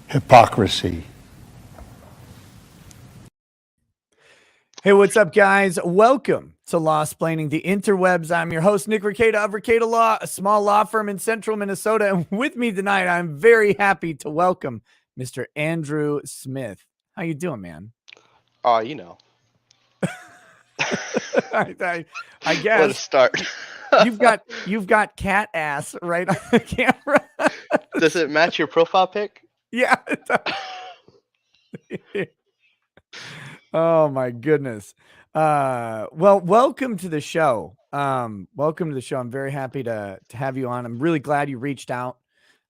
Hypocrisy. Hey, what's up, guys? Welcome to Law-Splaining the Interwebs. I'm your host, Nick Rekieta of Rekieta Law, a small law firm in central Minnesota. And with me tonight, I'm very happy to welcome Mr. Andrew Smith. How you doing, man? Oh, you know. I guess. Let us start. you've got cat ass right on the camera. Does it match your profile pic? Yeah. Oh my goodness. Well, welcome to the show. Welcome to the show. I'm very happy to have you on. I'm really glad you reached out.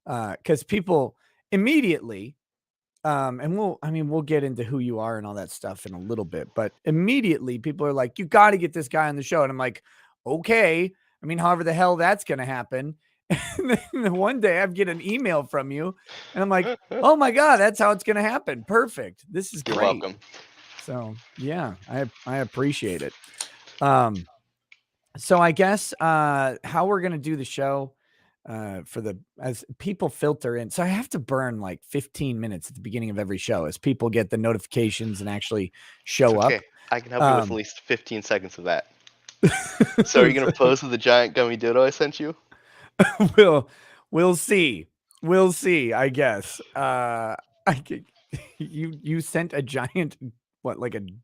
Because people immediately, and we'll get into who you are and all that stuff in a little bit, but immediately people are like, you got to get this guy on the show. And I'm like, okay. I mean, however the hell that's going to happen. And then one day I get an email from you and I'm like, oh my God, that's how it's going to happen. Perfect. This is great. You're welcome. So yeah, I appreciate it. So I guess, how we're going to do the show, as people filter in. So I have to burn like 15 minutes at the beginning of every show as people get the notifications and actually show up. I can help you with at least 15 seconds of that. So are you going to pose with the giant gummy dildo I sent you? We'll see. We'll see, I guess. You sent a giant, what, like a gummy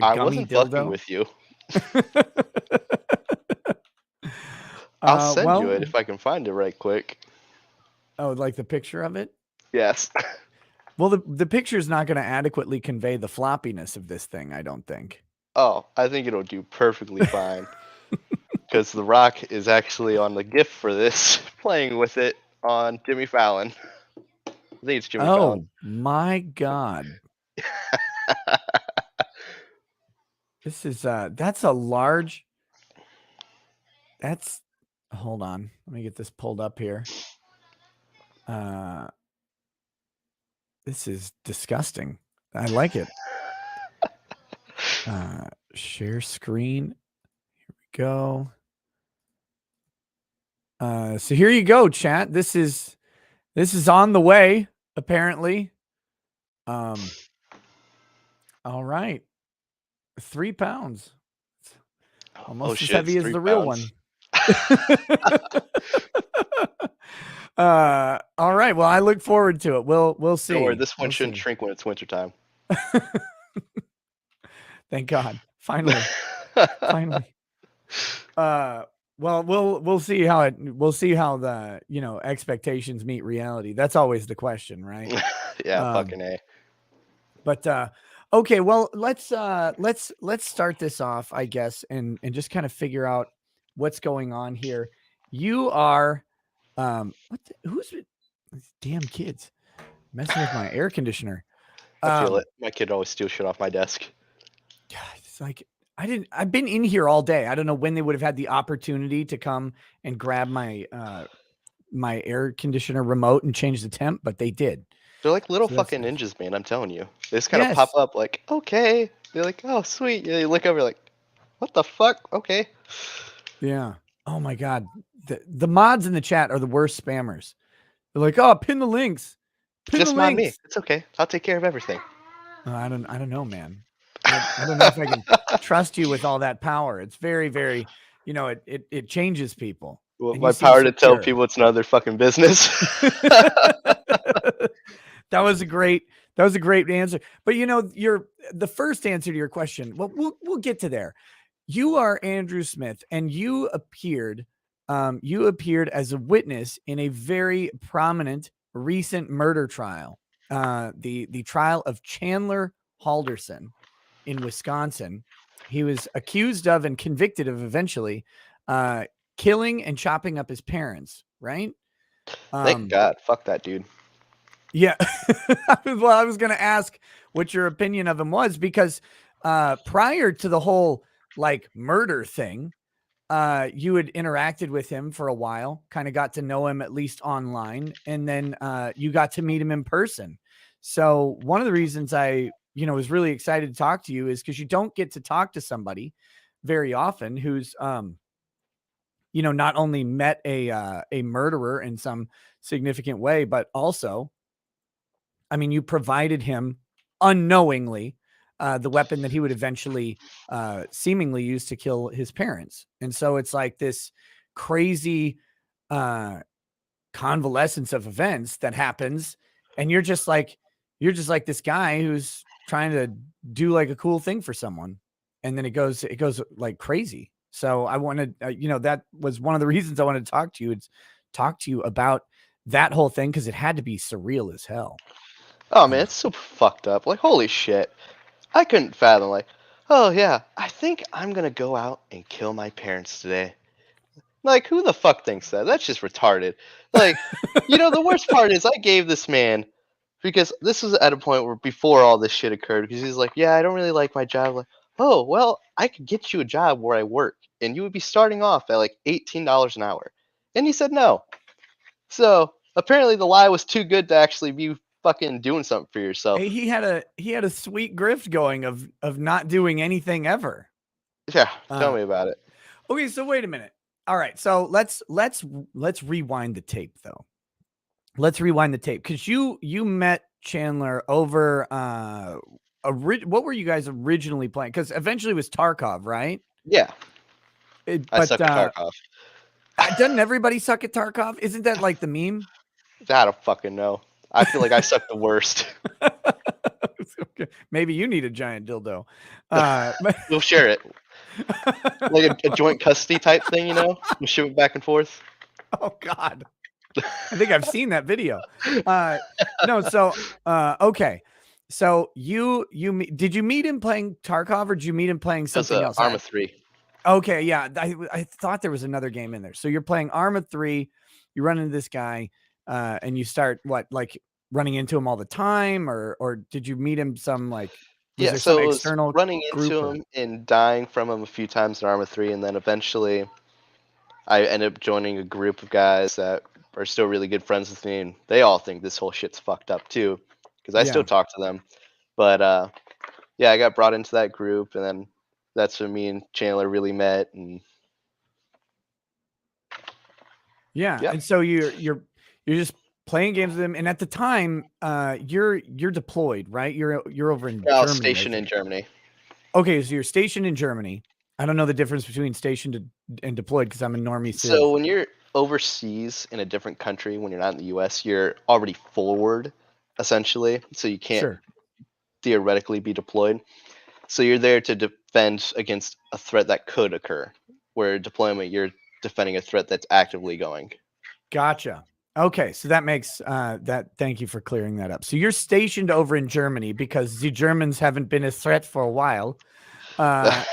I wasn't dildo? fucking with you. I'll send you it if I can find it right quick. Oh, like the picture of it? Yes. Well, the picture is not going to adequately convey the floppiness of this thing, I don't think. Oh, I think it'll do perfectly fine. Because The Rock is actually on the GIF for this, playing with it on Jimmy Fallon. I think it's Jimmy Fallon. Oh, my God. This is, that's a large, hold on. Let me get this pulled up here. This is disgusting. I like it. Share screen. Here we go. So here you go, chat. This is on the way, apparently. All right. 3 pounds. Almost as heavy as the real one. All right. Well, I look forward to it. We'll see. Don't worry, this one shouldn't shrink when it's wintertime. Thank God. Finally. Finally. Well, we'll see how the, expectations meet reality. That's always the question, right? Yeah, fucking A. But okay, well, let's start this off, I guess, and just kind of figure out what's going on here. You are who's these damn kids messing with my air conditioner? I feel it. My kid always steals shit off my desk. God, it's like I've been in here all day. I don't know when they would have had the opportunity to come and grab my my air conditioner remote and change the temp, but they did. They're like little fucking ninjas, man. I'm telling you. They just kind of pop up like, okay. They're like, oh, sweet. Yeah, you look over like, what the fuck? Okay. Yeah. Oh my God. The mods in the chat are the worst spammers. They're like, oh, pin the links. Just mind me. It's okay. I'll take care of everything. I don't know, man. I don't know if I can trust you with all that power. It's very, very, it changes people. Well, my power to tell people it's none of their fucking business. That was a great answer. But the first answer to your question. Well, we'll get to there. You are Andrew Smith, and you appeared as a witness in a very prominent recent murder trial. The trial of Chandler Halderson in Wisconsin. He was accused of and convicted of eventually killing and chopping up his parents, right? Thank God. Fuck that dude. Yeah. Well, I was going to ask what your opinion of him was, because prior to the whole murder thing, you had interacted with him for a while, kind of got to know him at least online, and then you got to meet him in person. So one of the reasons I, was really excited to talk to you is because you don't get to talk to somebody very often who's not only met a murderer in some significant way, but also, I mean, you provided him unknowingly the weapon that he would eventually seemingly use to kill his parents. And so it's like this crazy uh, convalescence of events that happens, and you're just like this guy who's trying to do like a cool thing for someone, and then it goes like crazy. So I wanted, that was one of the reasons I wanted to talk to you. It's talk to you about that whole thing because it had to be surreal as hell. Oh man, it's so fucked up. Like, holy shit. I couldn't fathom, like, oh yeah, I think I'm gonna go out and kill my parents today. Like, who the fuck thinks that? That's just retarded. Like, the worst part is I gave this man, because this was at a point where before all this shit occurred, because he's like, yeah, I don't really like my job. Like, oh, well, I could get you a job where I work, and you would be starting off at like $18 an hour. And he said no. So apparently the lie was too good to actually be fucking doing something for yourself. Hey, he had a sweet grift going of not doing anything ever. Yeah, tell me about it. Okay, so wait a minute. All right, so let's rewind the tape though. Let's rewind the tape because you met Chandler over what were you guys originally playing? Because eventually it was Tarkov, right? Yeah, I But suck at Tarkov. doesn't everybody suck at Tarkov? Isn't that like the meme? I don't fucking know. I feel like I suck the worst. Maybe you need a giant dildo. We'll share it. Like a joint custody type thing, we'll ship it back and forth. Oh God. I think I've seen that video. No, so okay. So did you meet him playing Tarkov or did you meet him playing something else? Arma 3. Okay, yeah. I thought there was another game in there. So you're playing Arma 3, you run into this guy, and you start like running into him all the time, or did you meet him some like was there some so it was external running group into him and dying from him a few times in Arma 3, and then eventually I ended up joining a group of guys that are still really good friends with me, and they all think this whole shit's fucked up too, because I still talk to them. But yeah, I got brought into that group, and then that's when me and Chandler really met. And yeah. And so you're just playing games with him, and at the time, you're deployed, right? You're over in Germany. Stationed in Germany. Okay, so you're stationed in Germany. I don't know the difference between stationed and deployed because I'm a normie. So when you're overseas in a different country, when you're not in the U.S., you're already forward, essentially. So you can't theoretically be deployed. So you're there to defend against a threat that could occur. Where deployment, you're defending a threat that's actively going. Gotcha. Okay, so that makes that. Thank you for clearing that up. So you're stationed over in Germany because the Germans haven't been a threat for a while. And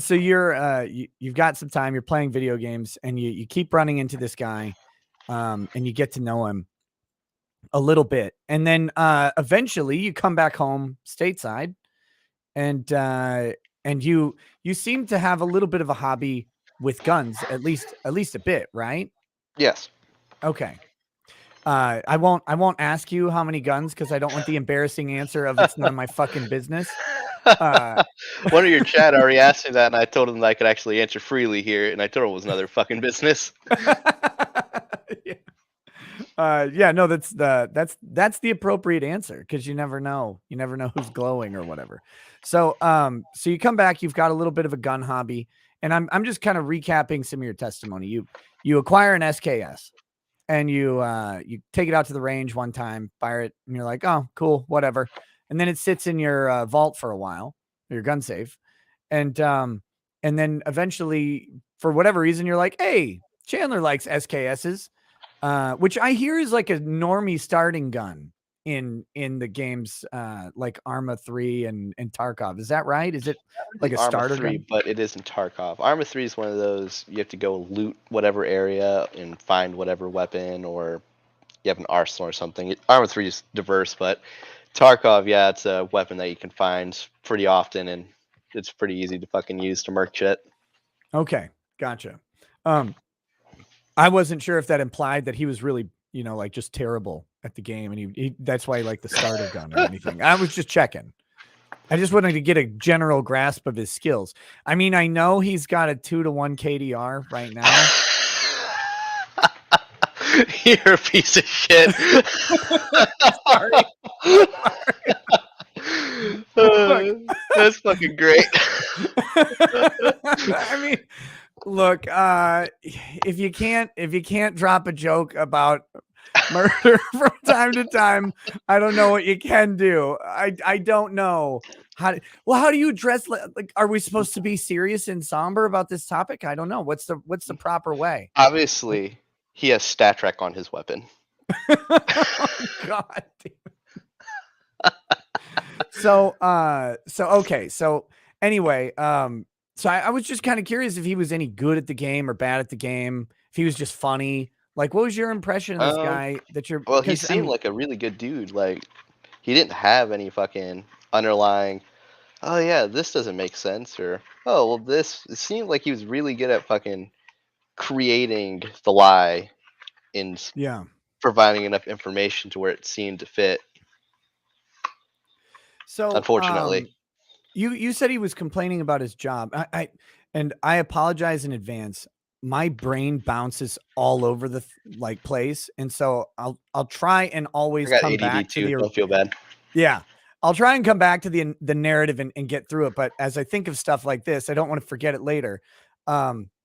so you've got some time. You're playing video games, and you keep running into this guy, and you get to know him a little bit, and then eventually you come back home stateside, and you seem to have a little bit of a hobby with guns, at least a bit, right? Yes. Okay. I won't ask you how many guns because I don't want the embarrassing answer of it's none of my fucking business. One of your chat already asked me that, and I told him that I could actually answer freely here, and I told him it was another fucking business. Yeah, no, that's the appropriate answer because you never know who's glowing or whatever. So so you come back, you've got a little bit of a gun hobby, and I'm just kind of recapping some of your testimony. You acquire an SKS, and you take it out to the range one time, fire it, and you're like, oh, cool, whatever. And then it sits in your vault for a while, your gun safe, and then eventually, for whatever reason, you're like, hey, Chandler likes SKSs. Which I hear is like a normie starting gun in the games like Arma 3 and Tarkov. Is that right? Is it like a starter Arma 3, gun? but it isn't Tarkov. Arma 3 is one of those you have to go loot whatever area and find whatever weapon, or you have an arsenal or something. Arma 3 is diverse, but Tarkov, yeah, it's a weapon that you can find pretty often, and it's pretty easy to fucking use to murk shit. Okay, gotcha. I wasn't sure if that implied that he was really, like just terrible at the game, and he that's why he liked the starter gun or anything. I was just checking. I just wanted to get a general grasp of his skills. I mean, I know he's got a 2-to-1 KDR right now. You're a piece of shit. Sorry. That's fucking great. I mean, look, if you can't drop a joke about murder from time to time, I don't know what you can do. I don't know how do you address, like, are we supposed to be serious and somber about this topic? I don't know. What's the proper way? Obviously, he has stat track on his weapon. Oh, God. So okay. So anyway, so I was just kind of curious if he was any good at the game or bad at the game, if he was just funny. Like, what was your impression of this guy that you're, Well, he because I seemed mean, like a really good dude. Like, he didn't have any fucking underlying, oh yeah, this doesn't make sense, or oh well, this. It seemed like he was really good at fucking creating the lie and yeah. providing enough information to where it seemed to fit. So, Unfortunately, you said he was complaining about his job. And I apologize in advance. My brain bounces all over the like place, and so I'll try and I always got come ADD back to too. the Don't feel bad. yeah. I'll try and come back to the narrative and get through it. But as I think of stuff like this, I don't want to forget it later.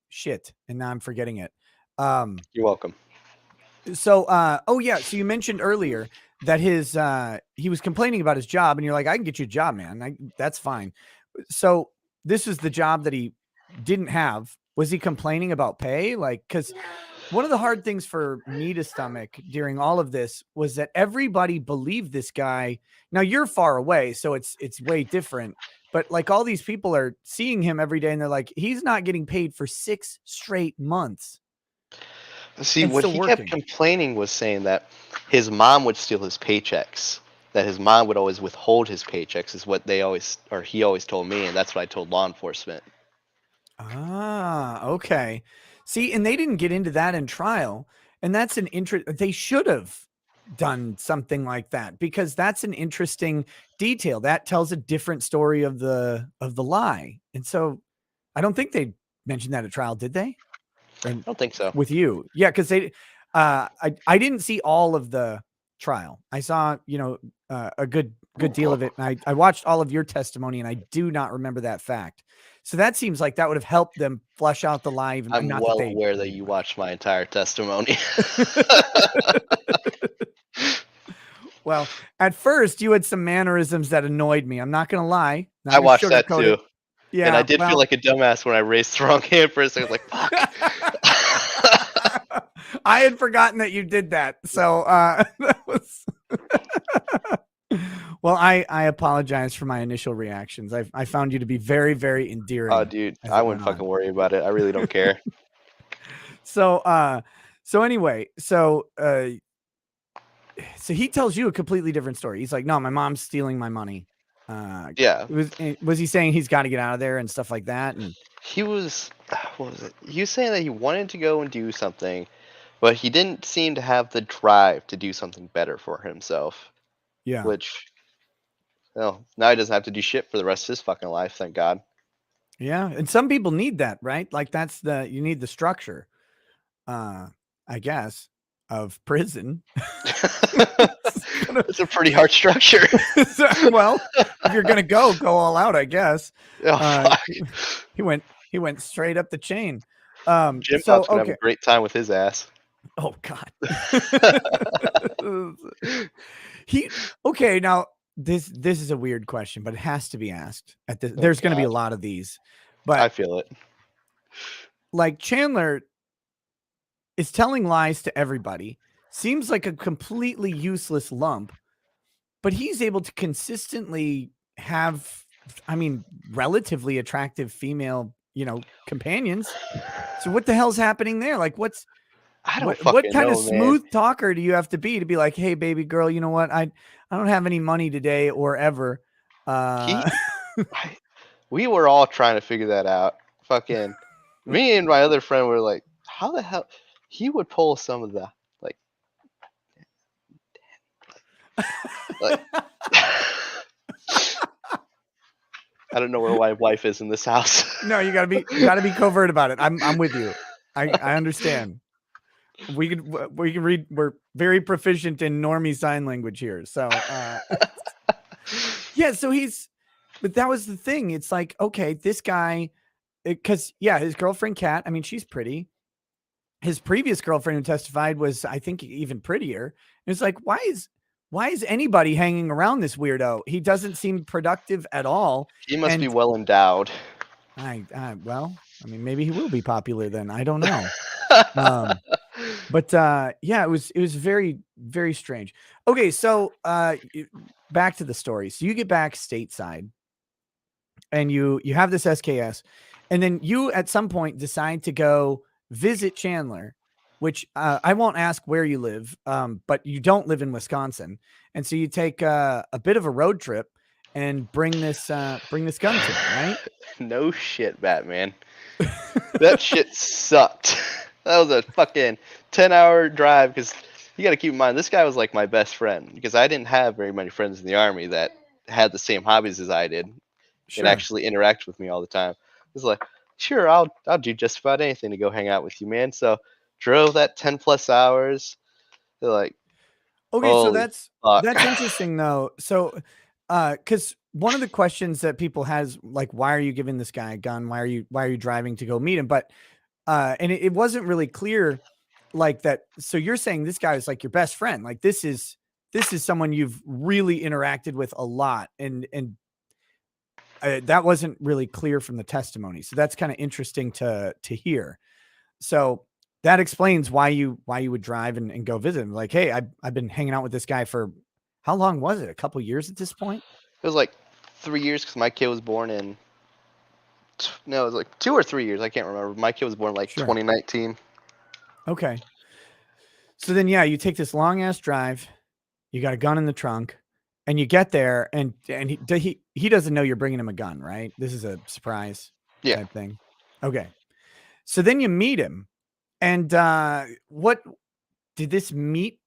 Shit, and now I'm forgetting it. Um, You're welcome. so oh yeah, so you mentioned earlier that his he was complaining about his job, and you're like, I can get you a job, man. That's fine. So this is the job that he didn't have. Was he complaining about pay? Like, because one of the hard things for me to stomach during all of this was that everybody believed this guy. Now you're far away, so it's way different. But like, all these people are seeing him every day, and they're like, he's not getting paid for 6 straight months See, and what still he kept working. complaining was saying that his mom would steal his paychecks. That his mom would always withhold his paychecks is what they always, or he always told me, and that's what I told law enforcement. Ah, okay. See, and they didn't get into that in trial, and that's an interest. They should have done something like that, because that's an interesting detail that tells a different story of the lie. And so I don't think they mentioned that at trial, did they? Or I don't think so. with you? Yeah, because they I didn't see all of the trial. I saw, a good deal of it, and I watched all of your testimony, and I do not remember that fact. So that seems like that would have helped them flesh out the lie, even I'm not that well they aware that did, you but watched my entire testimony. well, at first you had some mannerisms that annoyed me. I'm not gonna lie, not I gonna watched that sugarcoat it. too, and I Yeah, did feel well, like a dumbass when I raised the wrong hand for a second. I was like, "Fuck." I had forgotten that you did that. So that was well, I apologize for my initial reactions. I found you to be very, very Oh, endearing dude, as I it wouldn't went on. fucking worry about it. I really don't care. So so anyway, so he tells you a completely different story. He's like, no, my mom's stealing my money. Yeah, Was he saying he's got to get out of there and stuff like that? And he was. What was it? He was saying that he wanted to go and do something, but he didn't seem to have the drive to do something better for himself. yeah, Which, well, now he doesn't have to do shit for the rest of his fucking life. Thank God. yeah. And some people need that, right? Like, you need the structure, uh, I guess, of prison. It's a pretty hard structure. Well, if you're gonna go all out, I guess. Oh Uh, fuck. he went straight up the chain. Jim So Pot's gonna have a okay. great time with his ass. Oh God. he okay. Now this is a weird question, but it has to be asked. Oh There's going to be God, a lot of these, I but feel it. like, Chandler is telling lies to everybody. Seems like a completely useless lump, but he's able to consistently have, I mean, relatively attractive female, companions. So what the hell's happening there? Like, I don't what fucking kind of know, man. smooth talker do you have to be like, hey, baby girl, you know what? I don't have any money today or ever. Uh, He, I, we were all trying to figure that out. Fucking, me and my other friend were like, how the hell? He would pull some of the like, like. I don't know where my wife is in this house. No, you gotta be covert about it. I'm with you. I understand. We can read. We're very proficient in normie sign language here. So yeah. So but that was the thing. It's like, okay, this guy, because yeah, his girlfriend Kat. I mean, she's pretty. His previous girlfriend who testified was, I think, even prettier. And it's like, why is anybody hanging around this weirdo? He doesn't seem productive at all. He must be And well endowed. well, I mean, maybe he will be popular then. I don't know. But yeah, it was very, very strange. Okay, so back to the story. So you get back stateside and you have this SKS, and then you at some point decide to go visit Chandler, which I won't ask where you live, but you don't live in Wisconsin, and so you take a bit of a road trip and bring this gun to him, right? No shit, Batman. That shit sucked. That was a fucking 10-hour drive because you got to keep in mind this guy was like my best friend because I didn't have very many friends in the army that had the same hobbies as I did and Sure. actually interact with me all the time. It was like, sure, I'll do just about anything to go hang out with you, man. So drove that 10 plus hours. They're like, Okay, so holy fuck. that's interesting though. So, because one of the questions that people has, like, why are you giving this guy a gun? Why are you driving to go meet him? But and it wasn't really clear, like that. So you're saying this guy is like your best friend. Like this is someone you've really interacted with a lot, and that wasn't really clear from the testimony. So that's kind of interesting to hear. So that explains why you would drive and go visit him. Like, hey, I've been hanging out with this guy for how long was it? A couple years at this point? It was like 3 years because my kid was born in, no, it was like 2 or 3 years. I can't remember. My kid was born like Sure. 2019. Okay. So then, yeah, you take this long ass drive. You got a gun in the trunk, and you get there, and he doesn't know you're bringing him a gun, right? This is a surprise Yeah. type thing. Okay. So then you meet him, and what did this meet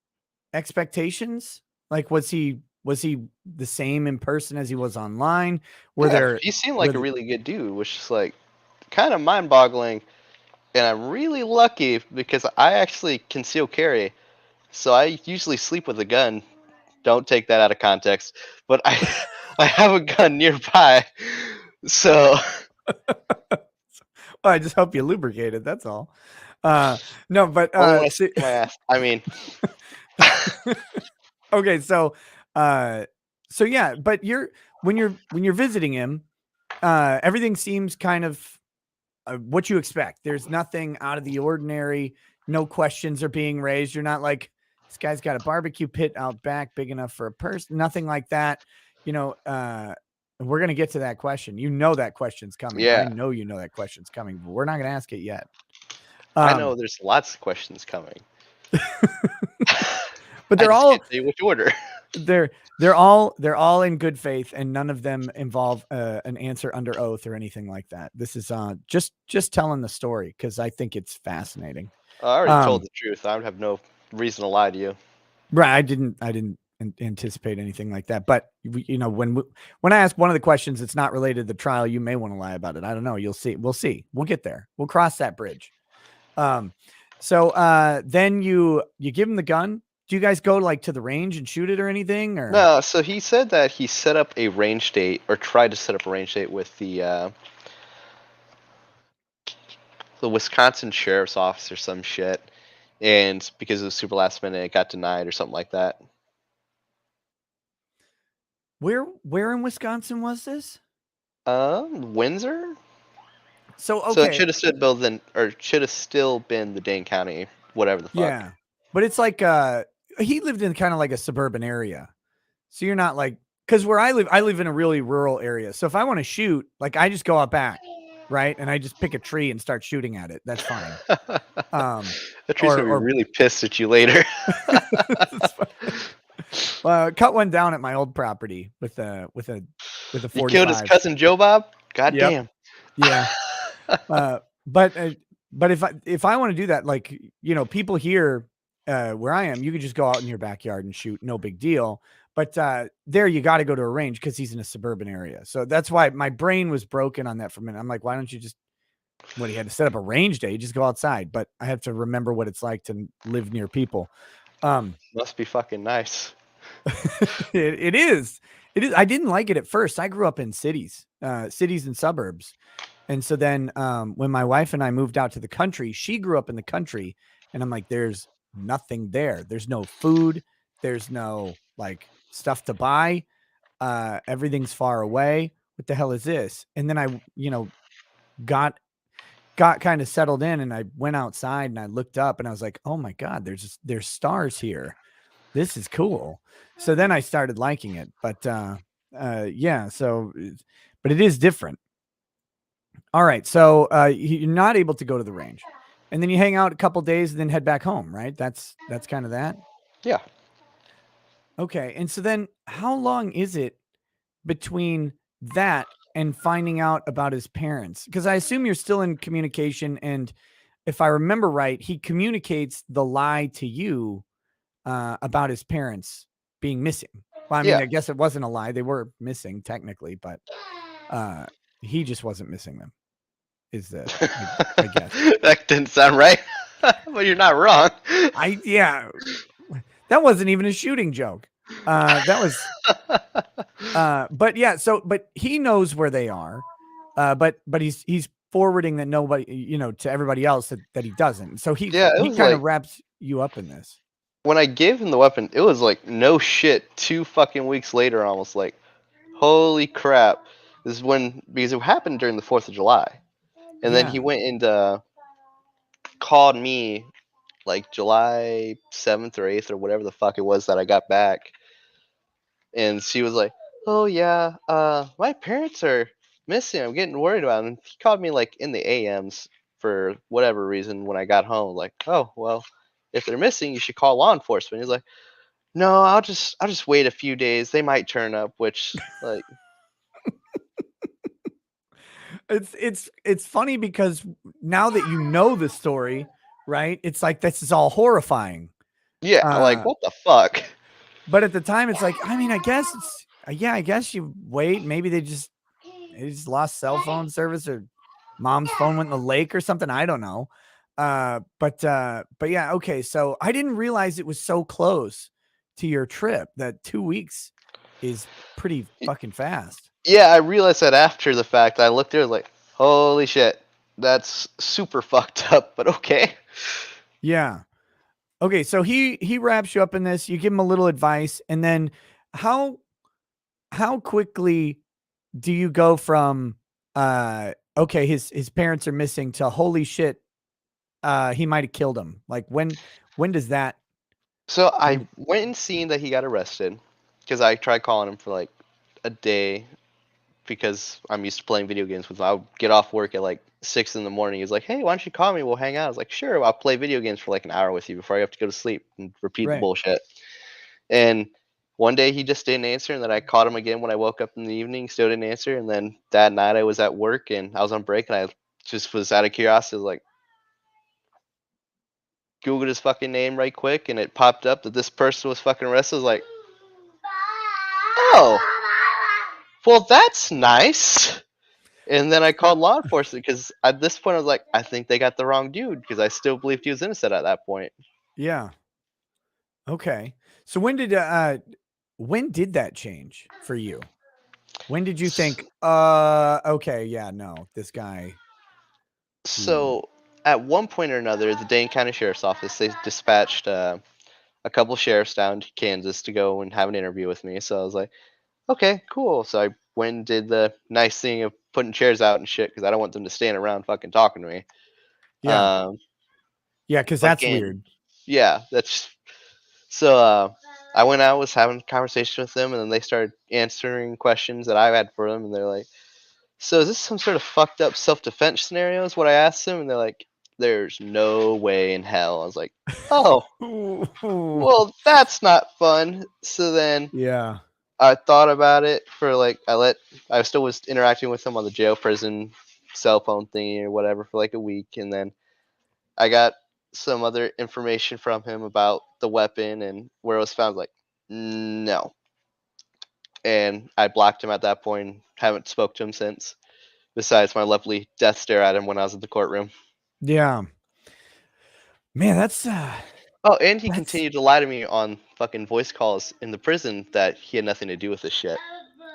expectations? Like, was he the same in person as he was online? Were Yeah, there he seemed were like a the really good dude, which is like kind of mind boggling. And I'm really lucky because I actually conceal carry. So I usually sleep with a gun. Don't take that out of context. But I I have a gun nearby. So well, I just hope you lubricated, that's all. No, but only when I stick my ass. I mean, okay, so yeah, but when you're visiting him, everything seems kind of what you expect. There's nothing out of the ordinary. No questions are being raised. You're not like, this guy's got a barbecue pit out back big enough for a person. Nothing like that. You know, we're gonna get to that question. You know that question's coming. I yeah, know you know that question's coming, but we're not gonna ask it yet. I know Um, there's lots of questions coming. but I just can't tell you which order. they're they're all in good faith, and none of them involve an answer under oath or anything like that. This is just telling the story because I think it's fascinating. I already told Um, the truth. I would have no reason to lie to you. right, I didn't anticipate anything like that, but you know, when I ask one of the questions that's not related to the trial, you may want to lie about it. I don't know. You'll see. We'll see. We'll get there. We'll cross that bridge. Um, so then you give him the gun. Do you guys go like to the range and shoot it or anything? Or No, so he said that he set up a range date or tried to set up a range date with the Wisconsin Sheriff's Office or some shit, and because it was super last minute, it got denied or something like that. where in Wisconsin was this? Windsor. So So it okay, should have stood Bill then, or should have still been the Dane County, whatever the fuck. yeah, but it's like he lived in kind of like a suburban area, so you're not like, because where I live in a really rural area. So if I want to shoot, like I just go out back, right, and I just pick a tree and start shooting at it. That's fine. Um, The tree's gonna be or really pissed at you later. cut one down at my old property with a You killed his 45. cousin Joe Bob. God Yep. damn. Yeah. Uh, but if I want to do that, like, you know, people here, where I am, you could just go out in your backyard and shoot, no big deal. But there, you got to go to a range because he's in a suburban area. So that's why my brain was broken on that for a minute. I'm like, why don't you just he had to set up a range day? You just go outside. But I have to remember what it's like to live near people. Must be fucking nice. It is. It is. I didn't like it at first. I grew up in cities and suburbs. And so then when my wife and I moved out to the country, she grew up in the country. And I'm like, there's nothing there. There's no food. There's no like stuff to buy. Everything's far away. What the hell is this? And then I, got kind of settled in, and I went outside and I looked up and I was like, oh my God, there's stars here. This is cool. So then I started liking it. But yeah, so but it is different. All right. So you're not able to go to the range. And then you hang out a couple days and then head back home, right? That's kind of that. Yeah. Okay. And so then how long is it between that and finding out about his parents? Because I assume you're still in communication. And if I remember right, he communicates the lie to you about his parents being missing. Well, I mean, Yeah. I guess it wasn't a lie. They were missing technically, but he just wasn't missing them. Is the I guess. That didn't sound right. But you're not wrong. Yeah. That wasn't even a shooting joke. That was but yeah, so but he knows where they are. But he's forwarding that nobody, to everybody else that he doesn't. So Yeah, it he was kind of like wraps you up in this. when I gave him the weapon, it was like no shit. 2 fucking weeks later, almost like, holy crap. This is when, because it happened during the 4th of July. And then Yeah. he went and called me like July 7th or 8th or whatever the fuck it was that I got back. And she was like, oh yeah, my parents are missing. I'm getting worried about them. And he called me like in the AMs for whatever reason when I got home. Like, oh, well, if they're missing, you should call law enforcement. He's like, no, I'll just wait a few days. They might turn up, which like It's funny because now that you know the story, right? It's like this is all horrifying. yeah, like Uh what the fuck? but at the time it's like, I mean, I guess it's yeah, I guess you wait. Maybe they just lost cell phone service, or mom's phone went in the lake or something. I don't know. But yeah, okay. So I didn't realize it was so close to your trip. That 2 weeks is pretty fucking fast. Yeah, I realized that after the fact. I looked there like, holy shit, that's super fucked up, but okay. Yeah. Okay. So he wraps you up in this. You give him a little advice, and then how quickly do you go from okay, his parents are missing to holy shit, he might have killed him? Like when does that So I when went and seen that he got arrested because I tried calling him for like a day because I'm used to playing video games with him. I'll get off work at like 6 in the morning. He's like, "Hey, why don't you call me? We'll hang out." I was like, "Sure, I'll play video games for like an hour with you before I have to go to sleep and repeat the right? bullshit." And one day he just didn't answer, and then I called him again when I woke up in the evening, still didn't answer. And then that night I was at work and I was on break, and I just was out of curiosity, like Googled his fucking name right quick, and it popped up that this person was fucking arrested. I was like, oh, well, that's nice. And then I So called law enforcement because at this point I was like, I think they got the wrong dude because I still believed he was innocent at that point. yeah. Okay. So when did that change for you? When did you S- think, okay, yeah, no, this guy, ooh, So at one point or another, the Dane County Sheriff's Office, they dispatched a couple sheriffs down to Kansas to go and have an interview with me. So I was like, okay, cool. So I went and did the nice thing of putting chairs out and shit because I don't want them to stand around fucking talking to me. yeah, Um, yeah, because that's fucking weird. yeah, that's so. I went out, was having a conversation with them, and then they started answering questions that I had for them, and they're like, "So is this some sort of fucked up self-defense scenario?" Is what I asked them, and they're like, "There's no way in hell." I was like, "Oh, Ooh, well, that's not fun." So then yeah, I thought about it for like I still was interacting with them on the jail prison cell phone thingy or whatever for like a week, and then I got some other information from him about the weapon and where it was found. Like, no. And I blocked him at that point. Haven't spoke to him since. Besides my lovely death stare at him when I was in the courtroom. Yeah. Man, Oh, and he that's continued to lie to me on fucking voice calls in the prison that he had nothing to do with this shit.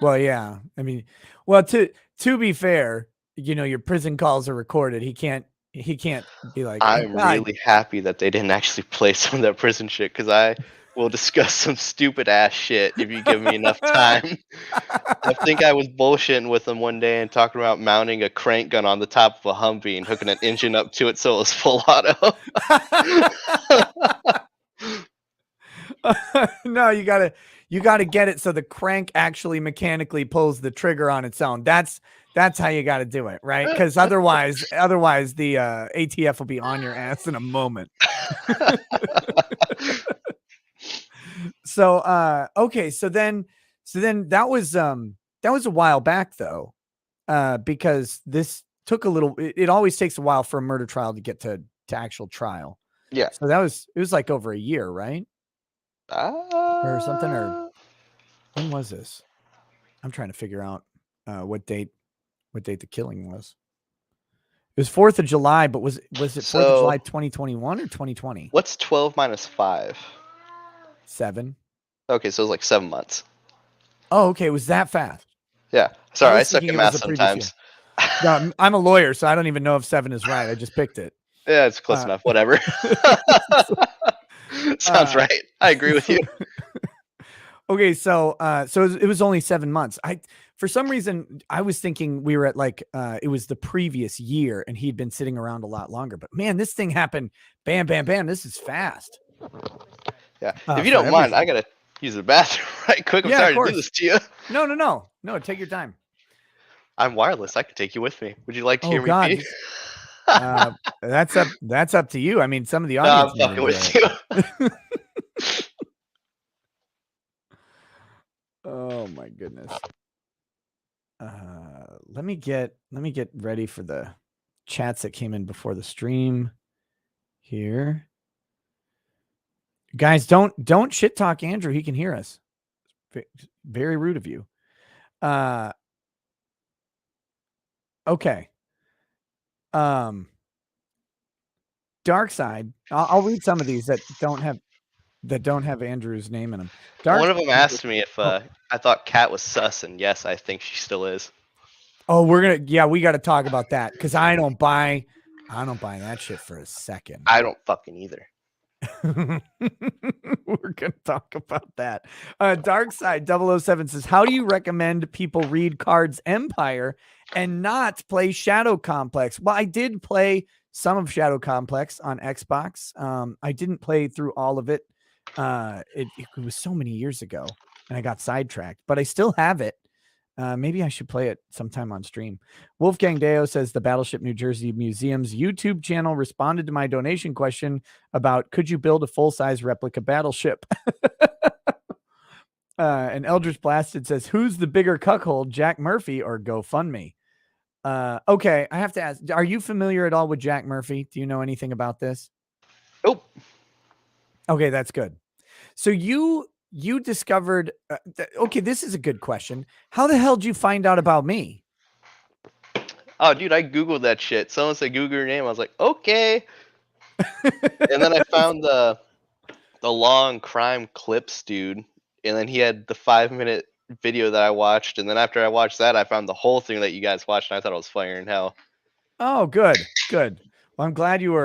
well, yeah. I mean, well, to be fair, your prison calls are recorded. He can't be like, oh I'm God. really happy that they didn't actually play some of that prison shit because I will discuss some stupid ass shit if you give me enough time. I think I was bullshitting with them one day and talking about mounting a crank gun on the top of a Humvee and hooking an engine up to it so it was full auto. No, you gotta get it so the crank actually mechanically pulls the trigger on its own. That's how you gotta do it, right? Because otherwise the ATF will be on your ass in a moment. So okay, so then that was a while back though, because this took a little. It always takes a while for a murder trial to get to actual trial. Yeah. So it was like over a year, right? Or something, or Uh, when was this? I'm trying to figure out what date the killing was. It was 4th of July, but was it 4th of so July 2021 or 2020? what's 12 minus 5? 7. Okay, so it was like 7 months. Oh, okay, it was that fast. Yeah. I Sorry, I was suck thinking at it was math the previous year. sometimes. No, I'm a lawyer, so I don't even know if 7 is right. I just picked it. Yeah, it's close Uh, enough. Whatever. Sounds uh, right. I agree with you. okay, so it was only 7 months. For some reason I was thinking we were at like it was the previous year and he'd been sitting around a lot longer. But man, this thing happened bam bam bam. This is fast. Yeah. If you For don't mind, I everything. gotta use the bathroom right quick. I'm Yeah, of sorry to do course. this to you. No, take your time. I'm wireless. I can take you with me. Would you like to Oh hear me God. pee? Uh, that's up to you. I mean, some of the No, I'm audience might fucking enjoy with you. it. Oh my goodness. Let me get ready for the chats that came in before the stream here. Guys, don't shit talk Andrew. He can hear us. Very rude of you. Okay. Dark Side. I'll read some of these that don't have Andrew's name in them. Dark One of them Side. asked me if Oh, I thought Kat was sus, and yes, I think she still is. oh, we got to talk about that because I don't buy that shit for a second. I don't fucking either. We're gonna talk about that. Dark Side 007 says, "How do you recommend people read Cards Empire and not play Shadow Complex?" Well, I did play some of Shadow Complex on Xbox. I didn't play through all of it. It was so many years ago, and I got sidetracked. But I still have it. Maybe I should play it sometime on stream. Wolfgang Deo says the Battleship New Jersey Museum's YouTube channel responded to my donation question about could you build a full-size replica battleship? And Eldritch Blasted says, who's the bigger cuckold, Jack Murphy or GoFundMe? Okay, I have to ask, are you familiar at all with Jack Murphy? Do you know anything about this? Nope. Okay, that's good. So you discovered okay, this is a good question. How the hell did you find out about me? Oh, dude, I googled that shit. Someone said Google your name. I was like, okay. And then I found the long crime clips, dude. And then he had the 5 minute video that I watched. And then after I watched that, I found the whole thing that you guys watched, and I thought it was fire in hell. Oh, good. Well, I'm glad you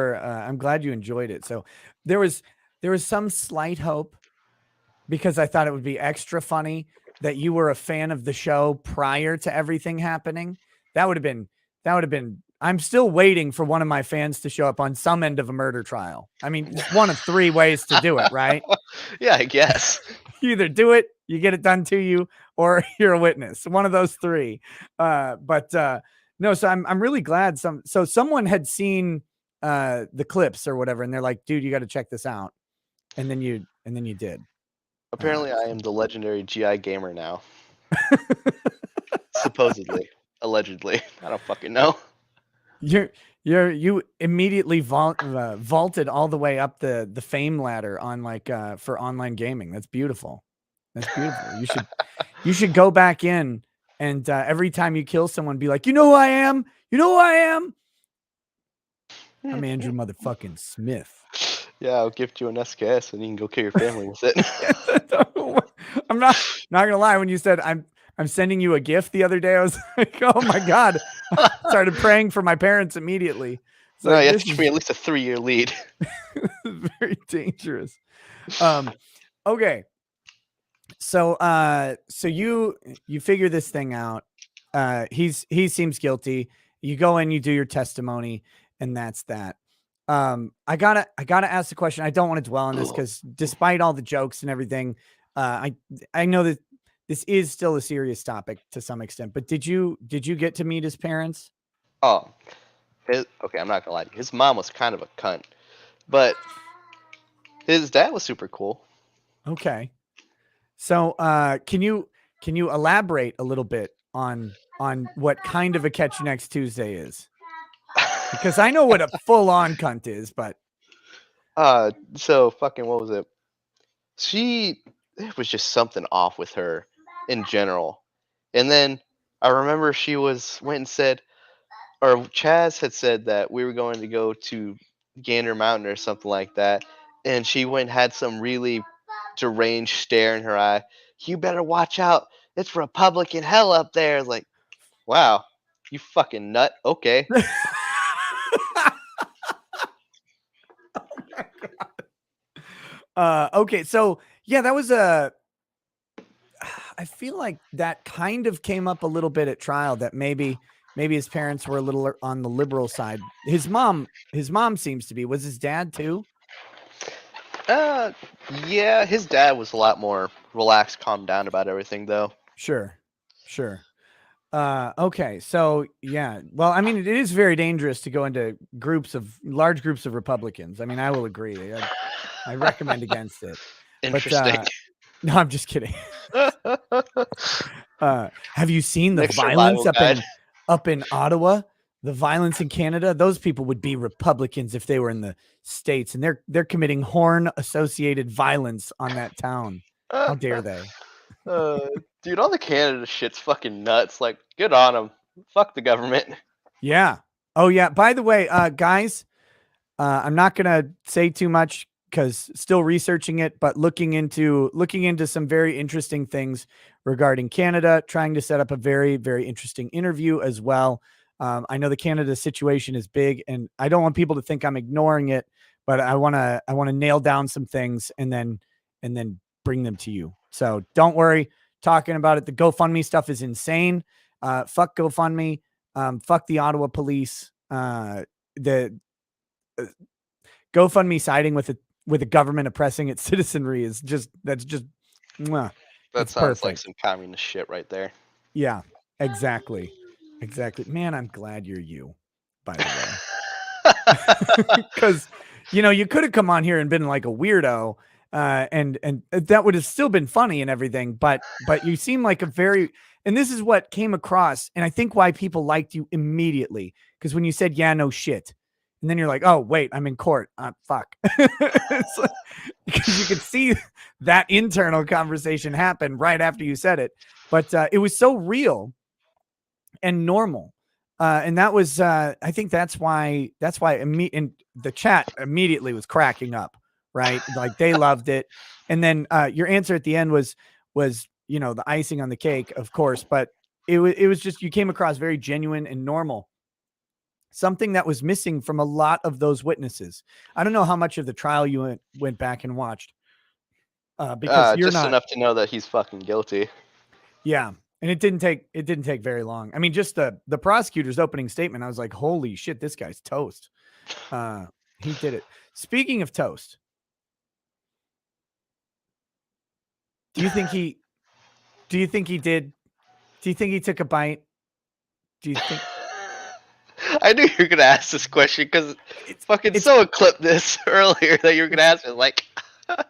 enjoyed it. So there was some slight hope because I thought it would be extra funny that you were a fan of the show prior to everything happening. That would have been I'm still waiting for one of my fans to show up on some end of a murder trial. I mean, it's one of three ways to do it, right? Yeah, I guess. You either do it, you get it done to you, or you're a witness. One of those three. But no, so I'm really glad someone had seen the clips or whatever, and they're like, dude, you got to check this out. And then you did. Apparently, I am the legendary GI gamer now. Supposedly. Allegedly. I don't fucking know. You're You immediately vaulted all the way up the fame ladder on like for online gaming. That's beautiful. That's beautiful. You should go back in and every time you kill someone, be like, you know who I am? You know who I am? I'm Andrew motherfucking Smith. Yeah, I'll gift you an SKS and you can go kill your family with it. I'm not gonna lie. When you said I'm sending you a gift the other day, I was like, oh my god. I started praying for my parents immediately. It's No, like you have to this give me is at least a 3-year lead. very dangerous. Okay. So so you figure this thing out. He seems guilty. You go in, you do your testimony, and that's that. I gotta ask the question. I don't want to dwell on this because despite all the jokes and everything, I know that this is still a serious topic to some extent. But did you get to meet his parents? Oh, okay, I'm not gonna lie to you. His mom was kind of a cunt, but his dad was super cool. Okay. So can you elaborate a little bit on what kind of a catch you next Tuesday is? Because I know what a full on cunt is, but So fucking what was it? It was just something off with her in general. And then I remember she went and said, or Chaz had said that we were going to go to Gander Mountain or something like that, and she went and had some really deranged stare in her eye. You better watch out. It's Republican hell up there. Like, wow, you fucking nut. Okay. okay, so yeah, that was a I feel like that kind of came up a little bit at trial that maybe his parents were a little on the liberal side. His mom seems to be. Was his dad too? Uh, yeah, his dad was a lot more relaxed, calmed down about everything, though. Sure. Sure. Okay. So yeah. Well, I mean, it is very dangerous to go into large groups of Republicans. I mean, I will agree. I recommend against it. But Interesting. no, I'm just kidding. Have you seen the Next violence survival guide. up in Ottawa? The violence in Canada? Those people would be Republicans if they were in the States, and they're committing horn associated violence on that town. How dare they? Uh, dude, all the Canada shit's fucking nuts. Like, good on them. Fuck the government. Yeah. Oh yeah. By the way, guys, I'm not gonna say too much because still researching it, but looking into some very interesting things regarding Canada, trying to set up a very, very interesting interview as well. I know the Canada situation is big, and I don't want people to think I'm ignoring it, but I wanna nail down some things and then bring them to you. So don't worry, talking about it. The GoFundMe stuff is insane. Fuck GoFundMe. Fuck the Ottawa police. The GoFundMe siding with the government oppressing its citizenry is that's just mwah, That it's sounds like perfect. some communist shit right there. Yeah, exactly. Exactly. Man, I'm glad you're you, by the way. Because you could have come on here and been like a weirdo, and that would have still been funny and everything. But you seem like a very and this is what came across, and I think why people liked you immediately because when you said yeah, no shit, and then you're like, oh wait, I'm in court. Fuck. It's like, because you could see that internal conversation happen right after you said it, but it was so real and normal. And that was, I think and the chat immediately was cracking up, right? Like they loved it. And then your answer at the end was the icing on the cake, of course, but it was just you came across very genuine and normal. Something that was missing from a lot of those witnesses. I don't know how much of the trial you went back and watched, because you're Just not. enough to know that he's fucking guilty. Yeah. And it didn't take very long. I mean, just the prosecutor's opening statement, I was like, holy shit, this guy's toast. He did it. Speaking of toast, do you think he do you think he did do you think he took a bite? Do you think I knew you were gonna ask this question because it's fucking it's someone clipped this earlier that you were gonna it's ask me. Like,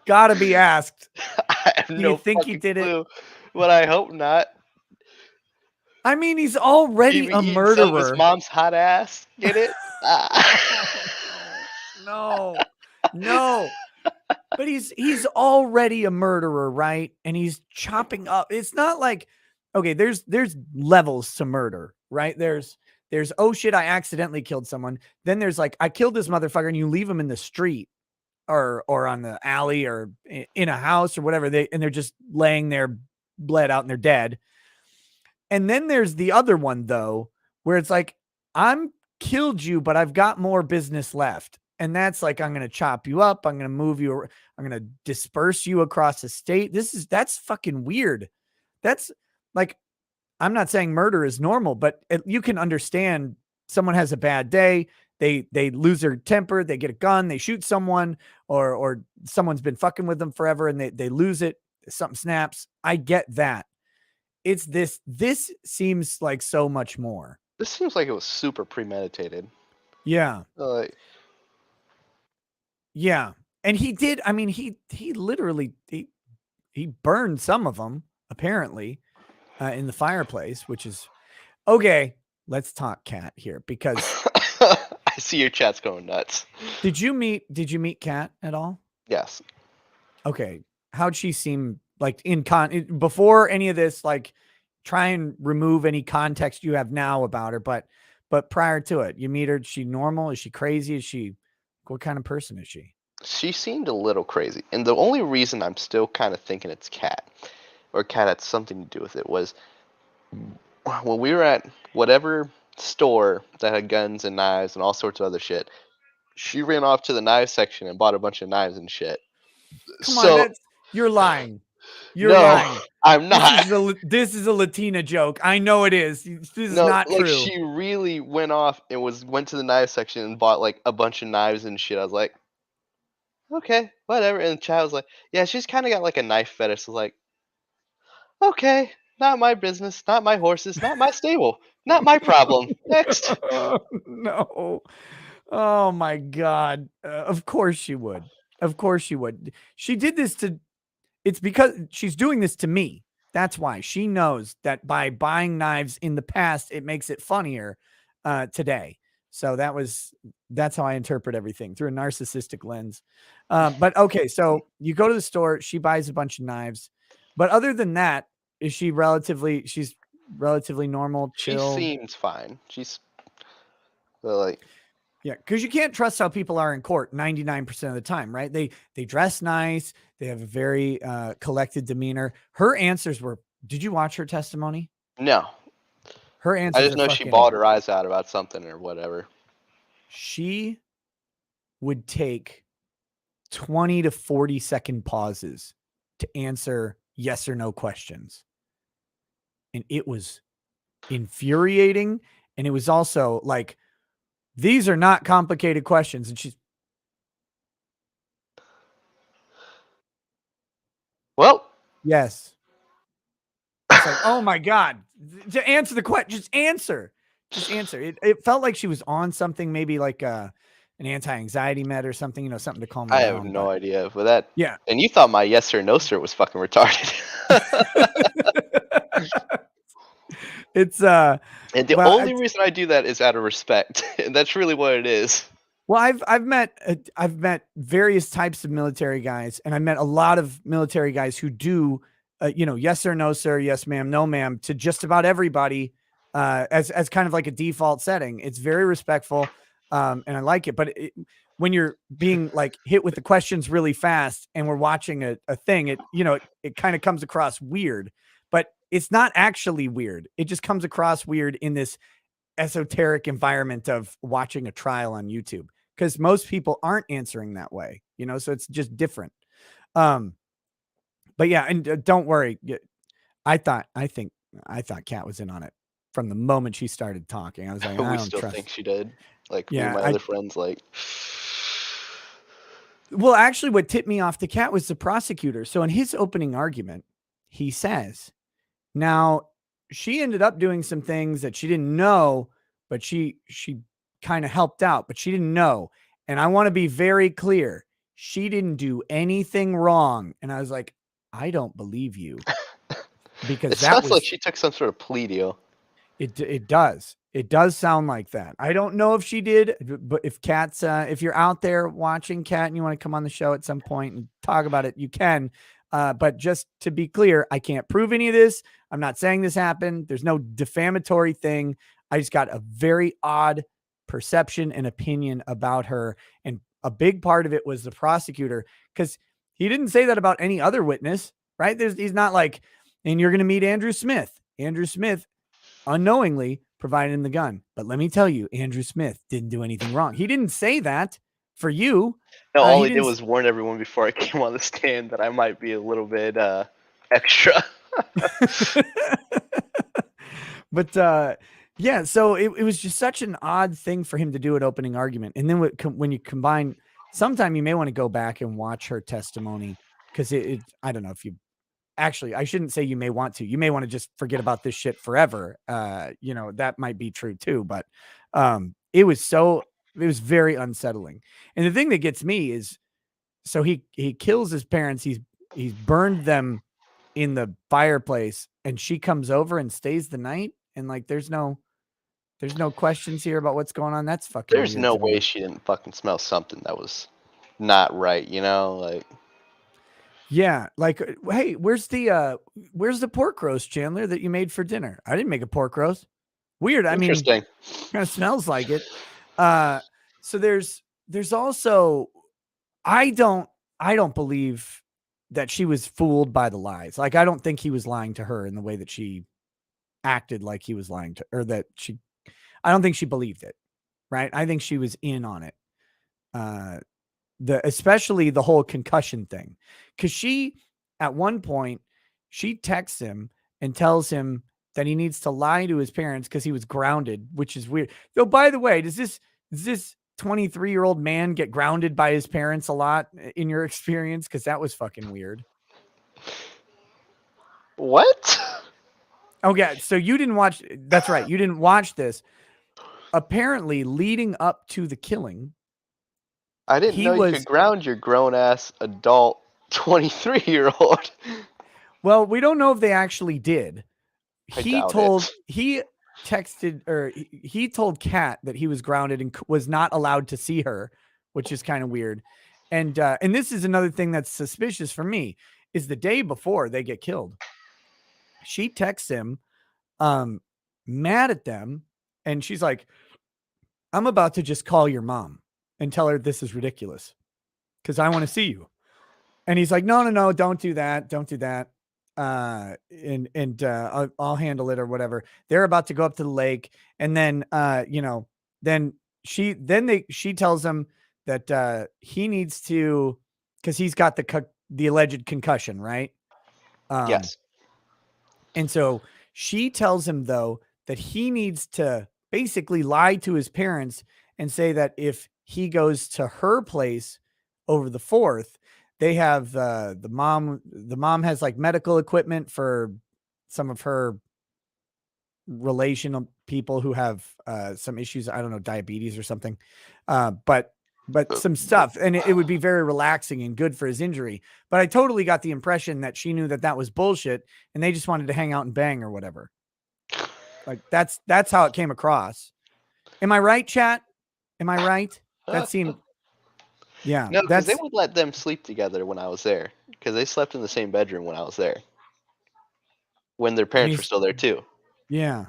gotta be asked? I have Do you no think he fucking did it? clue, but I hope not. I mean, he's already He a eating some of his murderer. mom's hot ass. Get it? Oh, no, no. But he's already a murderer, right? And he's chopping up. It's not like, okay, there's levels to murder, right? There's oh shit, I accidentally killed someone. Then there's like, I killed this motherfucker, and you leave him in the street or on the alley or in a house or whatever. They're just laying there, bled out, and they're dead. And then there's the other one though, where it's like, I'm killed you, but I've got more business left. And that's like, I'm going to chop you up. I'm going to move you. I'm going to disperse you across the state. That's fucking weird. That's like, I'm not saying murder is normal, but you can understand someone has a bad day. They lose their temper. They get a gun. They shoot someone, or someone's been fucking with them forever and they lose it. Something snaps. I get that. It's this seems like so much more. This seems like it was super premeditated. Yeah. Like, Yeah. And he did, I mean, he literally he burned some of them apparently in the fireplace, which is okay. Let's talk Kat here, because I see your chat's going nuts. did you meet Kat at all? Yes. Okay. How'd she seem like before any of this? Like, try and remove any context you have now about her, but prior to it, you meet her. Is she normal? Is she crazy? What kind of person is she? She seemed a little crazy. And the only reason I'm still kind of thinking it's Cat, or Cat had something to do with it, was when we were at whatever store that had guns and knives and all sorts of other shit, she ran off to the knife section and bought a bunch of knives and shit. Come on, So, you're lying. You're no, lying. I'm not. This is a Latina joke. I know it is. This is No, not like true. she really went off and went to the knife section and bought like a bunch of knives and shit. I was like, okay, whatever. And Chad was like, yeah, she's kind of got like a knife fetish. I was like, okay, not my business, not my horses, not my stable, not my problem. Next. No. Oh my God. Of course she would. Of course she would. She did this it's because she's doing this to me. That's why she knows that by buying knives in the past, it makes it funnier today. So that's how I interpret everything, through a narcissistic lens. But okay, so you go to the store, she buys a bunch of knives, but other than that, she's relatively normal, She chill. seems fine. She's like, Yeah, because you can't trust how people are in court 99% of the time, right? They dress nice, they have a very collected demeanor. Her answers were, did you watch her testimony? no. Her I answers just are know she fucking, bawled her eyes out about something or whatever. she would take 20 to 40-second pauses to answer yes or no questions. And it was infuriating. And it was also like, these are not complicated questions. And she's, Well, yes. It's like, oh my God, to answer the question, just answer. Just answer. It felt like she was on something, maybe like an anti-anxiety med or something, something to calm her I have down. no But idea. But that, yeah. and you thought my yes or no sir was fucking retarded. It's And the well, only reason I do that is out of respect. And that's really what it is. well, I've met various types of military guys, and I met a lot of military guys who do, yes sir, no sir, yes ma'am, no ma'am, to just about everybody, as kind of like a default setting. It's very respectful, and I like it. But when you're being like hit with the questions really fast, and we're watching a thing, it kind of comes across weird, but it's not actually weird. It just comes across weird in this esoteric environment of watching a trial on YouTube, because most people aren't answering that way, so it's just different. But yeah, and don't worry. I thought Kat was in on it from the moment she started talking. I was like, I We don't still think trust. she did. Like me and Yeah, my other friends, like, well, actually what tipped me off to Kat was the prosecutor. So in his opening argument, he says, now she ended up doing some things that she didn't know, but she kind of helped out, but she didn't know. And I want to be very clear. She didn't do anything wrong. And I was like, I don't believe you, because it that sounds like was, she took some sort of plea deal. It does. It does sound like that. I don't know if she did, but if Kat's, if you're out there watching Kat and you want to come on the show at some point and talk about it, you can. But just to be clear, I can't prove any of this. I'm not saying this happened. There's no defamatory thing. I just got a very odd perception and opinion about her. And a big part of it was the prosecutor, because he didn't say that about any other witness, right? He's not like, and you're going to meet Andrew Smith. Andrew Smith unknowingly provided him the gun. But let me tell you, Andrew Smith didn't do anything wrong. He didn't say that for you. No, all He he did didn't. was warn everyone before I came on the stand that I might be a little bit extra. But yeah, so it was just such an odd thing for him to do at opening argument. And then when you combine, sometime you may want to go back and watch her testimony, because I don't know if you actually, I shouldn't say you may want to. You may want to just forget about this shit forever. That might be true too. But it was very unsettling. And the thing that gets me is, so he kills his parents. He's burned them in the fireplace, and she comes over and stays the night. And like, there's no questions here about what's going on. That's fucking There's weird no to way me. she didn't fucking smell something that was not right, you know? Like, Yeah, like, hey, where's the pork roast, Chandler, that you made for dinner? I didn't make a pork roast. Weird. I mean, interesting. kind of smells like it. So there's also, I don't believe that she was fooled by the lies. Like, I don't think he was lying to her in the way that she acted like he was lying to, or that I don't think she believed it. Right. I think she was in on it. Especially the whole concussion thing. Cause she, at one point, she texts him and tells him that he needs to lie to his parents because he was grounded, which is weird. So, by the way, does this 23-year-old man get grounded by his parents a lot in your experience? Cause that was fucking weird. What? Oh yeah. So you didn't watch, that's right. You didn't watch this. Apparently, leading up to the killing, I didn't he know you could was, ground your grown ass adult 23-year-old. well, we don't know if they actually did. I doubt it. He texted, or he told Kat that he was grounded and was not allowed to see her, which is kind of weird. And this is another thing that's suspicious for me, is the day before they get killed, she texts him, mad at them, and she's like, I'm about to just call your mom and tell her this is ridiculous because I want to see you. And he's like, no, don't do that. Don't do that. I'll handle it or whatever. They're about to go up to the lake. And then, then she tells him that he needs to, cause he's got the alleged concussion, right? Yes. And so she tells him, though, that he needs to basically lie to his parents and say that if he goes to her place over the 4th, they have the mom has like medical equipment for some of her relational people who have some issues. I don't know, diabetes or something. But some stuff, and it would be very relaxing and good for his injury. But I totally got the impression that she knew that was bullshit and they just wanted to hang out and bang or whatever. Like that's how it came across. Am I right, chat? Am I right? That seemed, yeah, No, because they would let them sleep together when I was there. Because they slept in the same bedroom when I was there. When their and parents were still there too. yeah.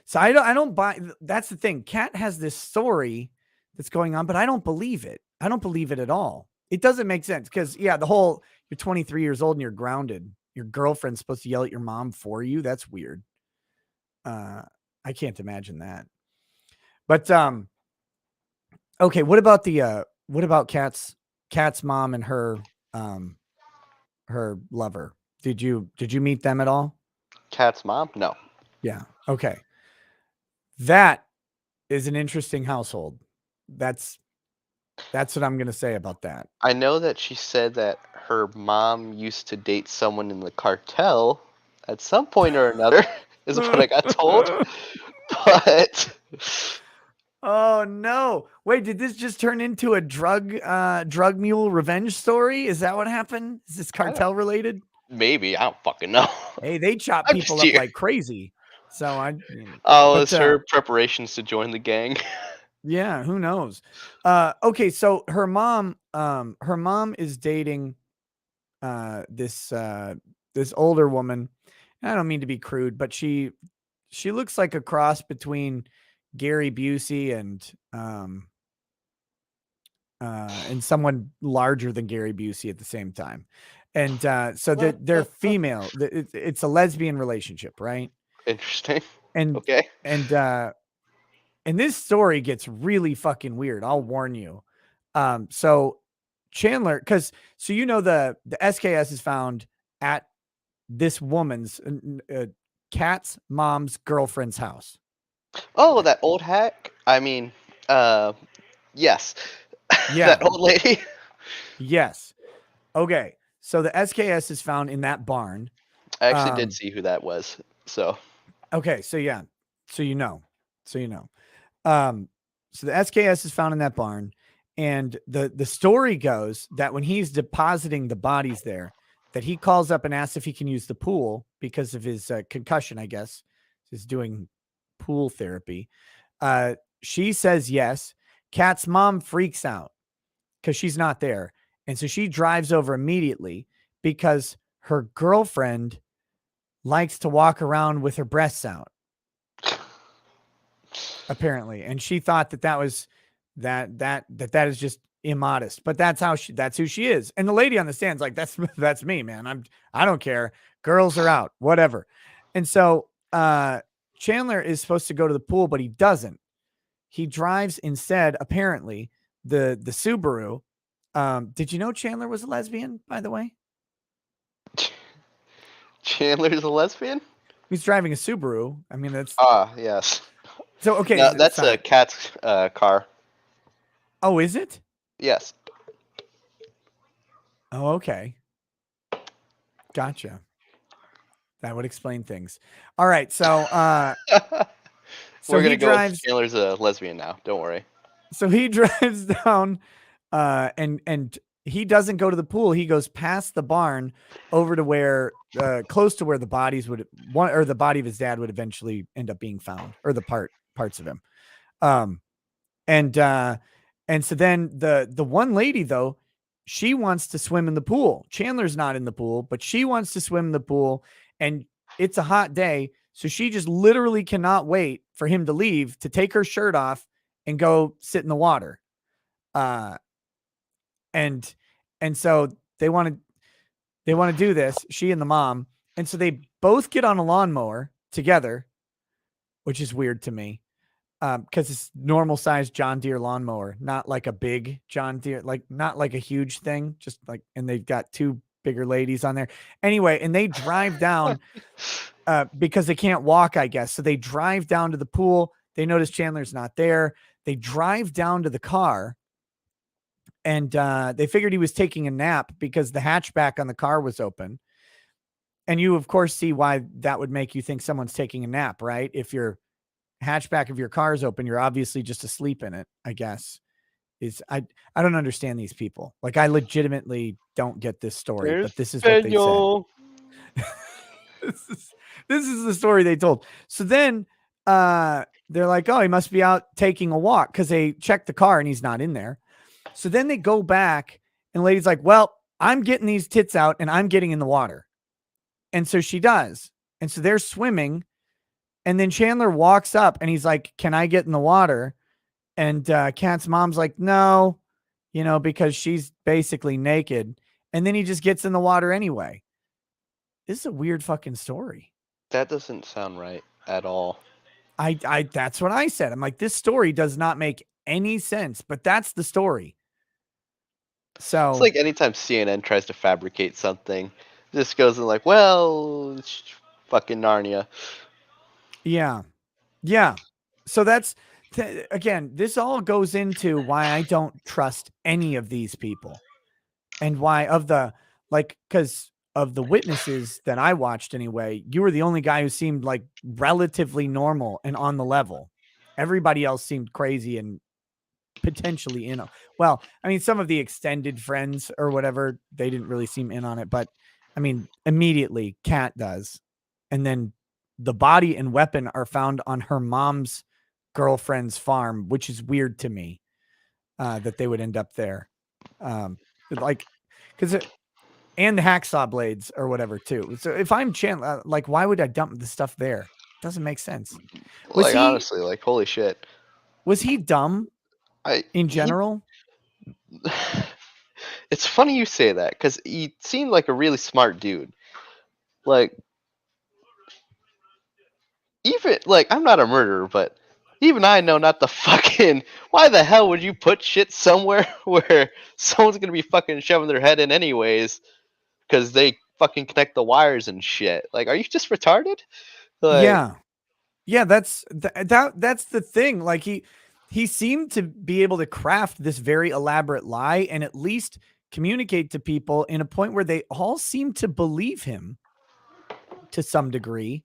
So I don't buy, that's the thing. Kat has this story that's going on, but I don't believe it. I don't believe it at all. It doesn't make sense because, yeah, the whole, you're 23 years old and you're grounded. Your girlfriend's supposed to yell at your mom for you. That's weird. I can't imagine that. But okay, what about Kat's mom and her lover? Did you meet them at all? Kat's mom? No. Yeah. Okay. That is an interesting household. That's what I'm going to say about that. I know that she said that her mom used to date someone in the cartel at some point or another, is what I got told. But Oh no. Wait, did this just turn into a drug mule revenge story? Is that what happened? Is this cartel related? maybe, I don't fucking know. Hey, they chop I'm just people up here. like crazy. So Oh, but it's her preparations to join the gang. yeah, who knows? Okay, so her mom is dating this older woman. I don't mean to be crude, but she looks like a cross between Gary Busey and someone larger than Gary Busey at the same time. And so they're female. It's a lesbian relationship, right? Interesting. And Okay. and uh and this story gets really fucking weird. I'll warn you. So Chandler, because so the SKS is found at this woman's Kat's mom's girlfriend's house. Oh, that old hack. I mean, uh, yes, that Yeah. old lady. Yes. Okay. So the SKS is found in that barn. I actually did Um, see who that was. So okay. So yeah. So you know. So you know. Um, so the SKS is found in that barn, and the story goes that when he's depositing the bodies there, that he calls up and asks if he can use the pool because of his concussion. I guess he's doing pool therapy. She says yes. Kat's mom freaks out because she's not there, and so she drives over immediately because her girlfriend likes to walk around with her breasts out apparently, and she thought that was that is just immodest, but that's who she is. And the lady on the stand's like, that's me, man. I don't care, girls are out, whatever. And so Chandler is supposed to go to the pool, but he doesn't. He drives instead, apparently, the Subaru. Did you know Chandler was a lesbian, by the way? Chandler's a lesbian? He's driving a Subaru. I mean, that's Ah, yes. so okay. No, that's a Sorry. cat's car. Oh, is it? Yes. Oh, okay. Gotcha. That would explain things. All right. So We're he gonna go with drives Chandler's a lesbian now. Don't worry. so he drives down and he doesn't go to the pool. He goes past the barn over to where close to where the bodies would one or the body of his dad would eventually end up being found, or the parts of him. Um and and so then the one lady though, she wants to swim in the pool. Chandler's not in the pool, but she wants to swim in the pool, and it's a hot day, so she just literally cannot wait for him to leave to take her shirt off and go sit in the water. Uh and and so they want to do this, she and the mom, and so they both get on a lawnmower together, which is weird to me. Because it's normal sized John Deere lawnmower, not like a big John Deere, like not like a huge thing, just like, and they've got two bigger ladies on there. Anyway, and they drive down because they can't walk, I guess. So they drive down to the pool. They notice Chandler's not there. They drive down to the car, and they figured he was taking a nap because the hatchback on the car was open. And you, of course, see why that would make you think someone's taking a nap, right? If your hatchback of your car is open, you're obviously just asleep in it, I guess. Is I don't understand these people. Like, I legitimately don't get this story, but this is what they said. Espanol. this is this is the story they told. So then they're like, oh, he must be out taking a walk, because they check the car and he's not in there. So then they go back, and the lady's like, well, I'm getting these tits out and I'm getting in the water. And so she does. And so they're swimming. And then Chandler walks up and he's like, can I get in the water? And Kat's mom's like, no, because she's basically naked. And then he just gets in the water anyway. This is a weird fucking story. That doesn't sound right at all. I that's what I said. I'm like, this story does not make any sense, but that's the story. It's So like anytime CNN tries to fabricate something, this goes in like, well, it's fucking Narnia. yeah. Yeah. So again, this all goes into why I don't trust any of these people, and why because of the witnesses that I watched anyway, you were the only guy who seemed like relatively normal and on the level. Everybody else seemed crazy and potentially in. Well, I mean, some of the extended friends or whatever, they didn't really seem in on it, but I mean, immediately Kat does. And then the body and weapon are found on her mom's girlfriend's farm, which is weird to me that they would end up there. Like, because and the hacksaw blades or whatever too. So if I'm Chandler, like, why would I dump the stuff there? Doesn't make sense. Was Like he honestly, like holy shit. was he dumb I in he. general? It's funny you say that because he seemed like a really smart dude. Like even like I'm not a murderer, but even I know not the fucking. Why the hell would you put shit somewhere where someone's gonna be fucking shoving their head in anyways? Because they fucking connect the wires and shit. Like, are you just retarded? Like, Yeah. Yeah, that's the thing. Like he seemed to be able to craft this very elaborate lie and at least communicate to people in a point where they all seem to believe him to some degree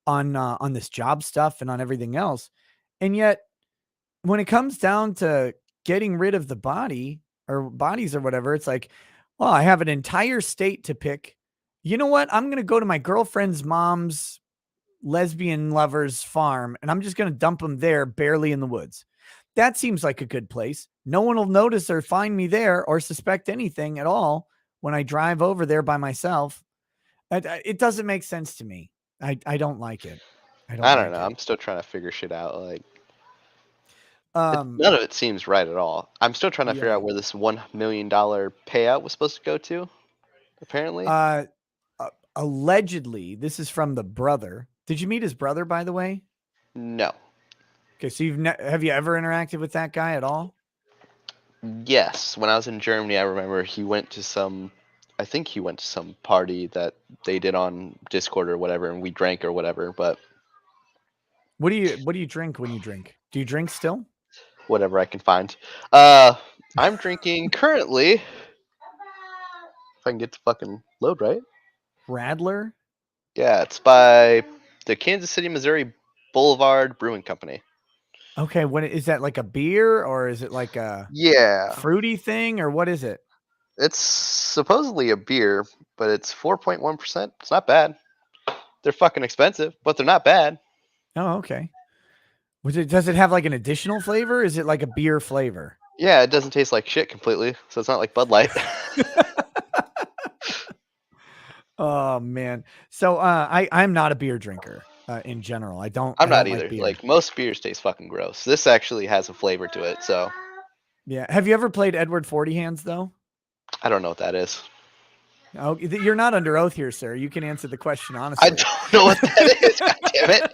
on this job stuff and on everything else. And yet when it comes down to getting rid of the body or bodies or whatever, it's like, well, I have an entire state to pick. You know what? I'm going to go to my girlfriend's mom's lesbian lover's farm and I'm just going to dump them there, barely in the woods. That seems like a good place. No one will notice or find me there or suspect anything at all when I drive over there by myself. It doesn't make sense to me. I don't like it. I don't I don't like know. it. I'm still trying to figure shit out. Like, Um, none of it seems right at all. I'm still trying to figure yeah. out where this $1 million payout was supposed to go to. Apparently, Uh, allegedly, this is from the brother. Did you meet his brother, by the way? no. Okay, so have you ever interacted with that guy at all? Yes, when I was in Germany, I remember he went to some. I think he went to some party that they did on Discord or whatever, and we drank or whatever. But What do you drink when you drink? Do you drink still? whatever I can find. Uh, I'm drinking currently. If I can get the fucking load right. Radler? Yeah, it's by the Kansas City, Missouri Boulevard Brewing Company. Okay, what is that, like a beer or is it like a Yeah, fruity thing or what is it? it's supposedly a beer, but it's 4.1%. It's not bad. They're fucking expensive, but they're not bad. Oh, okay. Does it have like an additional flavor? Is it like a beer flavor? Yeah, it doesn't taste like shit completely, so it's not like Bud Light. Oh man. So I'm not a beer drinker in general. I'm I not don't like either. beer. Like most beers taste fucking gross. This actually has a flavor to it, so Yeah. Have you ever played Edward Forty Hands though? I don't know what that is. Oh, you're not under oath here, sir. You can answer the question I honestly. don't know what that is. God damn it!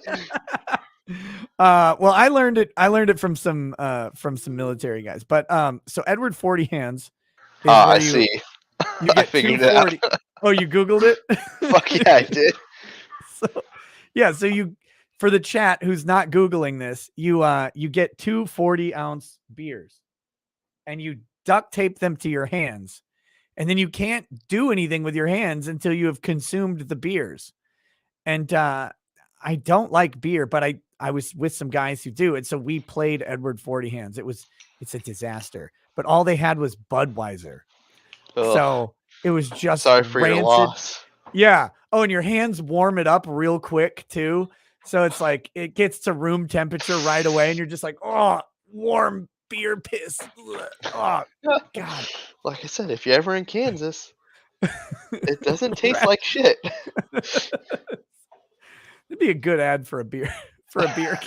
Well, I learned it. I learned it from some military guys. But so Edward Forty Hands is Ah, I where see. you I get figured it out. 240. Oh, you Googled it? Fuck yeah, I did. So yeah, so you for the chat who's not Googling this, you get 2 40-ounce beers and you duct tape them to your hands. And then you can't do anything with your hands until you have consumed the beers. And I don't like beer, but I was with some guys who do. And so we played Edward Forty Hands. It's a disaster. But all they had was Budweiser. Ugh. So it was just Sorry for your rancid. loss. Yeah. Oh, and your hands warm it up real quick too. So it's like it gets to room temperature right away, and you're just like, oh, warm beer piss. Oh God. Like I said, if you're ever in Kansas, it doesn't taste Right. like shit. It'd be a good ad for a beer for a beer.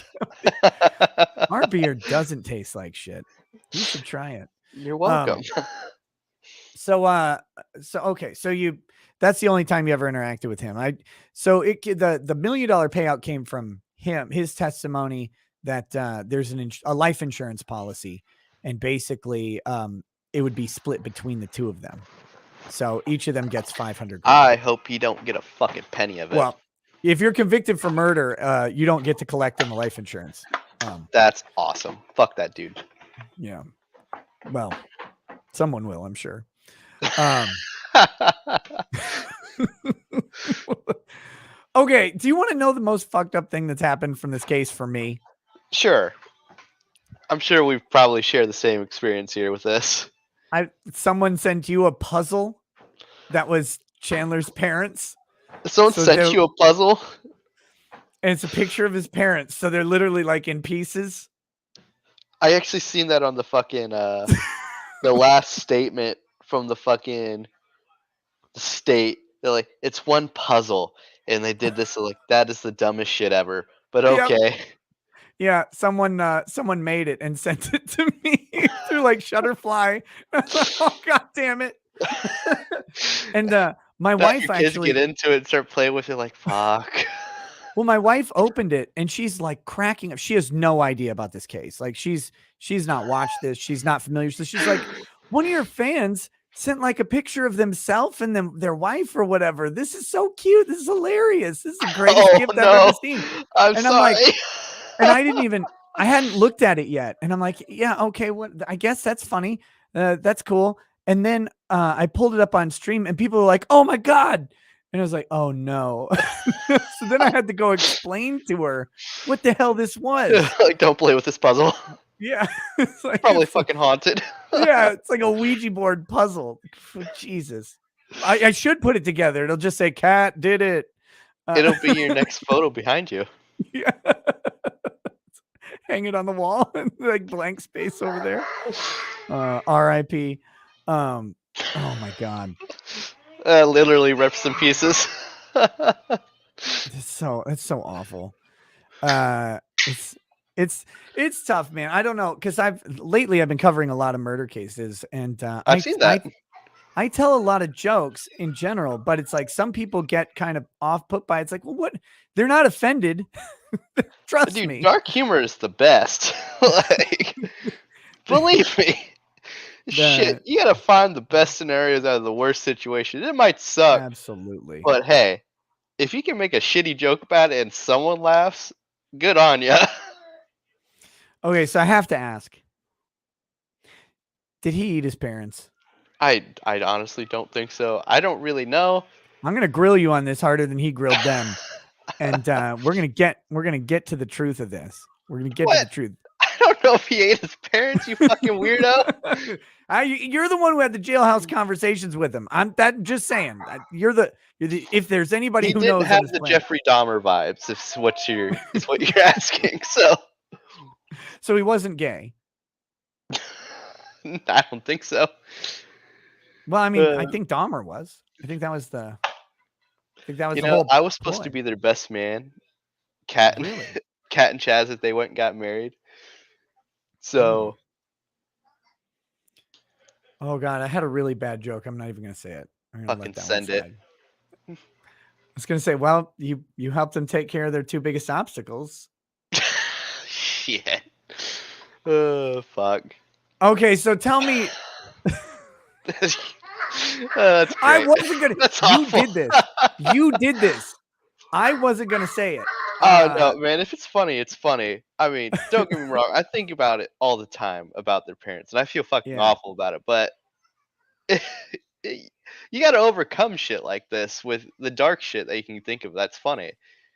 Our beer doesn't taste like shit. You should try it. You're welcome. So okay, so that's the only time you ever interacted with him. The $1 million payout came from him, his testimony that there's a life insurance policy, and basically it would be split between the two of them. So each of them gets 500 grand. I hope you don't get a fucking penny of it. Well, if you're convicted for murder, you don't get to collect on the life insurance. That's awesome. Fuck that dude. Yeah. Well, someone will, I'm sure. Okay. Do you want to know the most fucked up thing that's happened from this case for me? Sure. I'm sure we probably share the same experience here with this. Someone sent you a puzzle that was Chandler's parents. Someone So sent you a puzzle? And it's a picture of his parents, so they're literally like in pieces. I actually seen that on the fucking the last statement from the fucking state. They're like, it's one puzzle, and they did this. Like, that is the dumbest shit ever. But Yep. okay. Yeah, someone made it and sent it to me through like Shutterfly. Oh god damn it. And my Now wife your kids get actually into it and start playing with it like, fuck. well, my wife opened it and she's like cracking up. She has no idea about this case. Like she's not watched this. She's not familiar. So she's like, one of your fans sent like a picture of themselves and their wife or whatever. This is so cute. This is hilarious. This is the greatest Oh gift I've ever no. seen. I'm And I'm like, sorry. and I hadn't looked at it yet. And I'm like, yeah, okay, what I guess that's funny. That's cool. And then I pulled it up on stream and people were like, oh my God. And I was like, oh no. So then I had to go explain to her what the hell this was. Like, don't play with this puzzle. Yeah. It's like, Probably fucking haunted. yeah, it's like a Ouija board puzzle. Jesus. I should put it together. It'll just say cat did it. It'll be your next photo behind you. Yeah. Hang it on the wall and like blank space over there. RIP. Oh my God. Literally rips in pieces. It's so awful. It's tough, man. I don't know. Cause I've been covering a lot of murder cases and I've seen that. I tell a lot of jokes in general, but it's like some people get kind of off put by it. It's like, well, what? They're not offended. Trust Dude, me. dark humor is the best. Like, believe me. Shit, you gotta find the best scenarios out of the worst situations. It might suck, Absolutely. but hey, if you can make a shitty joke about it and someone laughs, good on ya. Okay, so I have to ask. Did he eat his parents? I honestly don't think so. I don't really know. I'm gonna grill you on this harder than he grilled them. And we're gonna get to the truth of this. We're gonna get to the What? truth. I don't know if he ate his parents, you fucking weirdo. You're the one who had the jailhouse conversations with him. I'm that just saying. You're the if there's anybody He who didn't knows on have this the planet. Jeffrey Dahmer vibes, if what you're asking. So he wasn't gay. I don't think so. Well, I mean, I think Dahmer was. I think that was the whole I was supposed ploy. to be their best man. Cat and Really? Cat and Chaz if they went and got married. So Oh God, I had a really bad joke. I'm not even gonna say it. I'm gonna fucking let that one send it. slide. I was gonna say, well, you helped them take care of their two biggest obstacles. Shit. Oh fuck. Okay, so tell me. That's great. I wasn't gonna. That's You awful. did this. You did this. I wasn't gonna say it. Oh no, man! If it's funny, it's funny. I mean, don't get me wrong. I think about it all the time about their parents, and I feel fucking Yeah. awful about it. But you got to overcome shit like this with the dark shit that you can think of. That's funny.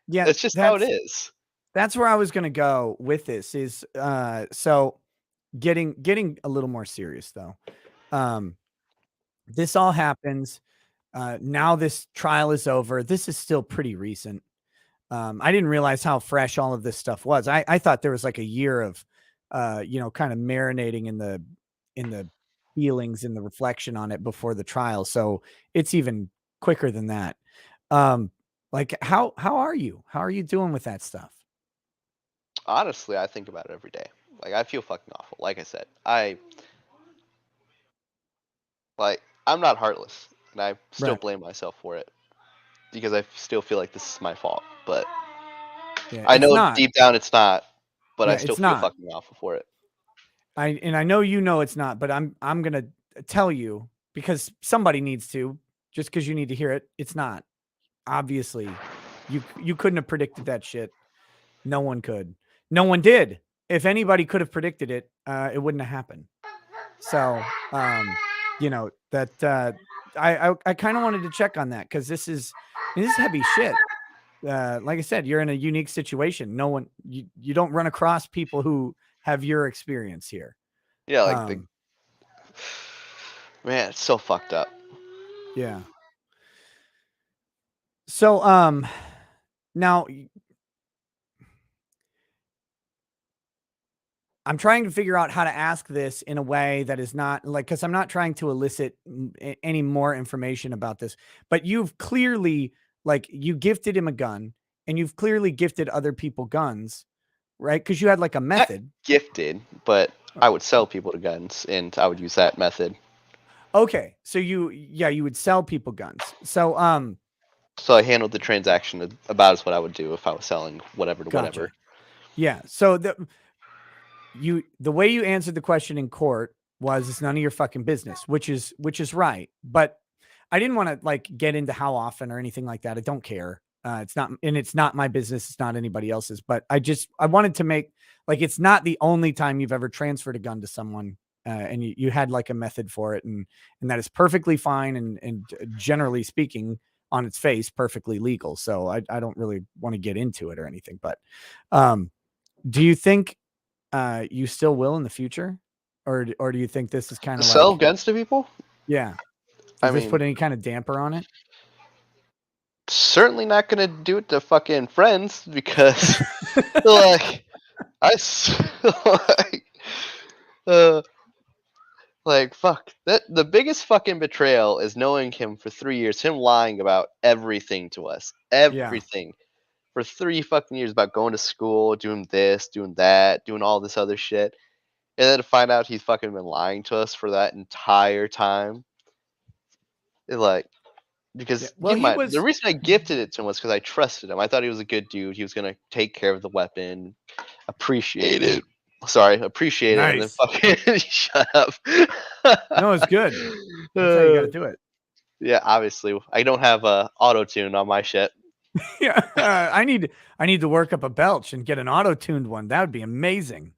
Yeah, That's just how it is. That's where I was gonna go with this. Is so getting a little more serious though. This all happens. Now this trial is over. This is still pretty recent. I didn't realize how fresh all of this stuff was. I thought there was like a year of, kind of marinating in the feelings and the reflection on it before the trial. So it's even quicker than that. Like how are you? How are you doing with that stuff? Honestly, I think about it every day. Like I feel fucking awful. Like I said, I'm not heartless, and I still Right. blame myself for it because I still feel like this is my fault. But Yeah, I it's know not. deep down it's not. But I Yeah, still it's feel not. fucking awful for it. I know you know it's not, but I'm gonna tell you because somebody needs to, just because you need to hear it. It's not. Obviously, you couldn't have predicted that shit. No one could. No one did. If anybody could have predicted it, it wouldn't have happened. So, that I kind of wanted to check on that because this is heavy shit. Like I said, you're in a unique situation. No one you don't run across people who have your experience here. Yeah, like the man, it's so fucked up. Yeah. So, now I'm trying to figure out how to ask this in a way that is not like, because I'm not trying to elicit any more information about this, but you've clearly, like, you gifted him a gun and you've clearly gifted other people guns, right? Because you had like a Not method. gifted, but I would sell people to guns, and I would use that method. Okay. So you would sell people guns. So, So I handled the transaction about as what I would do if I was selling whatever to whatever. gotcha. Yeah. So the way you answered the question in court was it's none of your fucking business, which is right. But I didn't want to like get into how often or anything like that. I don't care. It's not my business. It's not anybody else's. But I wanted to make like it's not the only time you've ever transferred a gun to someone, and you had like a method for it, and that is perfectly fine and generally speaking, on its face, perfectly legal. So I don't really want to get into it or anything. But um, do you think you still will in the future, or do you think this is kind of Sell like, guns to people? yeah? I Does this mean, put any kind of damper on it? certainly not gonna do it to fucking friends because, like, like, uh, like, fuck. That the biggest fucking betrayal is knowing him for 3 years, him lying about everything to us, Yeah. everything for 3 fucking years about going to school, doing this, doing that, doing all this other shit, and then to find out he's fucking been lying to us for that entire time. Like, Yeah. because Well, keep in he mind, the was. reason I gifted it to him was because I trusted him. I thought he was a good dude. He was gonna take care of the weapon, appreciate it. Sorry, appreciate it, and then Nice. fucking shut up. No, it's good. That's how you got Uh, to do it. yeah, obviously, I don't have a auto tune on my shit. Yeah. I need to work up a belch and get an auto tuned one. That would be amazing.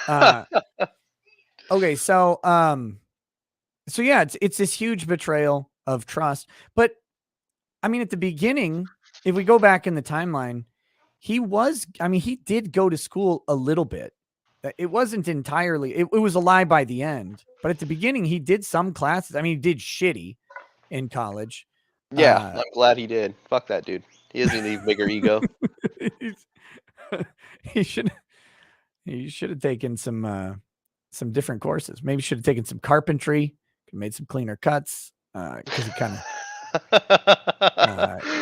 Uh, okay. So yeah, it's this huge betrayal of trust. But I mean, at the beginning, if we go back in the timeline, he did go to school a little bit. It wasn't entirely, it was a lie by the end. But at the beginning, he did some classes. I mean, he did shitty in college. Yeah, Uh, I'm glad he did. Fuck that dude. He doesn't need a bigger ego. he's- he should he should have taken some different courses. Maybe should have taken some carpentry, made some cleaner cuts. Because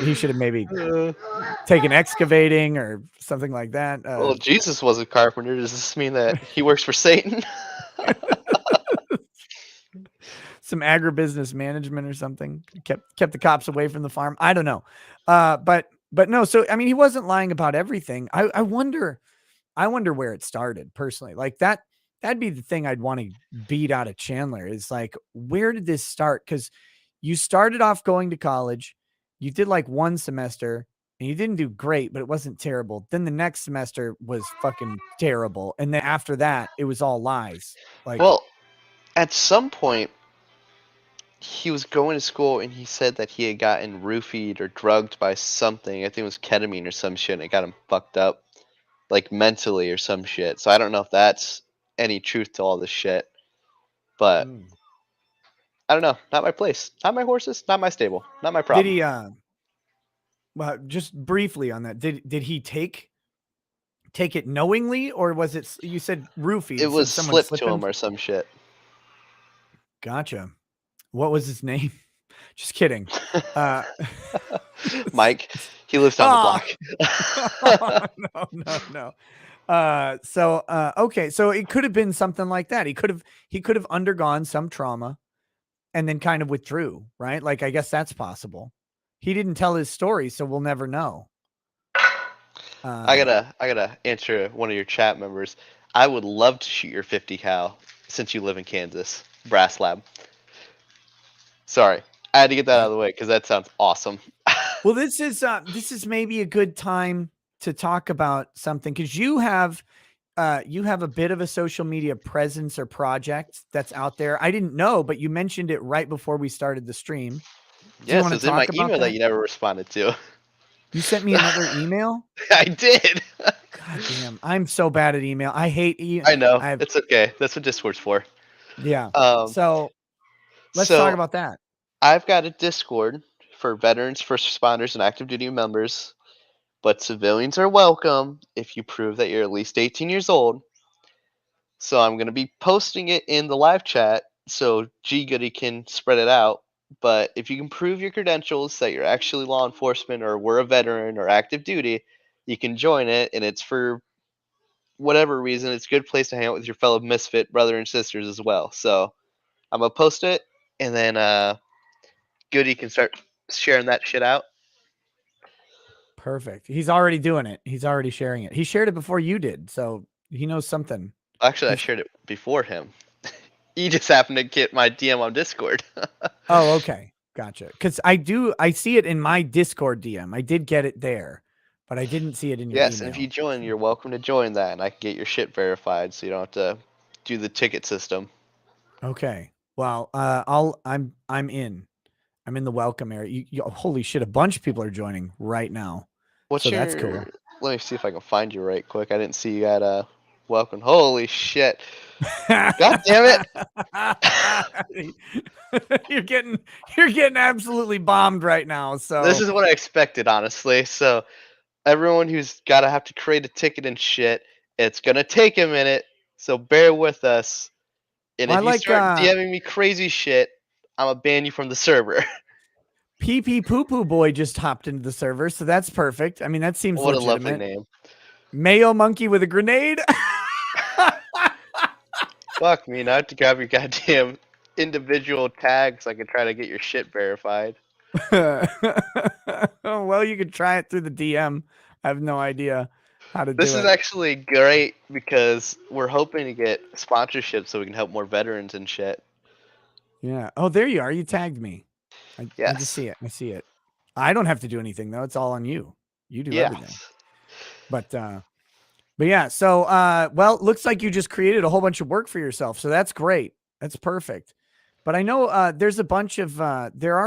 he should have maybe Uh, taken excavating or something like that. well, Jesus was a carpenter. Does this mean that he works for Satan? Some agribusiness management or something, kept the cops away from the farm. I don't know. But no, so I mean, he wasn't lying about everything. I wonder where it started personally. Like that'd be the thing I'd want to beat out of Chandler is like, where did this start? Because you started off going to college, you did like one semester and you didn't do great, but it wasn't terrible. Then the next semester was fucking terrible. And then after that, it was all lies. Like, Well, at some point, he was going to school and he said that he had gotten roofied or drugged by something. I think it was ketamine or some shit, and it got him fucked up, like mentally or some shit. So I don't know if that's any truth to all this shit, but mm. I don't know. Not my place. Not my horses. Not my stable. Not my Did problem. he, well, just briefly on that, did he take it knowingly, or was it, you said It roofied, so was someone slipped slip to him? him or some shit. Gotcha. What was his name? Just kidding. Uh, Mike, he lives down the oh, block. no, no, no. Okay, so it could have been something like that. He could have undergone some trauma and then kind of withdrew, right? Like I guess that's possible. He didn't tell his story, so we'll never know. I Uh, gotta answer one of your chat members. I would love to shoot your 50 cal since you live in Kansas. Brass lab. Sorry, I had to get that out of that the way because that sounds awesome. Well, this is maybe a good time to talk about something because you have a bit of a social media presence or project that's out there. I didn't know, but you mentioned it right before we started the stream. Do you Yes, want it to was in my talk about email that that? you never responded to. You sent me another email? I did. God damn. I'm so bad at email. I hate I know. I've It's okay. That's what Discord's for. yeah. Um, So let's talk so about that. I've got a Discord for veterans, first responders, and active duty members, but civilians are welcome if you prove that you're at least 18 years old So I'm gonna be posting it in the live chat so G Goody can spread it out. But if you can prove your credentials that you're actually law enforcement or were a veteran or active duty, you can join it, and it's for whatever reason. It's a good place to hang out with your fellow misfit brother and sisters as well. So I'm gonna post it, and then Goody can start sharing that shit out. Perfect. He's already doing it. He's already sharing it. He shared it before you did, so he knows something. Actually, I He's shared it before him. He just happened to get my DM on Discord. Oh, okay. Gotcha. Because I see it in my Discord DM. I did get it there, but I didn't see it in your Yes, and if you email. join, you're welcome to join that, and I can get your shit verified, so you don't have to do the ticket system. Okay. Well, I'm in. I'm in the welcome area. Holy shit, a bunch of people are joining right now. What's So that's your? cool. Let me see if I can find you right quick. I didn't see you at welcome. Holy shit! God damn it! you're getting you're getting absolutely bombed right now. This So is what I expected, honestly. So everyone who's gotta have to create a ticket and shit, it's gonna take a minute. So bear with us. And well, I if you like start DMing me crazy shit, I'm gonna ban you from the server. Pee Pee Poo Poo Boy just hopped into the server, so that's perfect. I mean, that seems What a lovely legitimate. name. Mayo Monkey with a grenade. Fuck me, now I have to grab your goddamn individual tags so I can try to get your shit verified. Well, you could try it through the DM. I have no idea how to This do is it. actually great because we're hoping to get sponsorship so we can help more veterans and shit. Yeah. Oh, there you are. You tagged me. I just Yes. see it. I see it. I don't have to do anything though. It's all on you. You do everything. Yes. But yeah, so well, looks like you just created a whole bunch of work for yourself. So that's great. That's perfect. But I know there are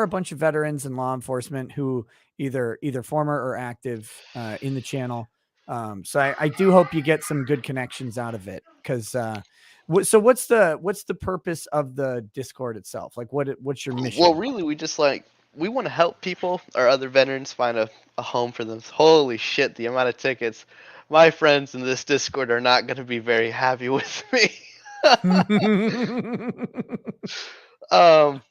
a bunch of veterans and law enforcement who either former or active in the channel. So I do hope you get some good connections out of it. Because so what's the purpose of the Discord itself? Like what's your Well, mission? really, we want to help people or other veterans find a home for them. Holy shit, the amount of tickets. My friends in this Discord are not going to be very happy with me. um,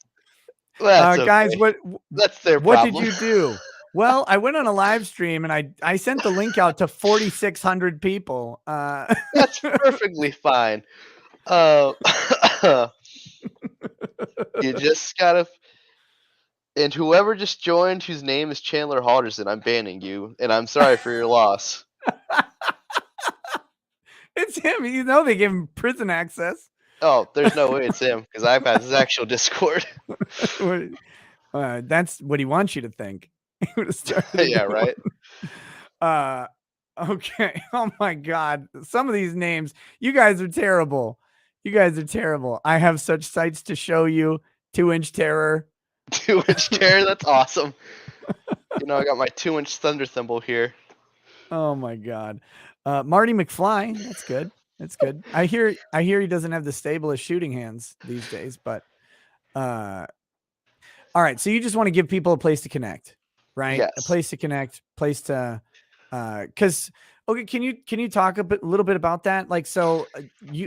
that's Guys, okay. That's their what did problem. you do? Well, I went on a live stream and I sent the link out to 4,600 people. That's perfectly fine. Uh, you just gotta. And whoever just joined, whose name is Chandler Halderson, I'm banning you, and I'm sorry for your loss. It's him. You know they gave him prison access. Oh, there's no way it's him because I've had his actual Discord. That's what he wants you to think. He would have started a Yeah, new right. one. Okay. Oh my God. Some of these names, you guys are terrible. You guys are terrible. I have such sights to show you. 2-inch terror. 2-inch chair. That's awesome. You know, I got my 2-inch thunder thimble here. Oh my God. Marty McFly. That's good. That's good. I hear he doesn't have the stablest shooting hands these days, but all right. So you just want to give people a place to connect, right? A Yes. place to connect, place to because okay, can you talk a little bit about that? Like, so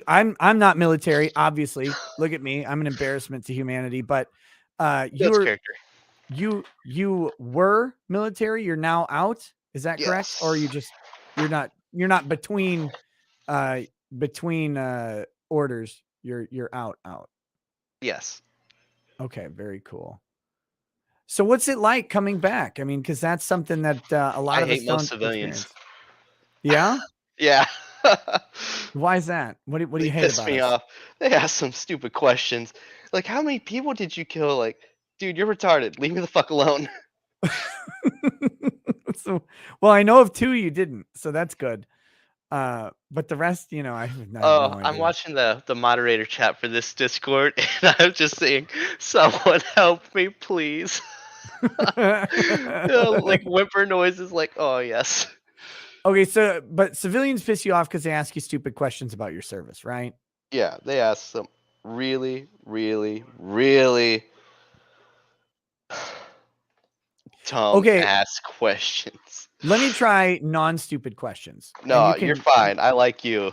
I'm not military, obviously. Look at me. I'm an embarrassment to humanity, but That's character. you were military, you're now out. Is that correct? Or Yes. you're not uh between orders. You're out. Yes. Okay, very cool. So what's it like coming back? I mean, because that's something that a lot I of us hate most don't civilians. experience. Yeah? Yeah. Why is that? What do They you hate piss about me us? off. They ask some stupid questions. Like, how many people did you kill? Like, dude, you're retarded. Leave me the fuck alone. So, well, I know of 2 you didn't, so that's good. But the rest, I have no Oh, I'm idea. watching the moderator chat for this Discord, and I'm just saying, someone help me, please. Like whimper noises, like, oh yes. Okay, so but civilians piss you off because they ask you stupid questions about your service, right? Yeah, they ask some really, really, really dumb Okay, ass questions. let me try non-stupid questions, and you No, you're can fine. I like you.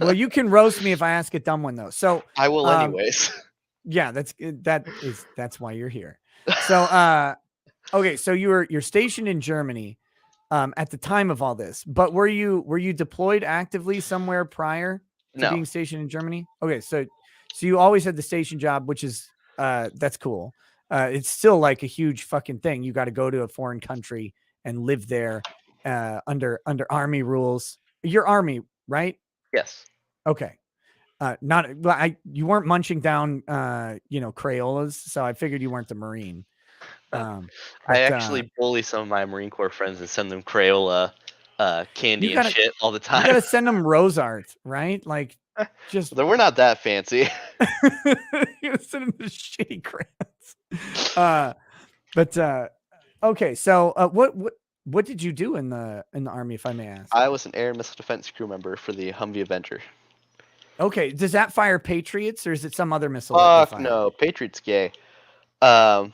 Well, you can roast me if I ask a dumb one though. So, I will anyways. yeah, that's why you're here. So, okay, so you're stationed in Germany at the time of all this, but were you deployed actively somewhere prior to No. being stationed in Germany? Okay, so you always had the station job, which is that's cool. It's still like a huge fucking thing. You got to go to a foreign country and live there under army rules. You're army, right? Yes. Okay. Not well, you weren't munching down Crayolas, so I figured you weren't the Marine. Um, I but actually bully some of my Marine Corps friends and send them Crayola you candy and gotta shit all the you time. gotta send them rose art, right? Like just Though we're not that fancy. you gotta send them the shitty crayons. But okay, so what did you do in the army, if I may ask? I was an air and missile defense crew member for the Humvee Avenger. Okay, does that fire Patriots or is it some other missile that they Fuck fire? no, Patriots gay. Um,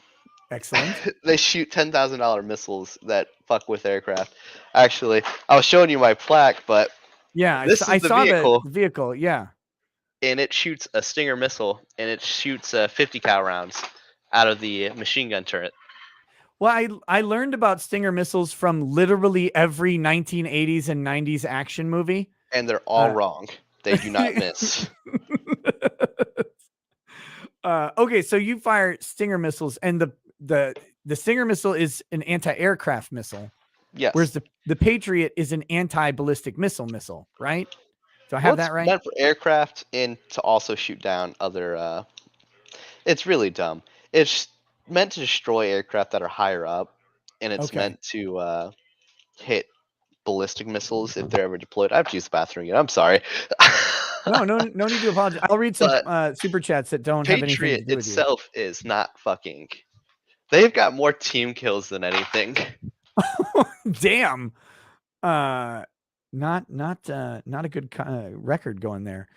Excellent. they shoot $10,000 missiles that fuck with aircraft. Actually, I was showing you my plaque, but Yeah, this I is the saw the vehicle, vehicle. Yeah. and it shoots a Stinger missile, and it shoots 50 cal rounds out of the machine gun turret. Well, I learned about Stinger missiles from literally every 1980s and 90s action movie. And they're all wrong. They do not miss. Okay, so you fire Stinger missiles, and the Stinger missile is an anti-aircraft missile, whereas Yes. the Patriot is an anti-ballistic missile, right? Do I Well, have it's that right? meant for aircraft and to also shoot down other. It's really dumb. It's meant to destroy aircraft that are higher up, and it's Okay. meant to hit ballistic missiles if they're ever deployed. I have to use the bathroom again. I'm sorry. No need to apologize. I'll read some But super chats that don't have anything to Patriot do with you. itself is not fucking. They've got more team kills than anything. Damn. Not a good record going there.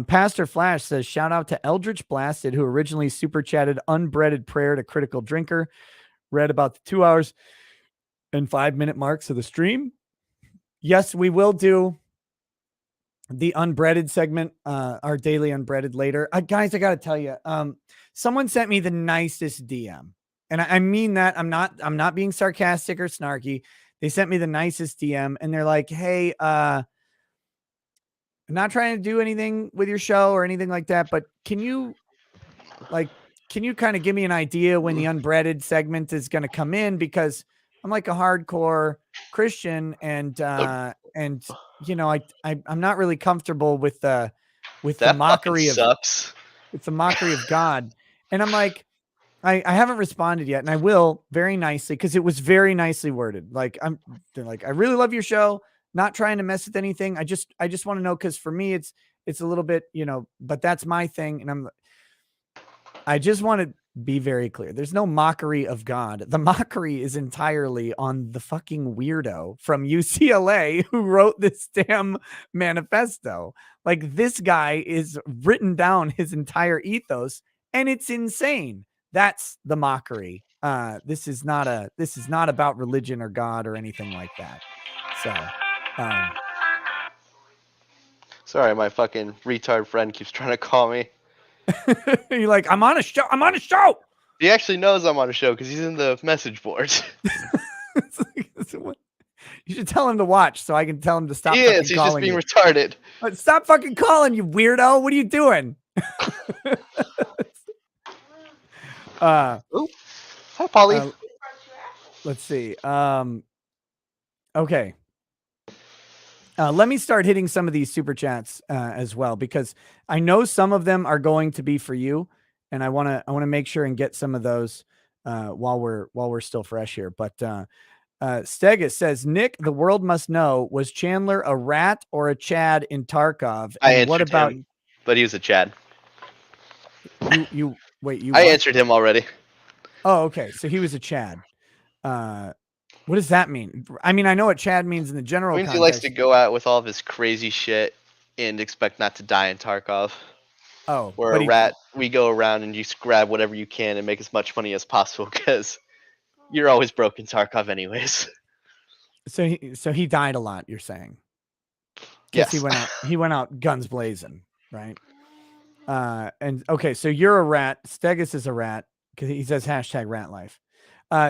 Pastor Flash says, shout out to Eldritch Blasted, who originally super chatted unbreaded prayer to Critical Drinker. Read about the 2 hours and 5 minute marks of the stream. Yes, we will do the unbreaded segment, our daily unbreaded later. Guys, I got to tell you, someone sent me the nicest DM. And I mean that I'm not being sarcastic or snarky. They sent me the nicest DM and they're like, hey, I'm not trying to do anything with your show or anything like that, but can you kind of give me an idea when the unbreaded segment is going to come in? Because I'm like a hardcore Christian and I'm not really comfortable with the That fucking mockery of sucks. God. And I'm like, I haven't responded yet, and I will very nicely because it was very nicely worded. They're like, I really love your show. Not trying to mess with anything. I just want to know because for me, it's a little bit, but that's my thing, and I just want to be very clear. There's no mockery of God. The mockery is entirely on the fucking weirdo from UCLA who wrote this damn manifesto. Like this guy is written down his entire ethos, and it's insane. That's the mockery. This is not about religion or God or anything like that. So, Sorry, my fucking retard friend keeps trying to call me. you're like, I'm on a show. I'm on a show. He actually knows I'm on a show because he's in the message boards. You should tell him to watch so I can tell him to stop. He fucking is. He's just calling being you. retarded. Stop fucking calling, you weirdo. What are you doing? Ooh. Hi, Polly. Let's see. Okay. Let me start hitting some of these super chats as well, because I know some of them are going to be for you, and I want to make sure and get some of those while we're still fresh here. But Stegus says, Nick, the world must know, was Chandler a rat or a Chad in Tarkov? I And answered what about him, but he was a Chad. you? Wait, you? I What? answered him already. Oh, okay. So he was a Chad. What does that mean? I mean, I know what Chad means in the general It means he likes context. to go out with all of his crazy shit and expect not to die in Tarkov. Oh, Where but a rat, we go around and you just grab whatever you can and make as much money as possible because you're always broke in Tarkov anyways. so he died a lot, you're saying? because Yes. he went out guns blazing, right? And okay, so you're a rat. Stegus is a rat because he says hashtag rat life.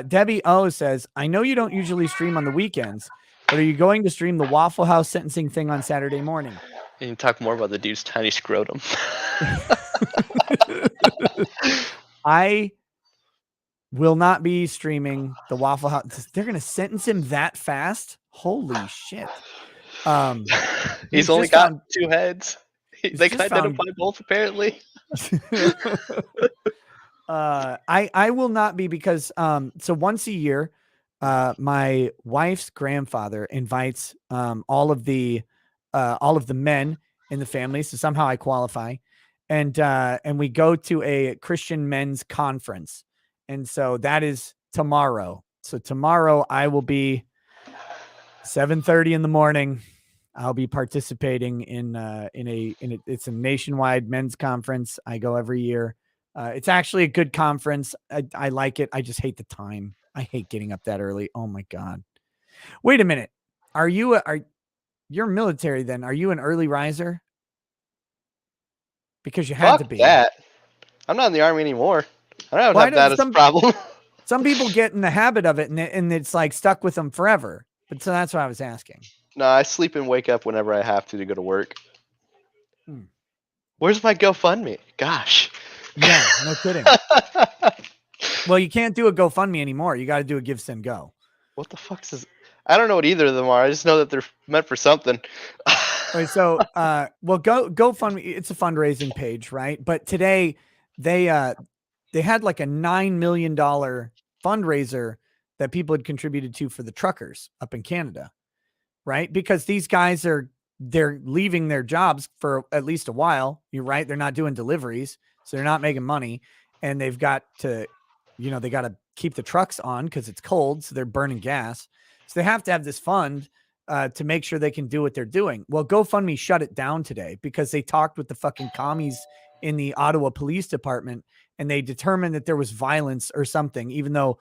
Debbie O says, I know you don't usually stream on the weekends, but are you going to stream the Waffle House sentencing thing on Saturday morning? You can talk more about the dude's tiny scrotum. I will not be streaming the Waffle House. They're going to sentence him that fast. Holy shit. He's He's only just got found, 2 heads. he's They can just found, identify both, apparently. I will not be because, so once a year, my wife's grandfather invites, all of the men in the family. So somehow I qualify and we go to a Christian men's conference. And so that is tomorrow. So tomorrow I will be 7:30 in the morning. I'll be participating in it's a nationwide men's conference. I go every year. It's actually a good conference. I like it. I just hate the time. I hate getting up that early. Oh my God. Wait a minute. You're military then? Are you an early riser? Because you had Fuck to be. that. I'm not in the army anymore. I don't Why have don't that as a problem. some people get in the habit of it and it's like stuck with them forever? But so that's what I was asking. No, I sleep and wake up whenever I have to go to work. Hmm. Where's my GoFundMe? Gosh. Yeah, no kidding. Well, you can't do a GoFundMe anymore. You got to do a Give, Send, Go. What the fuck's this? I don't know what either of them are. I just know that they're meant for something. Okay, so, well, GoFundMe, it's a fundraising page, right? But today they had like a $9 million fundraiser that people had contributed to for the truckers up in Canada, right? Because these guys they're leaving their jobs for at least a while. You're right. They're not doing deliveries, so they're not making money, and they've got to, they got to keep the trucks on because it's cold, so they're burning gas. So they have to have this fund to make sure they can do what they're doing. Well, GoFundMe shut it down today because they talked with the fucking commies in the Ottawa Police Department, and they determined that there was violence or something, even though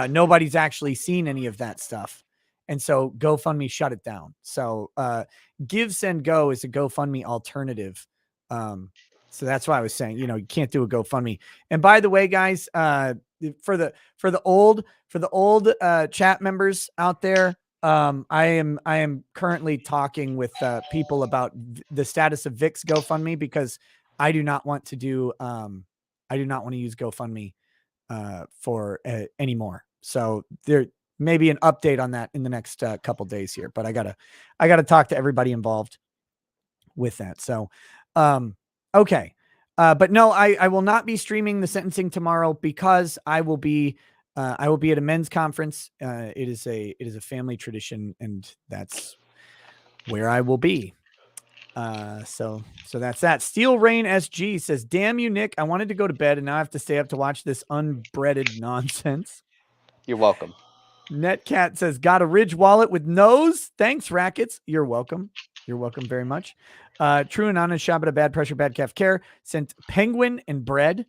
nobody's actually seen any of that stuff. And so GoFundMe shut it down. So Give, Send, Go is a GoFundMe alternative. So that's why I was saying, you can't do a GoFundMe. And by the way, guys, for the old chat members out there, I am currently talking with people about the status of Vic's GoFundMe because I do not want to use GoFundMe for anymore. So there may be an update on that in the next couple days here, but I gotta talk to everybody involved with that. So, okay. But no, I will not be streaming the sentencing tomorrow because I will be at a men's conference. It is a family tradition, and that's where I will be. So that's that. Steel Rain SG says, "Damn you, Nick! I wanted to go to bed, and now I have to stay up to watch this unbreaded nonsense." You're welcome. Netcat says, "Got a Ridge wallet with nose? Thanks, Rackets. You're welcome. You're welcome very much." True and honest shop at a bad pressure, bad calf care sent penguin and bread.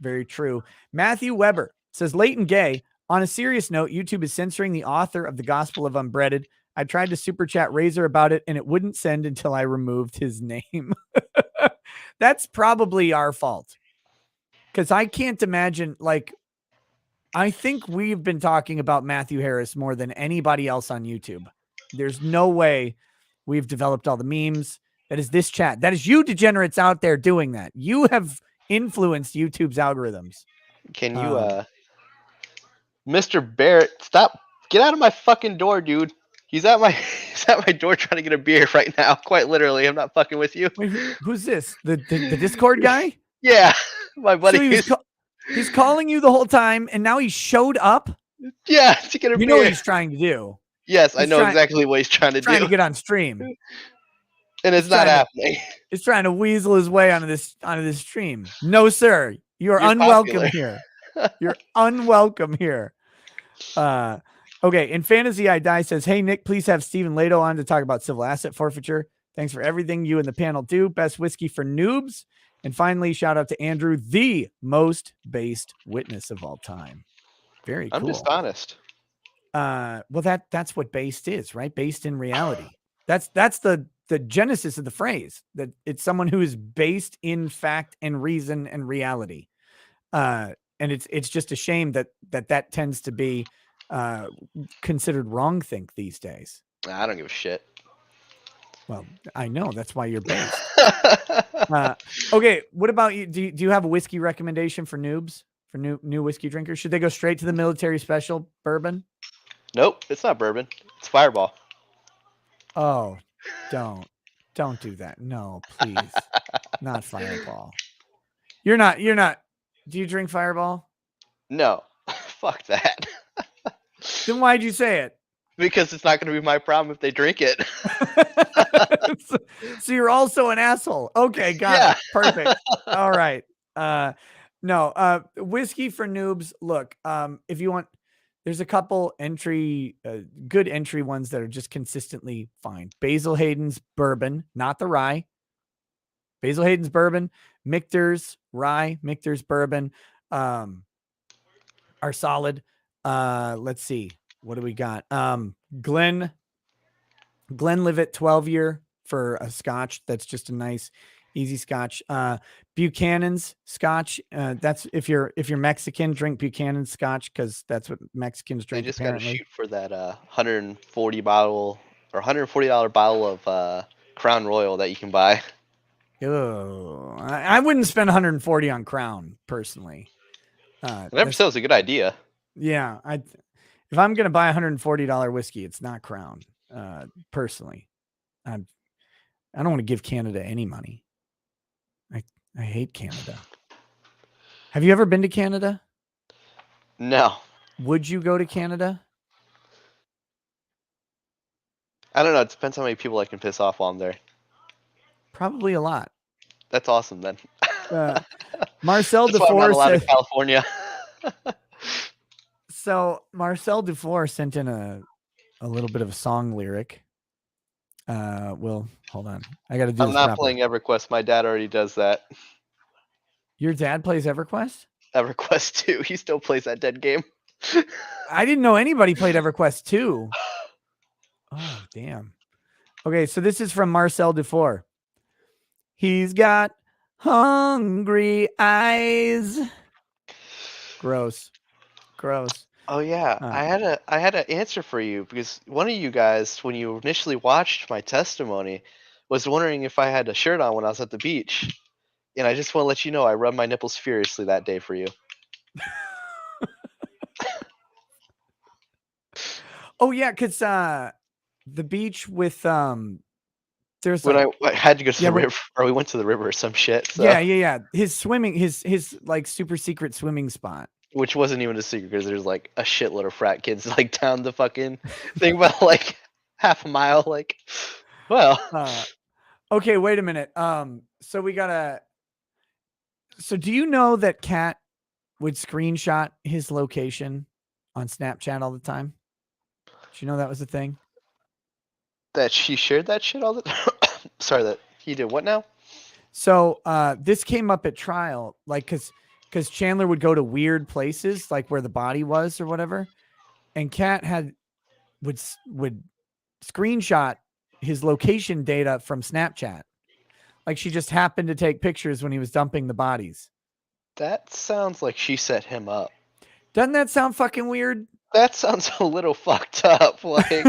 Very true. Matthew Weber says, Leighton Gay, on a serious note, YouTube is censoring the author of the Gospel of Unbreaded. I tried to super chat Razor about it and it wouldn't send until I removed his name. That's probably our fault. Because I can't imagine, I think we've been talking about Matthew Harris more than anybody else on YouTube. There's no way we've developed all the memes. That is this chat. That is you degenerates out there doing that. You have influenced YouTube's algorithms. Can you, Mr. Barrett, stop. Get out of my fucking door, dude. He's at my door trying to get a beer right now. Quite literally. I'm not fucking with you. Wait, who's this? The Discord guy? Yeah, my buddy. So he's calling you the whole time, and now he showed up? Yeah, to get a beer. You know what he's trying to do. Yes, I know exactly what he's trying to do. Trying to get on stream. And it's not happening. He's trying to weasel his way onto this stream. No, sir. You're unwelcome here. You're unwelcome here. Okay. In Fantasy I Die says, "Hey, Nick, please have Stephen Lato on to talk about civil asset forfeiture. Thanks for everything you and the panel do. Best whiskey for noobs." And finally, shout out to Andrew, the most based witness of all time. Very cool. I'm just honest. Well, that's what based is, right? Based in reality. That's the genesis of the phrase, that it's someone who is based in fact and reason and reality. And it's just a shame that tends to be considered wrong think these days. I don't give a shit. Well, I know that's why you're based. Okay, what about you? Do you have a whiskey recommendation for noobs, for new whiskey drinkers? Should they go straight to the military special bourbon? Nope, it's not bourbon. It's Fireball. Oh, don't do that. No, please, not Fireball. You're not. Do you drink Fireball? No, fuck that. Then why'd you say it? Because it's not going to be my problem if they drink it. So you're also an asshole. Okay, got it. Perfect. All right. No, whiskey for noobs. Look, if you want, there's a couple good entry ones that are just consistently fine. Basil Hayden's bourbon, not the rye. Basil Hayden's bourbon, Michter's rye, Michter's bourbon, are solid. Let's see. What do we got? Glenlivet 12-year for a scotch. That's just a nice, easy scotch. Buchanan's scotch. That's if you're Mexican, drink Buchanan's scotch because that's what Mexicans They drink. just got to Apparently, shoot for that 140 bottle or $140 bottle of Crown Royal that you can buy. oh, I wouldn't spend 140 on Crown personally. I never said it was a good idea. Yeah, if I'm gonna buy $140 whiskey, it's not Crown. Personally, I don't want to give Canada any money. I hate Canada. Have you ever been to Canada? No. Would you go to Canada? I don't know. It depends how many people I can piss off while I'm there. Probably a lot. That's awesome then. Marcel That's why I'm not Dufour allowed in said. California. So Marcel Dufour sent in a little bit of a song lyric. Well, hold on. I got to do I'm this not proper. playing EverQuest. My dad already does that. Your dad plays EverQuest? EverQuest 2. He still plays that dead game. I didn't know anybody played EverQuest 2. Oh, damn. Okay, so this is from Marcel Dufour. He's got hungry eyes. Gross. Oh yeah, I had an answer for you because one of you guys, when you initially watched my testimony, was wondering if I had a shirt on when I was at the beach, and I just want to let you know I rubbed my nipples furiously that day for you. Oh yeah, because the beach with there's When like I had to go to yeah, the river, or we went to the river or some shit. So. yeah. His swimming, his like super secret swimming spot. Which wasn't even a secret because there's like a shitload of frat kids like down the fucking thing, about like half a mile. Like, well, okay, wait a minute. So we gotta. So do you know that Kat would screenshot his location on Snapchat all the time? Did you know that was a thing? that she shared that shit all the. Sorry, that he did what now? So this came up at trial, like because Chandler would go to weird places, like where the body was or whatever, and Kat would screenshot his location data from Snapchat, like she just happened to take pictures when he was dumping the bodies. That sounds like she set him up. Doesn't that sound fucking weird? That sounds a little fucked up. Like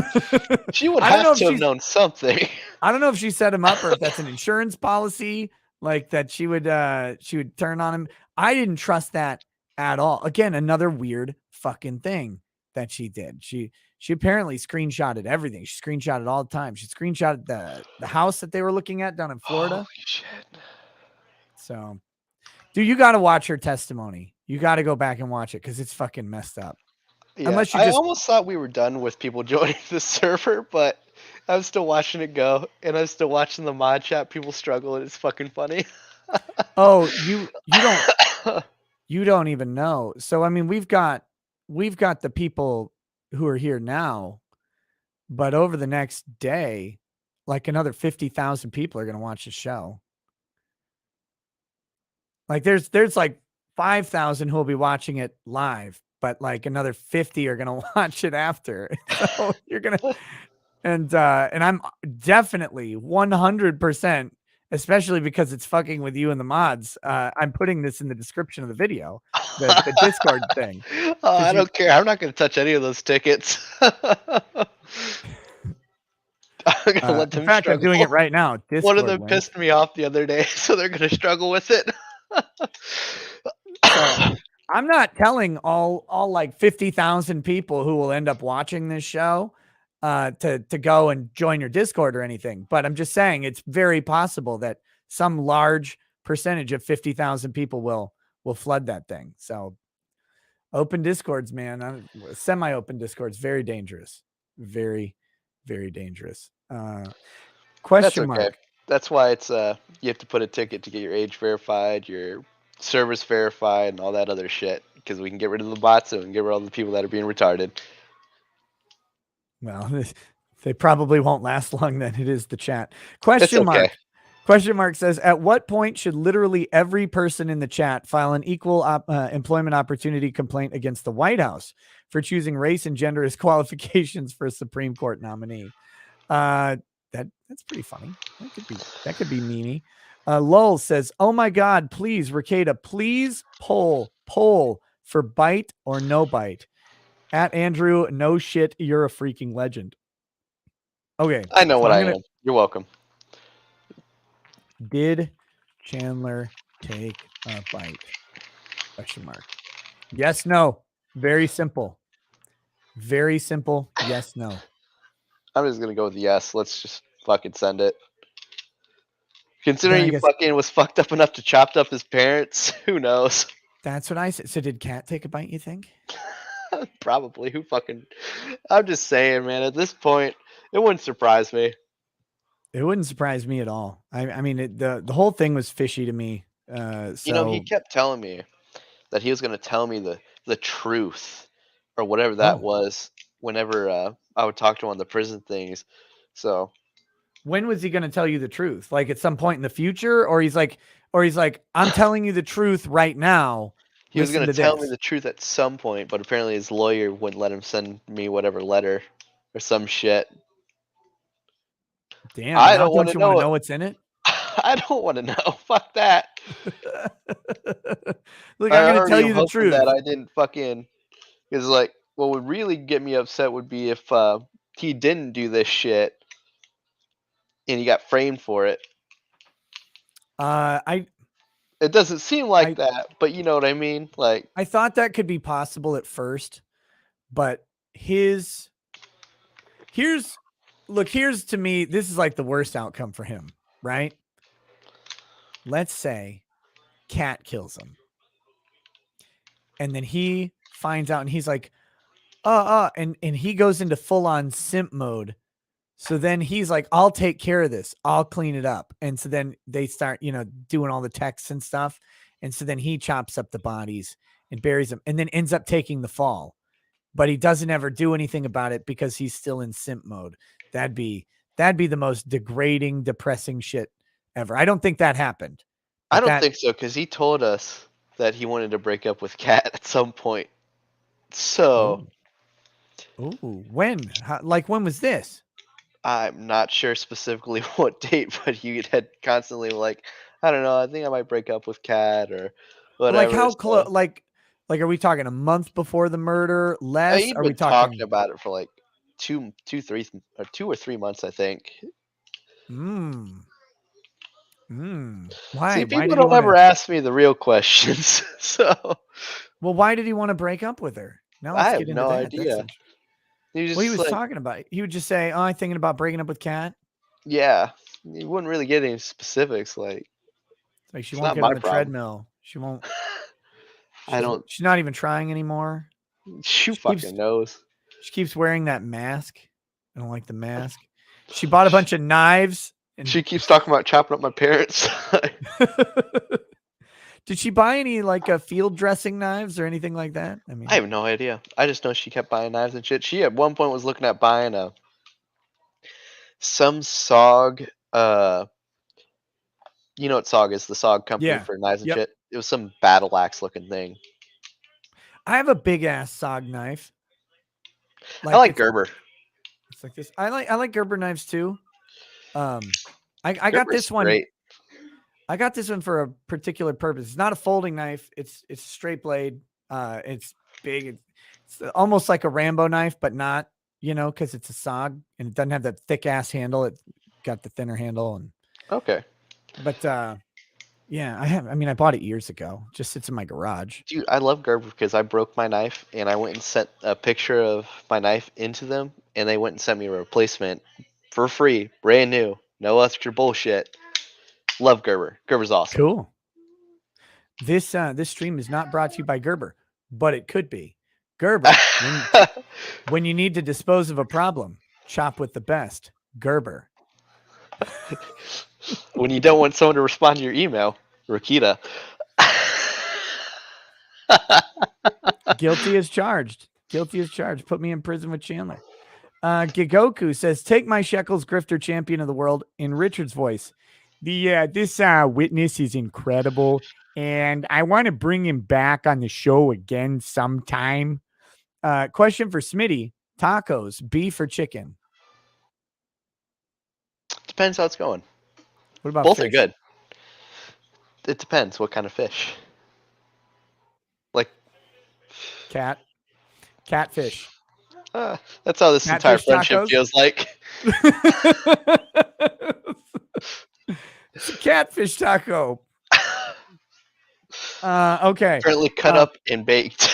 she would have to have known something. I don't know if she set him up or if that's an insurance policy, like that she would turn on him. I didn't trust that at all. Again, another weird fucking thing that she did. She apparently screenshotted everything. She screenshotted all the time. She screenshotted the house that they were looking at down in Florida. Holy shit. So, dude, you got to watch her testimony. You got to go back and watch it because it's fucking messed up. Yeah, I almost thought we were done with people joining the server, but I'm still watching it go, and I'm still watching the mod chat. People struggle, and it's fucking funny. Oh, you don't even know. So I mean, we've got the people who are here now, but over the next day, like another 50,000 people are going to watch the show. Like there's like 5,000 who will be watching it live, but like another 50 are going to watch it after. So And I'm definitely 100%, especially because it's fucking with you and the mods. I'm putting this in the description of the video, the Discord thing, Oh, because I you. don't care. I'm not going to touch any of those tickets. I'm going to let In them fact, I'm doing it struggle. right now. One of Discord them link. pissed me off the other day, so they're going to struggle with it. So I'm not telling all like 50,000 people who will end up watching this show to go and join your Discord or anything, but I'm just saying it's very possible that some large percentage of 50,000 people will flood that thing. So open Discords, man, semi-open Discords, very dangerous, very, very dangerous. That's Question okay. mark. That's why it's you have to put a ticket to get your age verified, your service verified, and all that other shit. Because we can get rid of the bots and we can get rid of all the people that are being retarded. Well, they probably won't last long then. It is the chat. It's Question okay. mark. Question mark says, at what point should literally every person in the chat file an equal employment opportunity complaint against the White House for choosing race and gender as qualifications for a Supreme Court nominee? That's pretty funny. That could be meanie. Lowell says, "Oh my God, please, Ricada, please poll for bite or no bite." At Andrew, no shit, you're a freaking legend. Okay, I know so what I'm I gonna. am. You're welcome. Did Chandler take a bite? Question mark. Yes, no. Very simple. Very simple. Yes, no. I'm just gonna go with yes. Let's just fucking send it. Then Considering I you guess fucking was fucked up enough to chopped up his parents, who knows? that's what I said. So did Cat take a bite, you think? Probably. Who fucking? I'm just saying, man. At this point, it wouldn't surprise me. It wouldn't surprise me at all. I mean, the whole thing was fishy to me. You know, he So kept telling me that he was gonna tell me the truth or whatever that oh, was whenever I would talk to him on the prison things. So when was he going to tell you the truth? Like at some point in the future, or he's like, I'm telling you the truth right now. he was Listen gonna to tell me this. the truth at some point, but apparently his lawyer wouldn't let him send me whatever letter or some shit. Damn. I Now don't want don't to you want to know it. know what's in it? I don't want to know. Fuck that. Look, I I'm going to already tell am you the hoping that truth. I didn't fucking. Because like, what would really get me upset would be if he didn't do this shit and he got framed for it. Uh, I, It doesn't seem like I, that, but you know what I mean. Like, I thought that could be possible at first, but his, here's, look, here's to me, this is like the worst outcome for him, right? Let's say Cat kills him. And then he finds out and he's like, and he goes into full on simp mode. So then he's like, I'll take care of this. I'll clean it up. And so then they start, doing all the texts and stuff. And so then he chops up the bodies and buries them and then ends up taking the fall. But he doesn't ever do anything about it because he's still in simp mode. That'd be the most degrading, depressing shit ever. I don't think that happened. I But don't that think so because he told us that he wanted to break up with Kat at some point. So oh, when? Like when was this? I'm not sure specifically what date, but he had constantly like, I don't know, I think I might break up with Kat or Like whatever. how close? So Like are we talking a month before the murder? Less? he'd Are we been talking talking? about it for like 2 or 3 months, I think. Hmm. Hmm. See, Why people did he don't want ever to? ask me the real questions, so Well, why did he want to break up with her? Now I let's have get into no that. That's idea. interesting. He was Well, he just was like, talking about. He would just say, "Oh, I'm thinking about breaking up with Kat." yeah, he wouldn't really get any specifics. Like, It's like she it's won't not get on my the problem. treadmill. She won't. I don't. She's not even trying anymore. Who She keeps fucking knows? she keeps wearing that mask. I don't like the mask. She bought a bunch of knives and She keeps talking about chopping up my parents. did she buy any like field dressing knives or anything like that? I I mean, have no idea. I just know she kept buying knives and shit. She at one point was looking at buying a some SOG. You know what SOG is? The SOG company yeah. for knives and Yep. shit. It was some battle axe looking thing. I have a big ass SOG knife. I Like like Gerber. Just like this. I like Gerber knives too. I got Gerber's this one. great. I got this one for a particular purpose. It's not a folding knife. It's a straight blade. It's big. It's almost like a Rambo knife, but not, because it's a SOG and it doesn't have that thick ass handle. It got the thinner handle Okay. but yeah, I bought it years ago. Just sits in my garage. Dude, I love Gerber because I broke my knife and I went and sent a picture of my knife into them and they went and sent me a replacement for free, brand new, no extra bullshit. Love Gerber. Gerber's awesome. Cool. This stream is not brought to you by Gerber, but it could be. Gerber, when you need to dispose of a problem, chop with the best. Gerber. When you don't want someone to respond to your email, Rakita. Guilty as charged. Guilty as charged. Put me in prison with Chandler. Gigoku says, take my Shekels Grifter champion of the world in Richard's voice. This witness is incredible, and I want to bring him back on the show again sometime. Question for Smitty: tacos, beef or chicken? Depends how it's going. What about Both fish? are good. It depends what kind of fish. Like Catfish. that's how this entire Catfish friendship tacos? feels like. It's a catfish taco. Okay. Currently cut up and baked.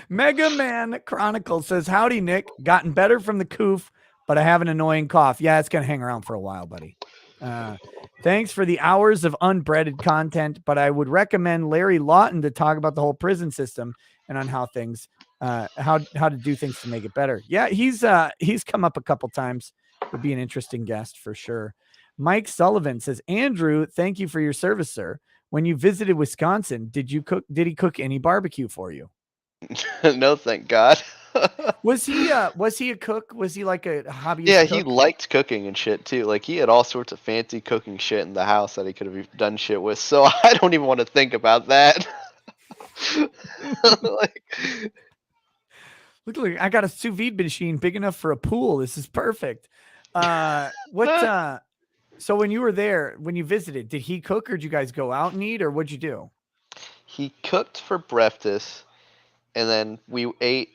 Mega Man Chronicle says, howdy, Nick. Gotten better from the coof, but I have an annoying cough. Yeah, it's going to hang around for a while, buddy. Thanks for the hours of unbreaded content, but I would recommend Larry Lawton to talk about the whole prison system and on how things, how to do things to make it better. Yeah, he's come up a couple times. Would be an interesting guest for sure. Mike Sullivan says, Andrew, thank you for your service, sir. When you visited Wisconsin, did he cook any barbecue for you? No, thank God. Was he a cook? Was he like a hobbyist? Yeah, cook? he liked cooking and shit too. Like he had all sorts of fancy cooking shit in the house that he could have done shit with. So I don't even want to think about that. Like, Look, I got a sous vide machine big enough for a pool. This is perfect. So when you were there, when you visited, did he cook or did you guys go out and eat or what'd you do? he cooked for breakfast, and then we ate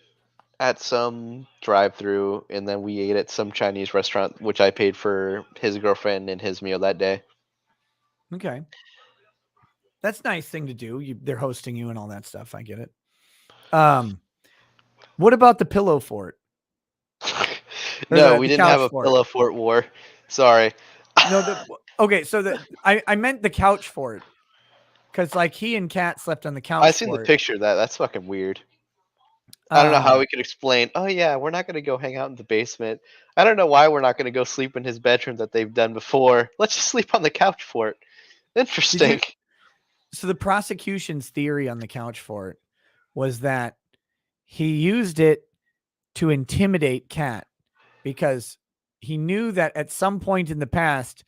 at some drive-through, and then we ate at some Chinese restaurant, which I paid for his girlfriend and his meal that day. Okay. That's a nice thing to do. They're hosting you and all that stuff. I get it. What about the pillow fort? No, we didn't have a pillow fort war. Sorry. No, okay, so I meant the couch fort. Because like he and Kat slept on the couch. I seen the picture of that. That's fucking weird. I don't know how we could explain. Oh yeah, we're not gonna go hang out in the basement. I don't know why we're not gonna go sleep in his bedroom that they've done before. Let's just sleep on the couch fort. Interesting. So the prosecution's theory on the couch fort was that he used it to intimidate Kat because he knew that at some point in the past,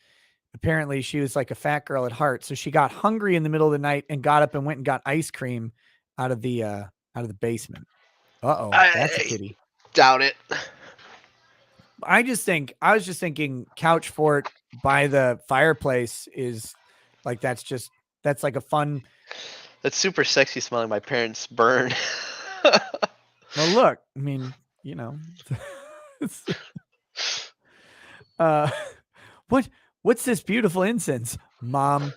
apparently she was like a fat girl at heart. So she got hungry in the middle of the night and got up and went and got ice cream out of the basement. Uh-oh, that's a kitty. Doubt it. I was just thinking couch fort by the fireplace is like, that's like a fun. That's super sexy smelling my parents burn. Well, look, I mean, what's this beautiful incense, Mom?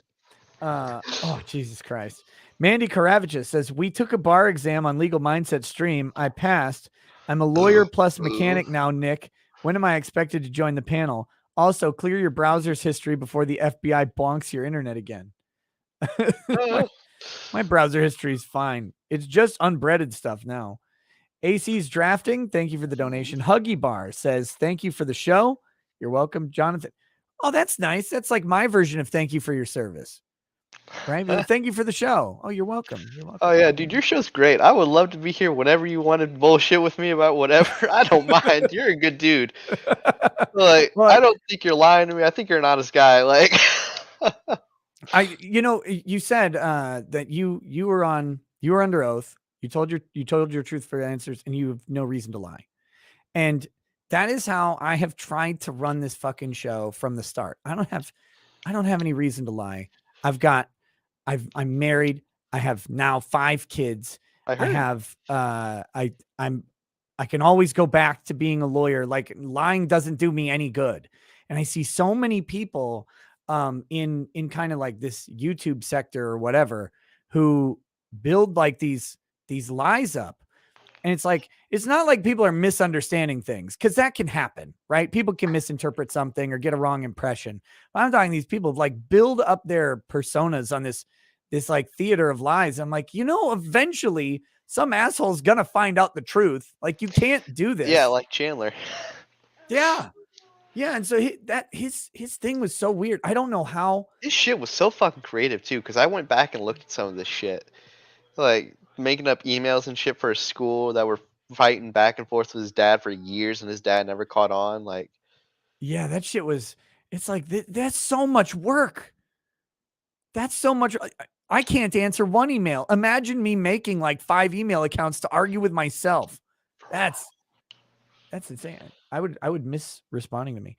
Oh, Jesus Christ. Mandy Karavichus says, we took a bar exam on Legal Mindset stream. I passed. I'm a lawyer plus mechanic now, Nick. When am I expected to join the panel? Also, clear your browser's history before the FBI bonks your internet again. My browser history is fine. It's just unbreaded stuff now. AC's drafting. Thank you for the donation. Huggy Bar says, thank you for the show. You're welcome, Jonathan. Oh, that's nice. That's like my version of thank you for your service. Right? Thank you for the show. Oh, you're welcome. You're welcome. Oh yeah, dude, your show's great. I would love to be here whenever you wanted to bullshit with me about whatever. I don't mind. You're a good dude. Like, well, I don't think you're lying to me. I think you're an honest guy. Like, you said that you were under oath. You told your truthful answers, and you have no reason to lie. And that is how I have tried to run this fucking show from the start. I don't have any reason to lie. I'm married. I have now 5 kids. I I heard. have I can always go back to being a lawyer. Like, lying doesn't do me any good. And I see so many people in kind of like this YouTube sector or whatever who build like these lies up. And it's like, it's not like people are misunderstanding things, because that can happen, right? People can misinterpret something or get a wrong impression. But I'm talking these people like build up their personas on this like theater of lies. I'm like, eventually some asshole's gonna find out the truth. Like, you can't do Yeah, this. like Chandler. Yeah. Yeah. And so his thing was so weird. I don't know how. This shit was so fucking creative too, because I went back and looked at some of this shit, like making up emails and shit for his school that were fighting back and forth with his dad for years, and his dad never caught on. Like, Yeah, that shit was, it's like, that's so much work. That's so much. I can't answer one email. Imagine me making like 5 email accounts to argue with myself. That's insane. I would miss responding to me.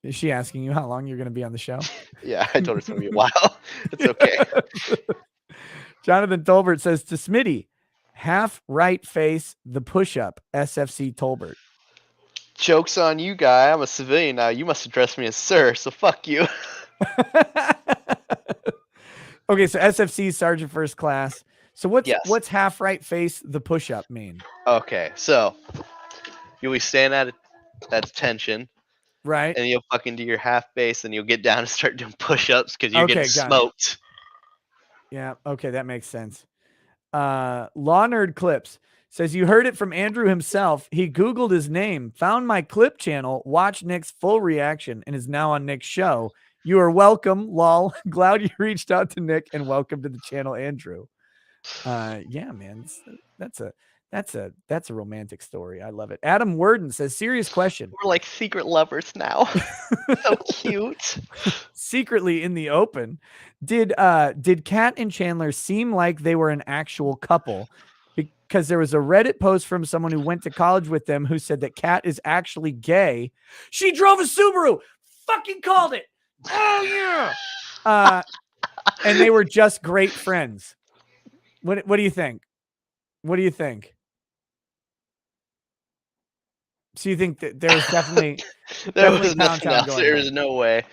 Is she asking you how long you're going to be on the show? yeah, I told her it's gonna be a while. It's okay. Jonathan Tolbert says to Smitty, half right face the push up, SFC Tolbert. Joke's on you, guy. I'm a civilian now. You must address me as sir, so fuck you. Okay, so SFC Sergeant First Class. So Yes. what's half right face the push up mean? Okay, so you'll be standing at attention, Right? and you'll fucking do your half base, and you'll get down and start doing push-ups because you're getting Okay, got it. smoked. Yeah, okay, that makes sense. Law Nerd Clips says, you heard it from Andrew himself. He Googled his name, found my clip channel, watched Nick's full reaction, and is now on Nick's show. You are welcome, lol. Glad you reached out to Nick, and welcome to the channel, Andrew. Yeah, man, that's a romantic story. I love it. Adam Worden says, serious question. We're like secret lovers now. So cute. Secretly in the open, did Kat and Chandler seem like they were an actual couple? Because there was a Reddit post from someone who went to college with them who said that Kat is actually gay. She drove a Subaru. Fucking called it. Oh yeah. And they were just great friends. What do you think? What do you think? So you think that there's definitely There was Pound nothing Town else. going There on? was no way.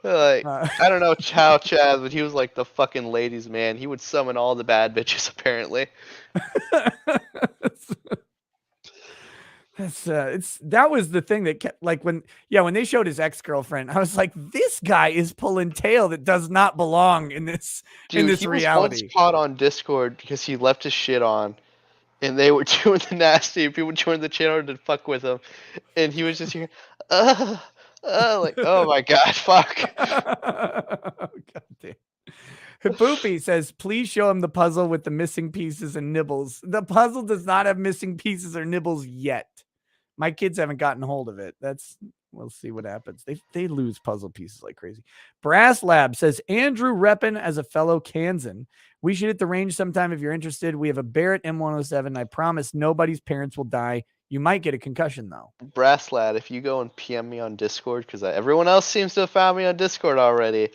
Like, I don't know Chow Chaz, but he was like the fucking ladies' man. He would summon all the bad bitches, apparently. That was the thing that kept, like, when they showed his ex-girlfriend, I was like, this guy is pulling tail that does not belong in this Dude, he was once reality. caught on Discord because he left his shit on, and they were doing the nasty. People joined the channel to fuck with him, and he was just here, like, oh my god, fuck. God damn. Poopy says, please show him the puzzle with the missing pieces and nibbles. The puzzle does not have missing pieces or nibbles yet. My kids haven't gotten hold of it. We'll see what happens. They lose puzzle pieces like crazy. Brass Lab says, Andrew reppin as a fellow Kansan. We should hit the range sometime if you're interested. We have a Barrett M107. I promise nobody's parents will die. You might get a concussion though. Brass Lad, if you go and PM me on Discord, because everyone else seems to have found me on Discord already,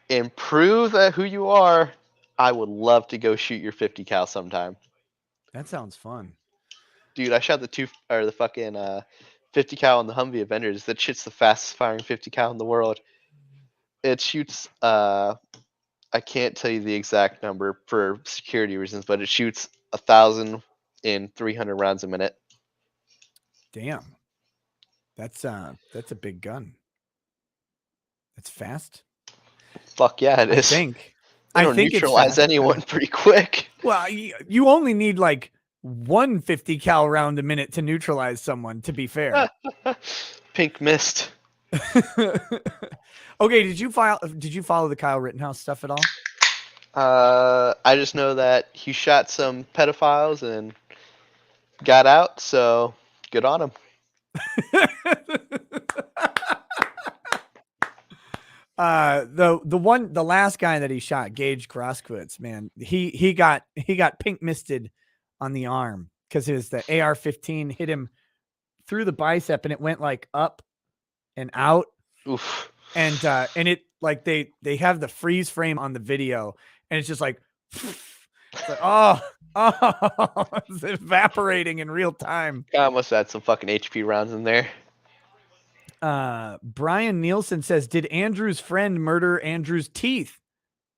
and prove that who you are, I would love to go shoot your 50 cal sometime. That sounds fun. Dude, I shot the fucking 50 cal on the Humvee Avengers. That shit's the fastest firing 50 cal in the world. It shoots I can't tell you the exact number for security reasons, but it shoots 1,300 rounds a minute. Damn. That's a big gun. That's fast. Fuck yeah, it is. They don't neutralize anyone pretty quick. Well, you only need like 150 cal round a minute to neutralize someone, to be fair. Pink mist. Okay, did you follow the Kyle Rittenhouse stuff at all? I just know that he shot some pedophiles and got out, so good on him. The last guy that he shot, Gage Grosskreutz, man, he got pink misted on the arm. because it was the AR-15 hit him through the bicep and it went like up and out. Oof. And it like they have the freeze frame on the video and it's just like it's like oh it's evaporating in real time. God must have had some fucking HP rounds in there. Brian Nielsen says, did Andrew's friend murder Andrew's teeth?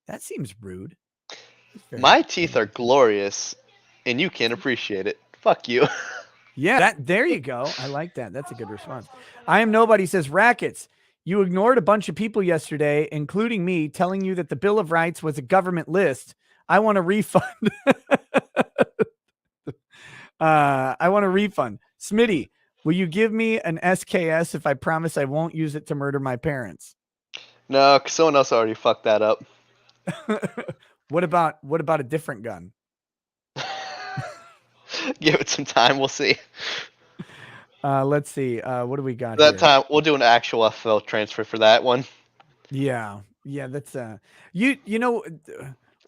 That seems rude. My teeth are glorious, and you can't appreciate it. Fuck you. Yeah, there you go. I like that. That's a good response. I am nobody says, Rackets, you ignored a bunch of people yesterday, including me, telling you that the Bill of Rights was a government list. I want a refund. I want a refund. Smitty, will you give me an SKS if I promise I won't use it to murder my parents? No, 'cause someone else already fucked that up. What about a different gun? Give it some time. We'll see. Let's see. What do we got That here? time, we'll do an actual FL transfer for that one. Yeah. That's you know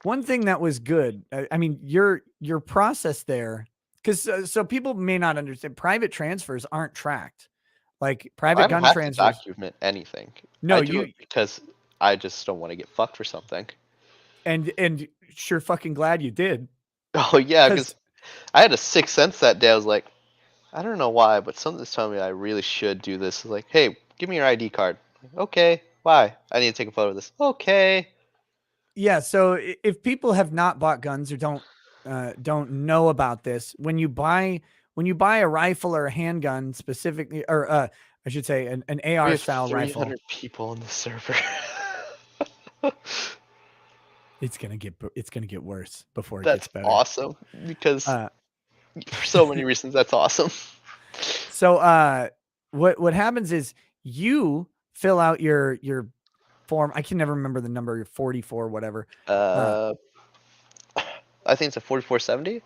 one thing that was good. I mean, your process there, because so people may not understand. Private transfers aren't tracked, like I private don't gun have to transfers. document anything. No, I do it because I just don't want to get fucked for something. and sure fucking glad you did. Oh yeah, Because because I had a sixth sense that day. I was like, I don't know why, but something's telling me I really should do this. It's like, hey, give me your ID card. Okay, why? I need to take a photo of this. Okay. yeah, so if people have not bought guns or don't know about this, when you buy a rifle or a handgun specifically, or I should say an We AR have style rifle, 300 people on the server. it's gonna get worse before it That's gets better. awesome because Uh, for so many reasons that's awesome. so what happens is you fill out your form. I can never remember the number, your 44, whatever, uh, Uh, I think it's a 4470.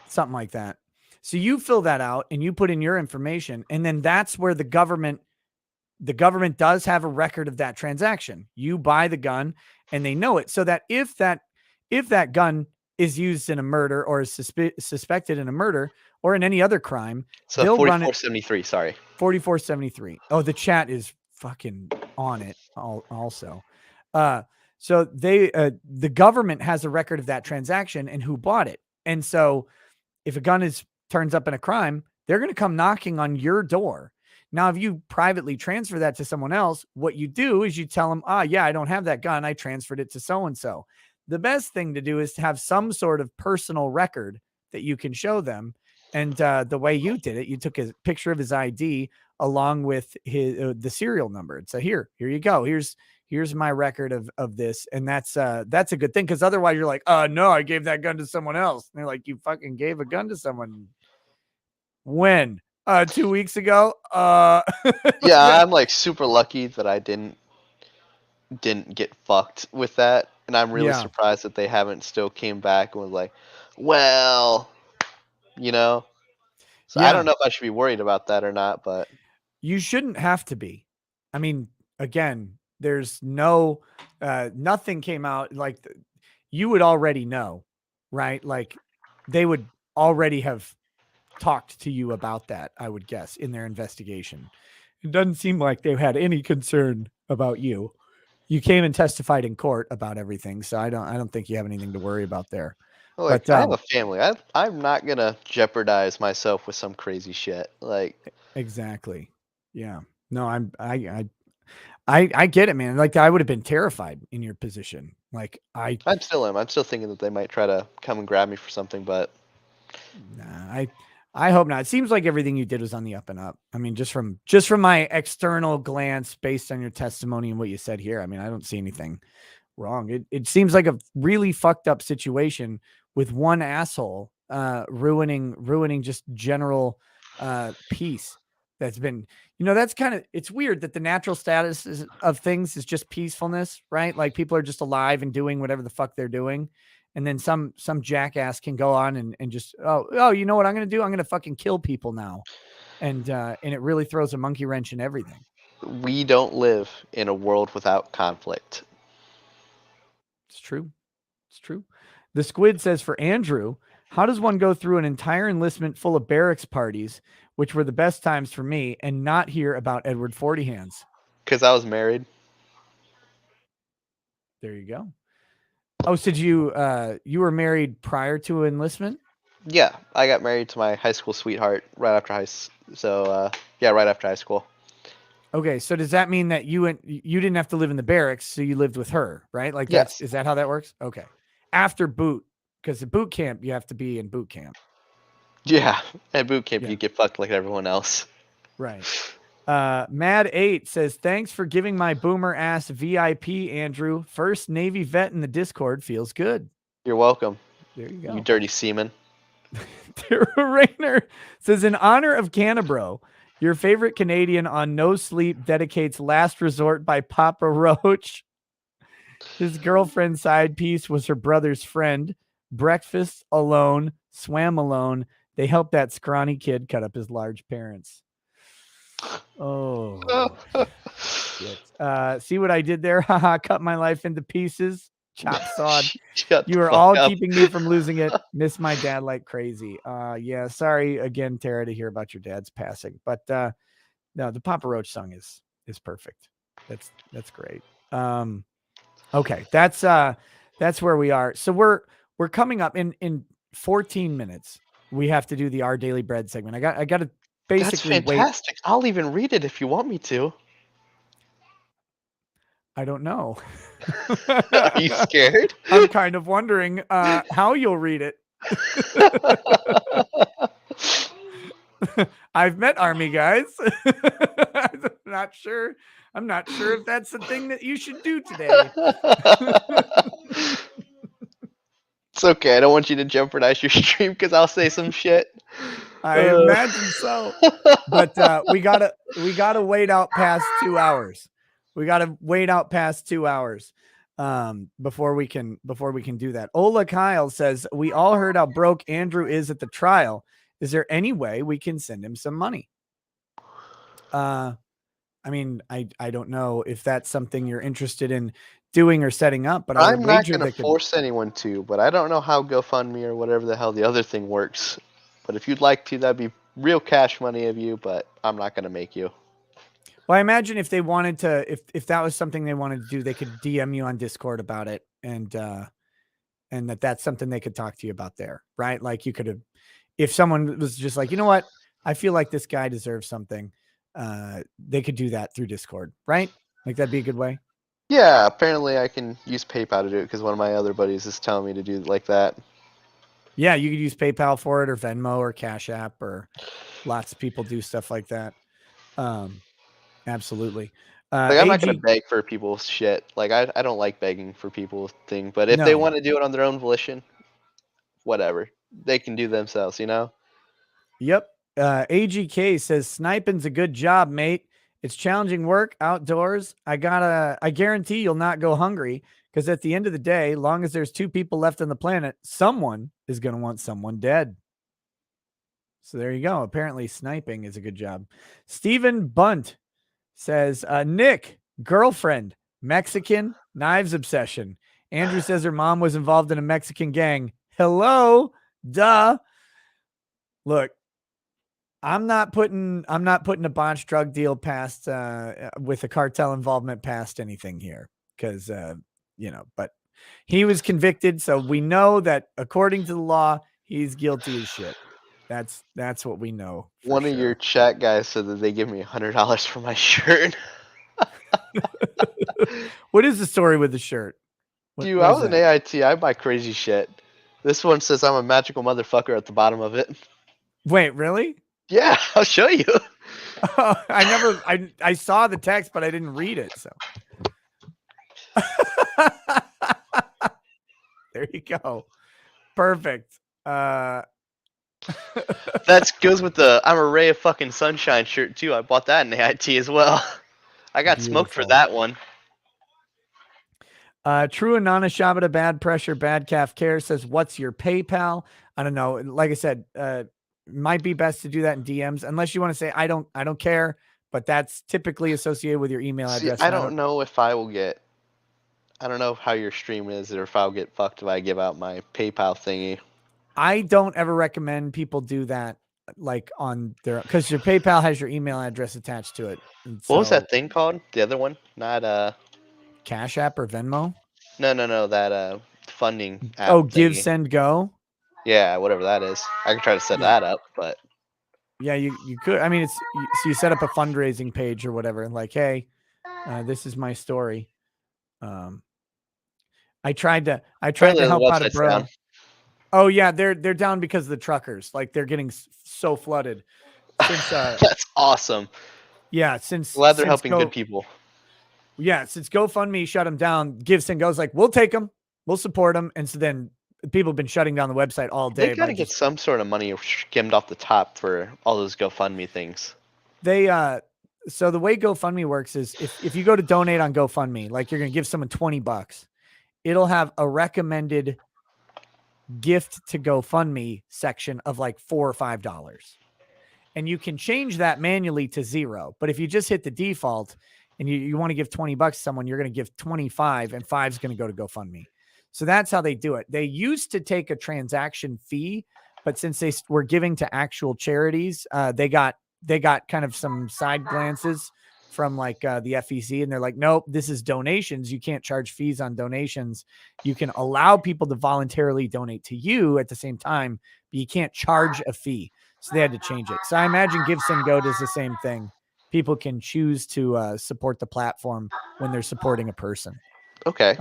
something like that. So you fill that out and you put in your information, and then that's where the government does have a record of that transaction. You buy the gun and they know it, so that if that gun is used in a murder or is suspected in a murder or in any other crime, So they'll run it. 4473. Sorry. 4473. Oh, the chat is fucking on it also. So the government has a record of that transaction and who bought it. And so if a gun turns up in a crime, they're going to come knocking on your door. Now, if you privately transfer that to someone else, what you do is you tell them, yeah, I don't have that gun. I transferred it to so-and-so. The best thing to do is to have some sort of personal record that you can show them. And the way you did it, you took a picture of his ID along with the serial number. And so here you go. Here's my record of this. And that's a good thing. Cause otherwise you're like, no, I gave that gun to someone else. And they're like, you fucking gave a gun to someone. When? 2 weeks ago? Yeah, I'm like super lucky that I didn't get fucked with that, and I'm really Yeah. surprised that they haven't still came back and was like, well, you know. So I Yeah. don't know if I should be worried about that or not, but You shouldn't have to be. I mean, again, there's no, nothing came out like you would already know, right? Like they would already have talked to you about that, I would guess, in their investigation. It doesn't seem like they had any concern about you. You came and testified in court about everything, so I don't think you have anything to worry about there. like But I have a family. I'm not gonna jeopardize myself with some crazy shit. Like exactly. Yeah. No, I get it, man. Like I would have been terrified in your position. Like I'm still am. I'm still thinking that they might try to come and grab me for something, but nah, I hope not. It seems like everything you did was on the up and up. I mean, just from my external glance based on your testimony and what you said here, I mean, I don't see anything wrong. It seems like a really fucked up situation with one asshole ruining just general peace. That's been, that's kind of, it's weird that the natural status of things is just peacefulness, right? Like people are just alive and doing whatever the fuck they're doing. And then some jackass can go on and just, you know what I'm going to do? I'm going to fucking kill people now. And it really throws a monkey wrench in everything. we don't live in a world without conflict. It's true. It's true. The squid says for Andrew, How does one go through an entire enlistment full of barracks parties, which were the best times for me, and not hear about Edward Forty Hands? Because I was married. There you go. Oh, so did you were married prior to enlistment? Yeah, I got married to my high school sweetheart right after yeah, right after high school. Okay, so does that mean that you didn't have to live in the barracks, so you lived with her, right? Like Yes. is that how that works? Okay. After boot, because the boot camp you have to be in boot camp. Yeah, at boot camp Yeah, you get fucked like everyone else. right. Mad8 says, thanks for giving my boomer ass VIP, Andrew. First Navy vet in the Discord feels good. You're welcome, There you you go. dirty seaman. Tara Rayner says, in honor of Canabro, your favorite Canadian on No Sleep dedicates Last Resort by Papa Roach. His girlfriend's side piece was her brother's friend. Breakfast alone, swam alone. They helped that scrawny kid cut up his large parents. Oh, shit. See what I did there? Haha, cut my life into pieces. Chop sawed. Shut the You are fuck all up. keeping me from losing it. Miss my dad like crazy. Yeah, sorry again, Tara, to hear about your dad's passing. But no, the Papa Roach song is perfect. That's great. Okay, that's where we are. So we're coming up in 14 minutes. We have to do the Our Daily Bread segment. I got to That's basically wait. fantastic. I'll even read it if you want me to. I don't know. Are you scared? I'm kind of wondering how you'll read it. I've met army guys. I'm not sure if that's the thing that you should do today. It's okay. I don't want you to jeopardize your stream because I'll say some shit. I imagine so. But we gotta wait out past 2 hours. We gotta wait out past 2 hours before we can do that. Ola Kyle says, we all heard how broke Andrew is at the trial. Is there any way we can send him some money? I mean, I don't know if that's something you're interested in doing or setting up, but I would I'm not wager going to that could. force anyone to, but I don't know how GoFundMe or whatever the hell the other thing works. But if you'd like to, that'd be real cash money of you, but I'm not going to make you. Well, I imagine if they wanted to, if that was something they wanted to do, they could DM you on Discord about it, and that's something they could talk to you about there, right? Like you could have, if someone was just like, you know what, I feel like this guy deserves something, they could do that through Discord, right? Like that'd be a good way. Yeah, apparently I can use PayPal to do it because one of my other buddies is telling me to do it like that. Yeah, you could use PayPal for it, or Venmo, or Cash App, or lots of people do stuff like that. Absolutely. Like I'm not gonna AG, beg for people's shit. Like I don't like begging for people's thing. But if they no. want to do it on their own volition, whatever. They can do themselves, you know? Yep. AGK says sniping's a good job, mate. It's challenging work outdoors. I guarantee you'll not go hungry because at the end of the day, long as there's two people left on the planet, someone is going to want someone dead. So there you go. Apparently, sniping is a good job. Stephen Bunt says, Nick, girlfriend, Mexican, knives obsession. Andrew says her mom was involved in a Mexican gang. Hello, duh. Look, I'm not putting a botched drug deal past with a cartel involvement past anything here because but he was convicted, so we know that according to the law, he's guilty as shit. That's what we know for One of your sure. chat guys said that they give me $100 for my shirt. What is the story with the shirt? Dude, What I is was an that? AIT. I buy crazy shit. This one says I'm a magical motherfucker at the bottom of it. Wait, really? Yeah, I'll show you. I saw the text, but I didn't read it. So there you go. Perfect. That goes with the I'm a ray of fucking sunshine shirt too. I bought that in AIT as well. I got smoked for Beautiful. that one. True Anana Shabata Bad Pressure Bad Calf Care says, what's your PayPal? I don't know. Like I said, might be best to do that in DMs unless you want to say I don't care, but that's typically associated with your email See, address. I And don't know if I will get. I don't know how your stream is, or if I'll get fucked if I give out my PayPal thingy. I don't ever recommend people do that like on their, because your PayPal has your email address attached to it. And What was so that thing called? The other one? Not Cash App or Venmo. no, that funding Oh, app Give, thingy. Send, Go. Yeah, whatever that is. I can try to set Yeah. that up, but Yeah, you could. I mean, so you set up a fundraising page or whatever, and like, hey, this is my story. Um, I tried apparently to the help out a website's down. bro. Oh yeah, they're down because of the truckers. Like they're getting so flooded since That's awesome. yeah Glad they're helping good people. since GoFundMe shut them down. Give, Send, Go's like, we'll take them, we'll support them, and so then people have been shutting down the website all They day by gotta get just some sort of money skimmed off the top for all those GoFundMe things. they so the way GoFundMe works is if you go to donate on GoFundMe, like you're gonna give someone $20, it'll have a recommended gift to GoFundMe section of like $4 or $5. And you can change that manually to 0. But if you just hit the default and you want to give $20 to someone, you're going to give 25 and 5 is going to go to GoFundMe. So that's how they do it. They used to take a transaction fee, but since they were giving to actual charities, they got kind of some side glances from like the FEC, and they're like, nope, this is donations. You can't charge fees on donations. You can allow people to voluntarily donate to you at the same time, but you can't charge a fee. So they had to change it. So I imagine Give, Send, Go does the same thing. People can choose to support the platform when they're supporting a person. Okay.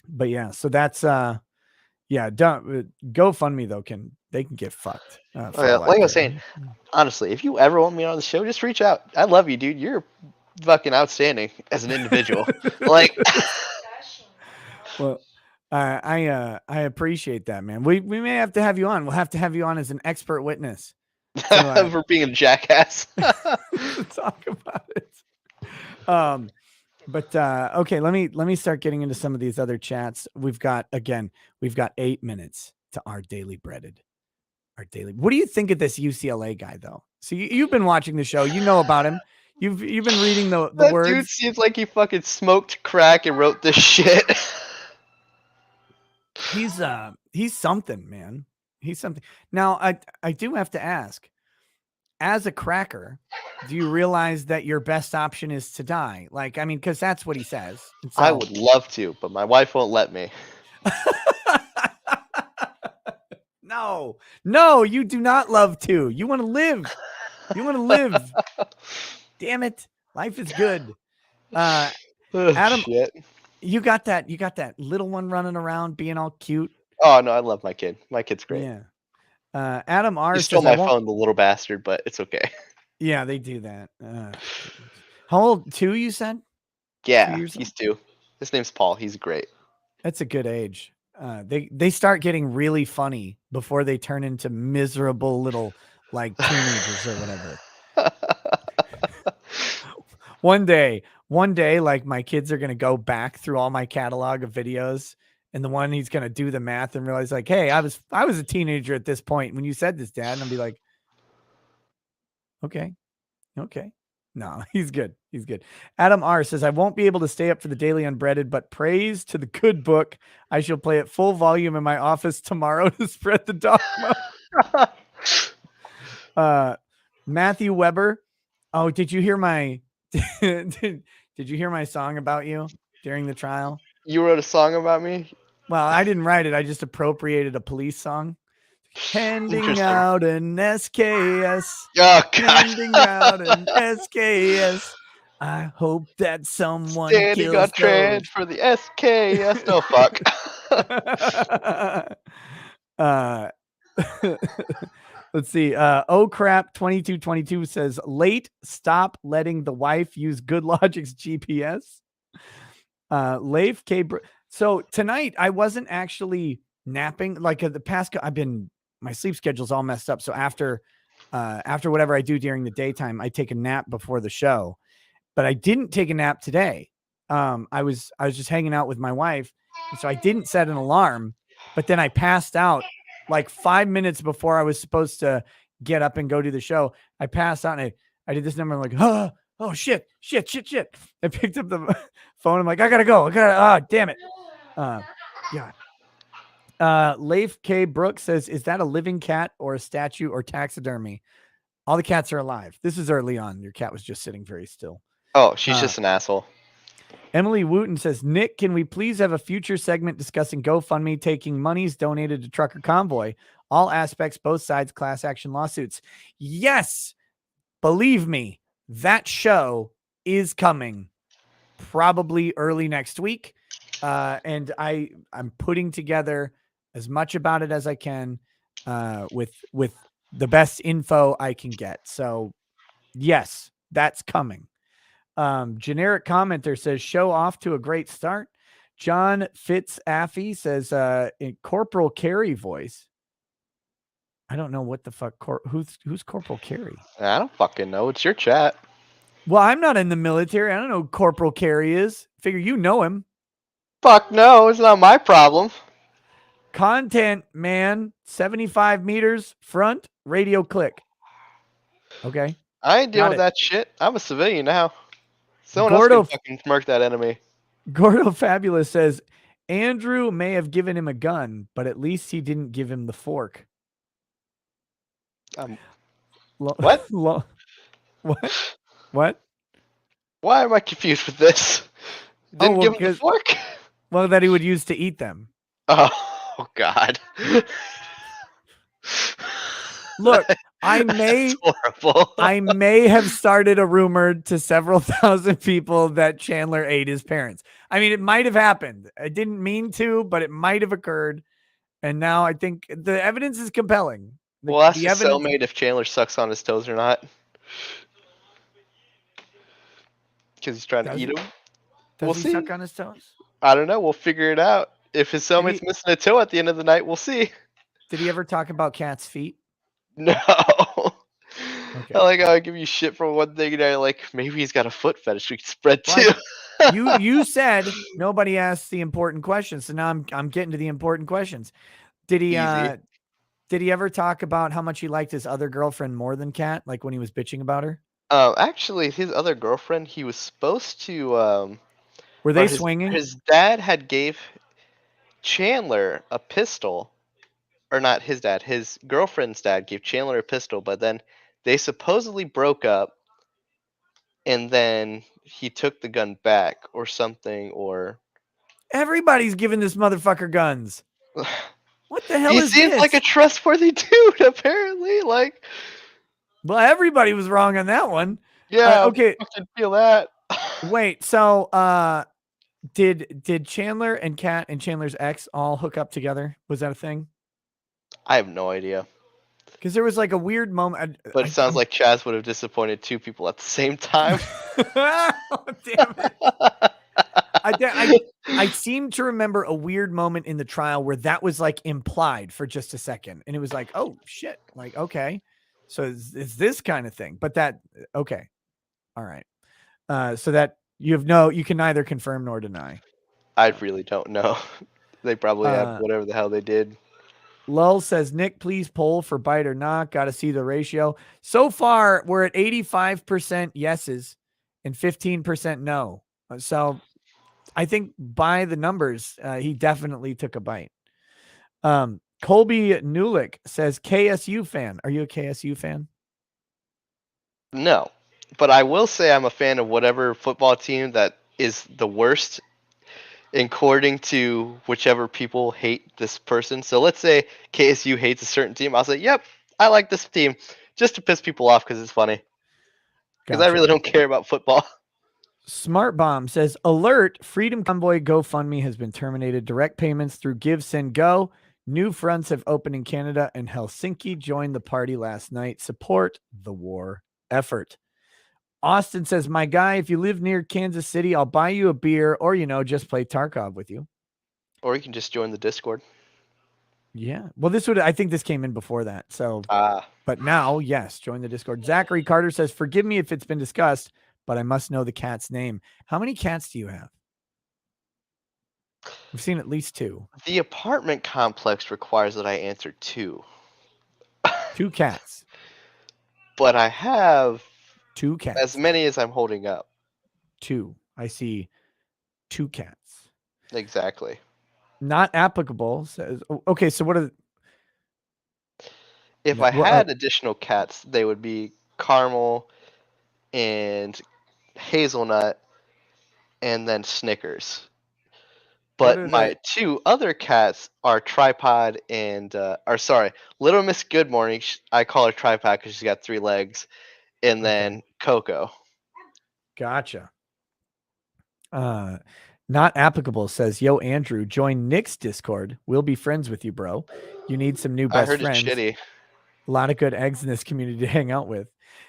But yeah, so that's yeah. Don't GoFundMe though they can get fucked Oh, for yeah. all I Like I was care. saying, honestly, if you ever want me on the show, just reach out. I love you, dude. You're fucking outstanding as an individual. Like, Well, I appreciate that, man. We may have to have you on. We'll have to have you on as an expert witness to for being a jackass. to talk about it. But okay, let me start getting into some of these other chats. We've got 8 minutes to our daily breaded. Our daily. What do you think of this UCLA guy though? So you've been watching the show, you know about him. You've been reading the That dude words. seems like he fucking smoked crack and wrote this shit. He's something, man. He's something. Now I do have to ask, as a cracker, do you realize that your best option is to die? Like, I mean, because that's what he says. And I so would love to, but my wife won't let me. no, you do not love to. You want to live. You want to live. Damn it. Life is good. Adam, Shit. you got that little one running around being all cute. Oh no, I love my kid. My kid's great. Yeah. Adam He R stole says, I my won't. phone, the little bastard, but it's okay. Yeah, they do that. How old? 2, you said? 2 Yeah, years old? he's 2. His name's Paul. He's great. That's a good age. They start getting really funny before they turn into miserable little like teenagers or whatever. One day, like my kids are gonna go back through all my catalog of videos, and the one he's gonna do the math and realize like, hey, I was a teenager at this point when you said this, Dad, and I'll be like, okay. No, he's good. He's good. Adam R says, I won't be able to stay up for the daily unbreaded, but praise to the good book. I shall play at full volume in my office tomorrow to spread the dogma. Matthew Weber. Oh, did you hear my did you hear my song about you during the trial? You wrote a song about me? Well, I didn't write it. I just appropriated a police song. Handing Interesting. out an SKS. Oh, God. Handing out an SKS. I hope that someone Standing on kills trans for the SKS. Oh, fuck. Let's see. Oh crap 2222 says late, stop letting the wife use Good Logic's GPS. Leif K. So tonight I wasn't actually napping. Like the past, my sleep schedule's all messed up. So after whatever I do during the daytime, I take a nap before the show. But I didn't take a nap today. I was just hanging out with my wife, and so I didn't set an alarm. But then I passed out like 5 minutes before I was supposed to get up and go do the show. I passed out and I did this number. I'm like, oh shit. I picked up the phone. I'm like, I gotta go. Oh, damn it. God. Leif K. Brooks says, is that a living cat or a statue or taxidermy? All the cats are alive. This is early on. Your cat was just sitting very still. Oh, she's just an asshole. Emily Wooten says, Nick, can we please have a future segment discussing GoFundMe taking monies donated to Trucker Convoy? All aspects, both sides, class action lawsuits. Yes, believe me, that show is coming probably early next week. And I'm putting together as much about it as I can with the best info I can get. So yes, that's coming. Generic commenter says, show off to a great start. John Fitzaffey says, in Corporal Carey voice. I don't know what the fuck. Who's Corporal Carey? I don't fucking know. It's your chat. Well, I'm not in the military. I don't know who Corporal Carey is. Figure you know him. Fuck no, it's not my problem. Content man, 75 meters front, radio click. Okay. I ain't dealing Got with it. that shit. I'm a civilian now. Someone else Gordo can fucking murk that enemy. Fabulous says, Andrew may have given him a gun, but at least he didn't give him the fork. What? What? What? Why am I confused with this? Didn't give him the fork? Well, that he would use to eat them. Oh God. Look, I may have started a rumor to several thousand people that Chandler ate his parents. I mean, it might have happened. I didn't mean to, but it might have occurred. And now I think the evidence is compelling. We'll ask his cellmate if Chandler sucks on his toes or not. Because he's trying to eat him. Does he suck on his toes? I don't know. We'll figure it out. If his cellmate's missing a toe at the end of the night, we'll see. Did he ever talk about cats' feet? No. Okay. I like how I give you shit for one thing, and I like maybe he's got a foot fetish we can spread too. You said nobody asked the important questions, so now I'm getting to the important questions. Did he ever talk about how much he liked his other girlfriend more than Kat, like when he was bitching about her? Actually, his other girlfriend, he was supposed to. Were they swinging? His dad had gave Chandler a pistol, or not his dad. His girlfriend's dad gave Chandler a pistol, but then they supposedly broke up, and then he took the gun back or something, or everybody's giving this motherfucker guns. What the hell he is seems this? like a trustworthy dude, apparently. Like, well, everybody was wrong on that one. Yeah. Okay. I can feel that. Wait. So, did Chandler and Kat and Chandler's ex all hook up together? Was that a thing? I have no idea. Because there was like a weird moment. But it sounds like Chaz would have disappointed two people at the same time. Oh, damn it. I seem to remember a weird moment in the trial where that was like implied for just a second. And it was like, oh shit. Like, okay. So it's this kind of thing. But that, okay. All right. So that you can neither confirm nor deny. I really don't know. They probably have whatever the hell they did. Lull says, Nick, please poll for bite or not. Got to see the ratio. So far, we're at 85% yeses and 15% no. So I think by the numbers, he definitely took a bite. Colby Newlick says, KSU fan. Are you a KSU fan? No, but I will say I'm a fan of whatever football team that is the worst according to whichever people hate this person. So let's say KSU hates a certain team. I'll say, yep, I like this team just to piss people off because it's funny. Because I really don't care about football. Smart Bomb says, alert, Freedom Convoy GoFundMe has been terminated. Direct payments through Give, Send, Go. New fronts have opened in Canada and Helsinki. Joined the party last night. Support the war effort. Austin says, my guy, if you live near Kansas City, I'll buy you a beer or, just play Tarkov with you. Or you can just join the Discord. Yeah. Well, I think this came in before that. So, but now, yes, join the Discord. Zachary Carter says, forgive me if it's been discussed, but I must know the cat's name. How many cats do you have? I've seen at least 2. The apartment complex requires that I answer 2. 2 cats. But I have 2 cats. As many as I'm holding up. 2. I see 2 cats. Exactly. Not applicable says. Okay, so what are If I what are had additional cats, they would be caramel and hazelnut and then Snickers. what But are the my two other cats are Tripod and, or sorry, Little Miss Good Morning. I call her Tripod because she's got 3 legs, and okay? then Coco. Gotcha. Uh, not applicable says, "Yo, Andrew, join Nick's Discord. We'll be friends with you, bro. You need some new I best heard it's friends. shitty. A lot of good eggs in this community to hang out with."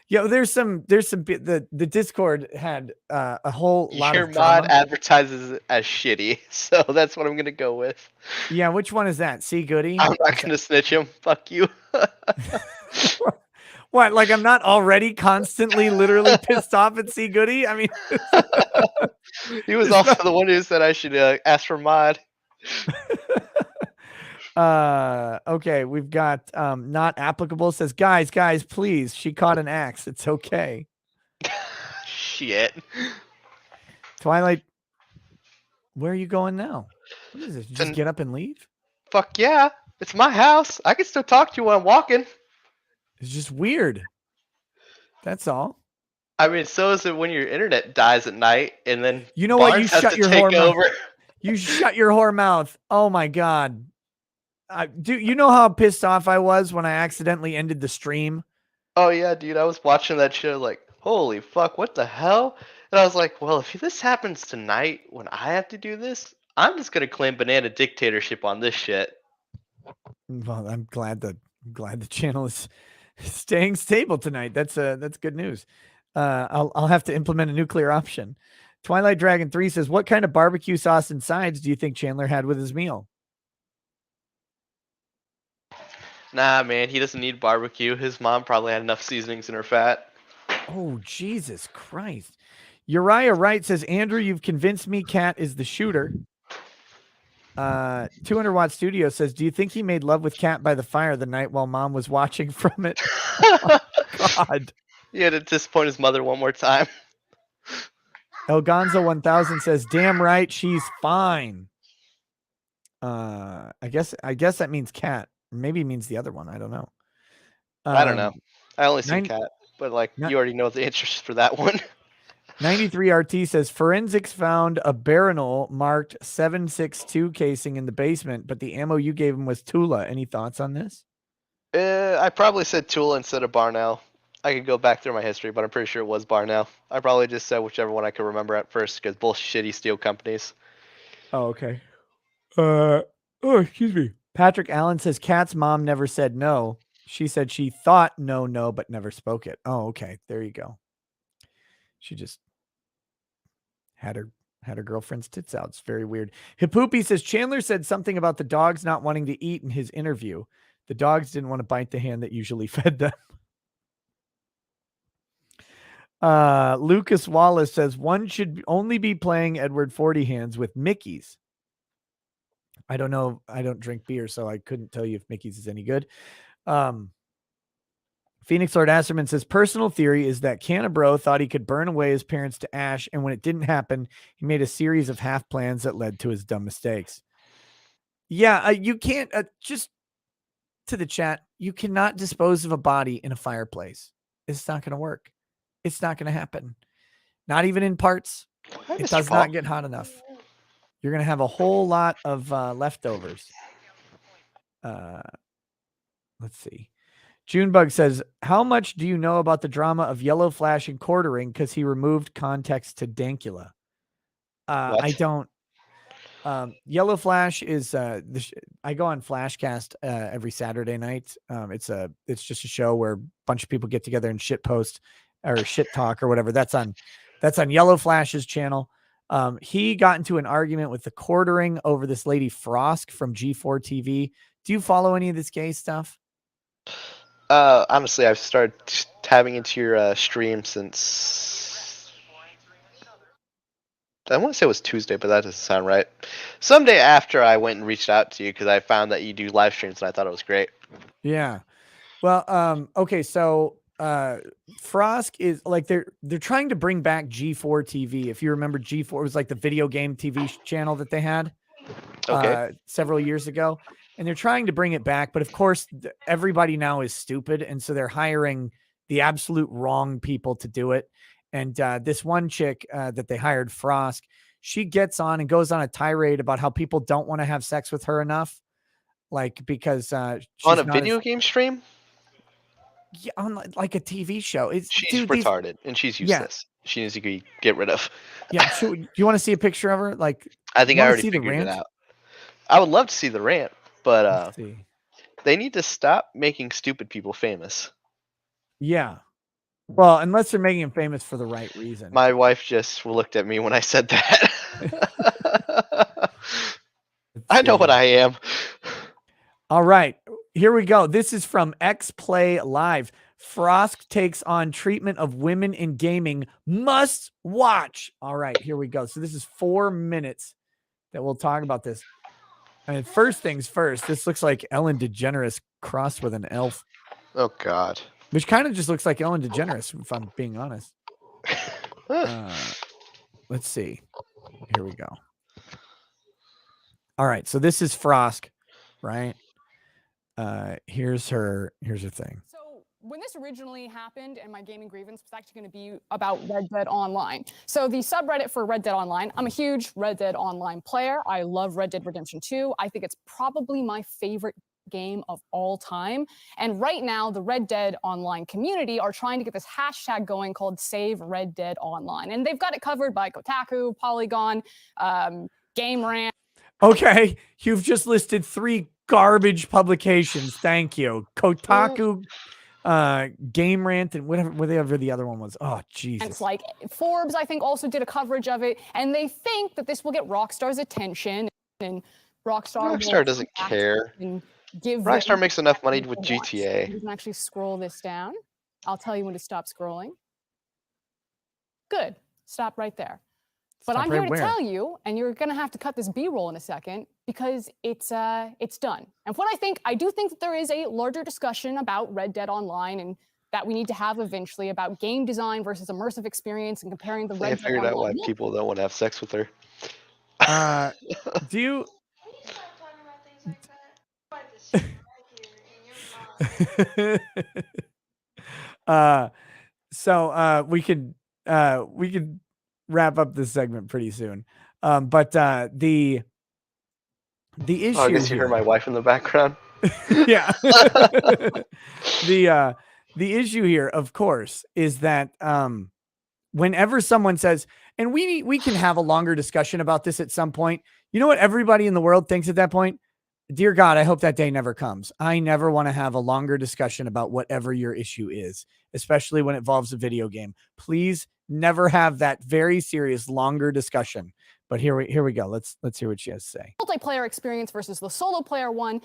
Yo, the Discord had a whole lot Your of mod drama. advertises it as shitty, so that's what I'm gonna go with. Yeah, which one is that? See Goody? I'm not Is that gonna snitch him. Fuck you. what? Like I'm not already constantly, literally pissed off at See Goody? I mean, He was it's also not. the one who said I should ask for mod. Okay, we've got not applicable says, guys, please. She caught an axe. It's okay. Shit. Twilight, where are you going now? What is this? You just Then get up and leave? fuck yeah. It's my house. I can still talk to you when I'm walking. It's just weird. That's all. I mean, so is it when your internet dies at night and then You know what? You Barnes has shut to your take whore mouth. over. You shut your whore mouth. Oh my god. Do you know how pissed off I was when I accidentally ended the stream? Oh yeah, dude, I was watching that show like, holy fuck, what the hell? And I was like, well, if this happens tonight when I have to do this, I'm just gonna claim banana dictatorship on this shit. Well, I'm glad the channel is staying stable tonight. That's good news. I'll have to implement a nuclear option. Twilight Dragon 3 says, "What kind of barbecue sauce and sides do you think Chandler had with his meal?" Nah, man, he doesn't need barbecue. His mom probably had enough seasonings in her fat. Oh, Jesus Christ. Uriah Wright says, "Andrew, you've convinced me Cat is the shooter." 200 Watt Studio says, "Do you think he made love with Cat by the fire the night while mom was watching from it?" Oh my God. He had to disappoint his mother one more time. El Gonzo 1000 says, "Damn right, she's fine." I guess that means Cat. Maybe it means the other one. I don't know. I don't know. I only seen Nine, cat, but like ni- you already know the answers for that one. 93 RT says, "Forensics found a barrel marked 7.62 casing in the basement, but the ammo you gave him was Tula. Any thoughts on this?" I probably said Tool instead of Barnell. I could go back through my history, but I'm pretty sure it was Barnell. I probably just said whichever one I could remember at first because both shitty steel companies. Oh, okay. Uh, oh, excuse me. Patrick Allen says, "Cat's mom never said no. She said she thought no, no, but never spoke it." Oh, okay. There you go. She just had her girlfriend's tits out. It's very weird. Hippoopy says, "Chandler said something about the dogs not wanting to eat in his interview. The dogs didn't want to bite the hand that usually fed them." Lucas Wallace says, "One should only be playing Edward 40 hands with Mickey's." I don't know. I don't drink beer, so I couldn't tell you if Mickey's is any good. Um, Phoenix Lord Asserman says, "Personal theory is that Canabro thought he could burn away his parents to ash, and when it didn't happen, he made a series of half plans that led to his dumb mistakes." Yeah, you can't, just to the chat, you cannot dispose of a body in a fireplace. It's not going to work. It's not going to happen. Not even in parts. Hi, It Mr. does Paul. not get hot enough. You're going to have a whole lot of leftovers. Let's see. Junebug says, "How much do you know about the drama of Yellow Flash and quartering because he removed context to Dankula?" I What? don't. Yellow Flash is I go on Flashcast every Saturday night. It's just a show where a bunch of people get together and shit post or shit talk or whatever. That's on Yellow Flash's channel. He got into an argument with the quartering over this lady Frosk from G4 TV. Do you follow any of this gay stuff? Honestly, I've started tabbing into your stream since I want to say it was Tuesday, but that doesn't sound right. Someday after I went and reached out to you because I found that you do live streams and I thought it was great. Yeah. Well, okay, so Frosk is like they're trying to bring back G4 TV. If you remember G4, it was like the video game TV channel that they had. several years ago, and they're trying to bring it back. But of course, everybody now is stupid, and so they're hiring the absolute wrong people to do it. And this one chick that they hired, Frosk, she gets on and goes on a tirade about how people don't want to have sex with her enough, like because she's On a not video game stream? on like a TV show. It's She's dude, retarded and she's useless. She needs to get rid of. Yeah. Do you want to see a picture of her? Like, I think you I wanna already see the figured it rant? out. I would love to see the rant, but Let's see. they need to stop making stupid people famous. Yeah. Well, unless they're making him famous for the right reason. My wife just looked at me when I said that. I know what I am. All right, here we go. This is from X Play Live. Frosk takes on treatment of women in gaming. Must watch. All right, here we go. So this is 4 minutes that we'll talk about this. I mean, first things first, this looks like Ellen DeGeneres crossed with an elf. Oh, God. Which kind of just looks like Ellen DeGeneres, if I'm being honest. Let's see. Here we go. All right, so this is Frosk, right? Here's her thing. So when this originally happened and my gaming grievance was actually going to be about Red Dead Online. So the subreddit for Red Dead Online, I'm a huge Red Dead Online player. I love Red Dead Redemption 2. I think it's probably my favorite game of all time. And right now, the Red Dead Online community are trying to get this hashtag going called Save Red Dead Online. And they've got it covered by Kotaku, Polygon, Game Rant. Okay, you've just listed 3 garbage publications. Thank you. Kotaku, Game Rant, and whatever the other one was. Oh, Jesus. It's like Forbes, I think, also did a coverage of it, and they think that this will get Rockstar's attention, and Rockstar doesn't care. Rockstar makes enough money with GTA. You can actually scroll this down. I'll tell you when to stop scrolling. Good. Stop right there. But I'm here to tell you, and you're going to have to cut this B-roll in a second, because it's done. And what I do think that there is a larger discussion about Red Dead Online and that we need to have eventually about game design versus immersive experience and comparing the Red Dead Online. I figured out why people don't want to have sex with her. Do you... So we could wrap up this segment pretty soon. But the issue. Oh, I guess you heard my wife in the background. Yeah. The issue here, of course, is that whenever someone says, and we can have a longer discussion about this at some point. You know what everybody in the world thinks at that point? Dear God, I hope that day never comes. I never want to have a longer discussion about whatever your issue is, especially when it involves a video game. Please never have that very serious longer discussion. But here we go. Let's hear what she has to say. Multiplayer experience versus the solo player one.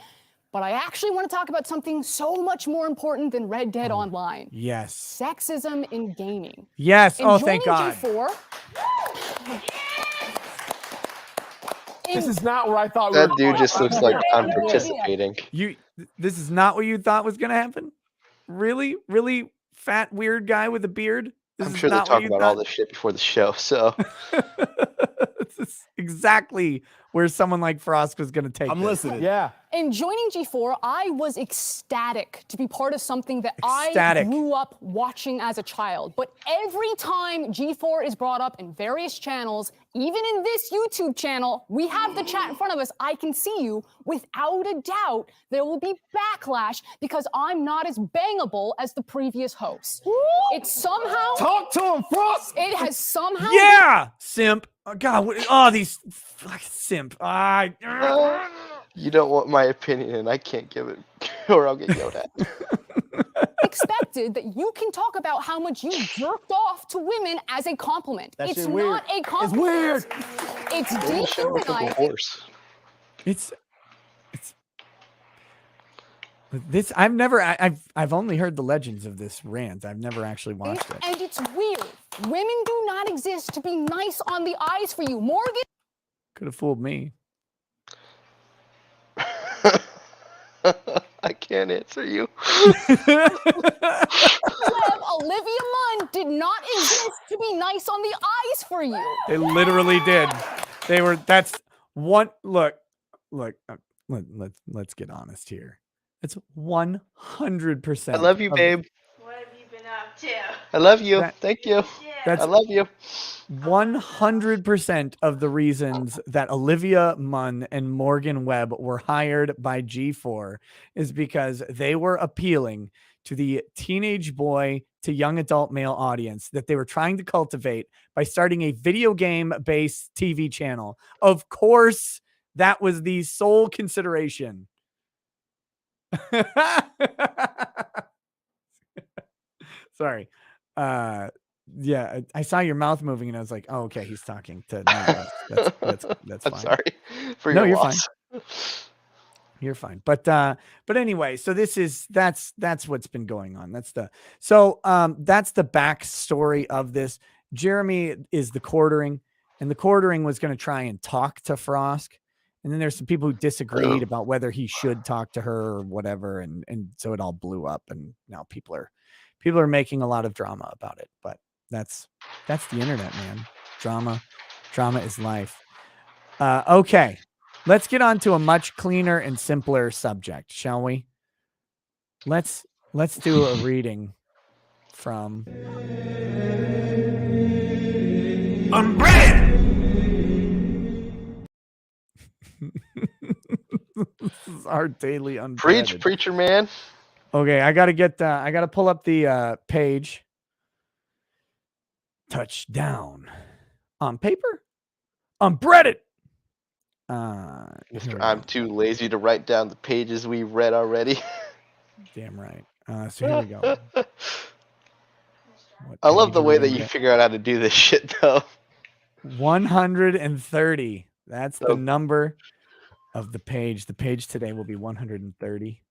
But I actually want to talk about something so much more important than Red Dead Online. Yes. Sexism in gaming. Yes. Thank God. G4, this is not where I thought that dude just looks like I'm participating. This is not what you thought was going to happen? Really? Really fat, weird guy with a beard? I'm sure they're talking about all this shit before the show, so. This is exactly where someone like Frost was going to take I'm this. listening. Yeah. In joining G4, I was ecstatic to be part of something that I grew up watching as a child. But every time G4 is brought up in various channels, even in this YouTube channel, we have the chat in front of us. I can see you. Without a doubt, there will be backlash because I'm not as bangable as the previous host. It's somehow... Talk to him, Frost! It has somehow... Yeah! Simp. Oh, God. These... Simp. You don't want my opinion, and I can't give it, or I'll get yelled at. Expected that you can talk about how much you jerked off to women as a compliment. It's not a compliment. It's weird. It's dehumanizing. It's this. I've only heard the legends of this rant. I've never actually watched it. And it's weird. Women do not exist to be nice on the eyes for you. Morgan could have fooled me. I can't answer you. Olivia Munn did not exist to be nice on the eyes for you. They literally did. That's Let's get honest here. It's 100%. I love you, babe. What have you been up to? I love you. That- Thank you. That's I love you. 100% of the reasons that Olivia Munn and Morgan Webb were hired by G4 is because they were appealing to the teenage boy to young adult male audience that they were trying to cultivate by starting a video game based TV channel. Of course, that was the sole consideration. Sorry. Yeah, I saw your mouth moving and I was like, oh, okay, he's talking to not us. That's I'm fine. sorry for No, your you're loss. You're fine. But anyway, so that's what's been going on. That's the backstory of this. Jeremy is the quartering, and the quartering was going to try and talk to Frosk. And then there's some people who disagreed about whether he should talk to her or whatever. And so it all blew up. And now people are making a lot of drama about it. But that's the internet, man. Drama is life. Okay. Let's get on to a much cleaner and simpler subject, shall we? Let's do a reading from Unbread. This is our daily unbreaded. Preacher man. Okay, I gotta pull up the page. Touchdown on paper. Unbreaded. I'm too lazy to write down the pages we read already. Damn right. So here we go. I love the way that you figure out how to do this shit, though. 130. That's the number of the page. The page today will be 130.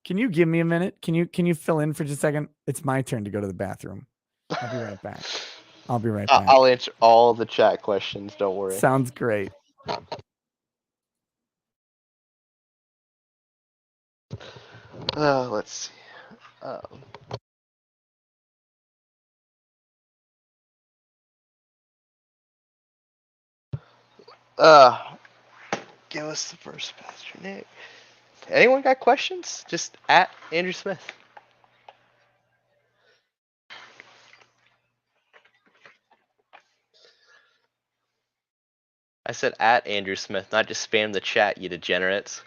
Can you give me a minute? Can you fill in for just a second? It's my turn to go to the bathroom. I'll be right back. I'll answer all the chat questions. Don't worry. Sounds great. Let's see. Give us the first, Pastor Nick. Anyone got questions? Just at Andrew Smith. I said at Andrew Smith, not just spam the chat, you degenerates.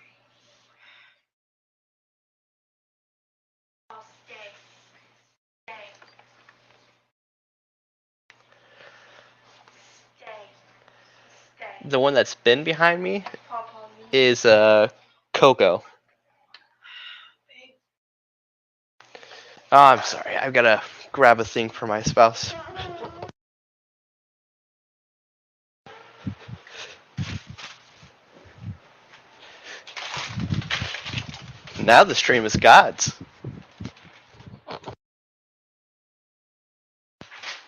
The one that's been behind me is Coco. Oh, I'm sorry. I've got to grab a thing for my spouse. Now the stream is God's.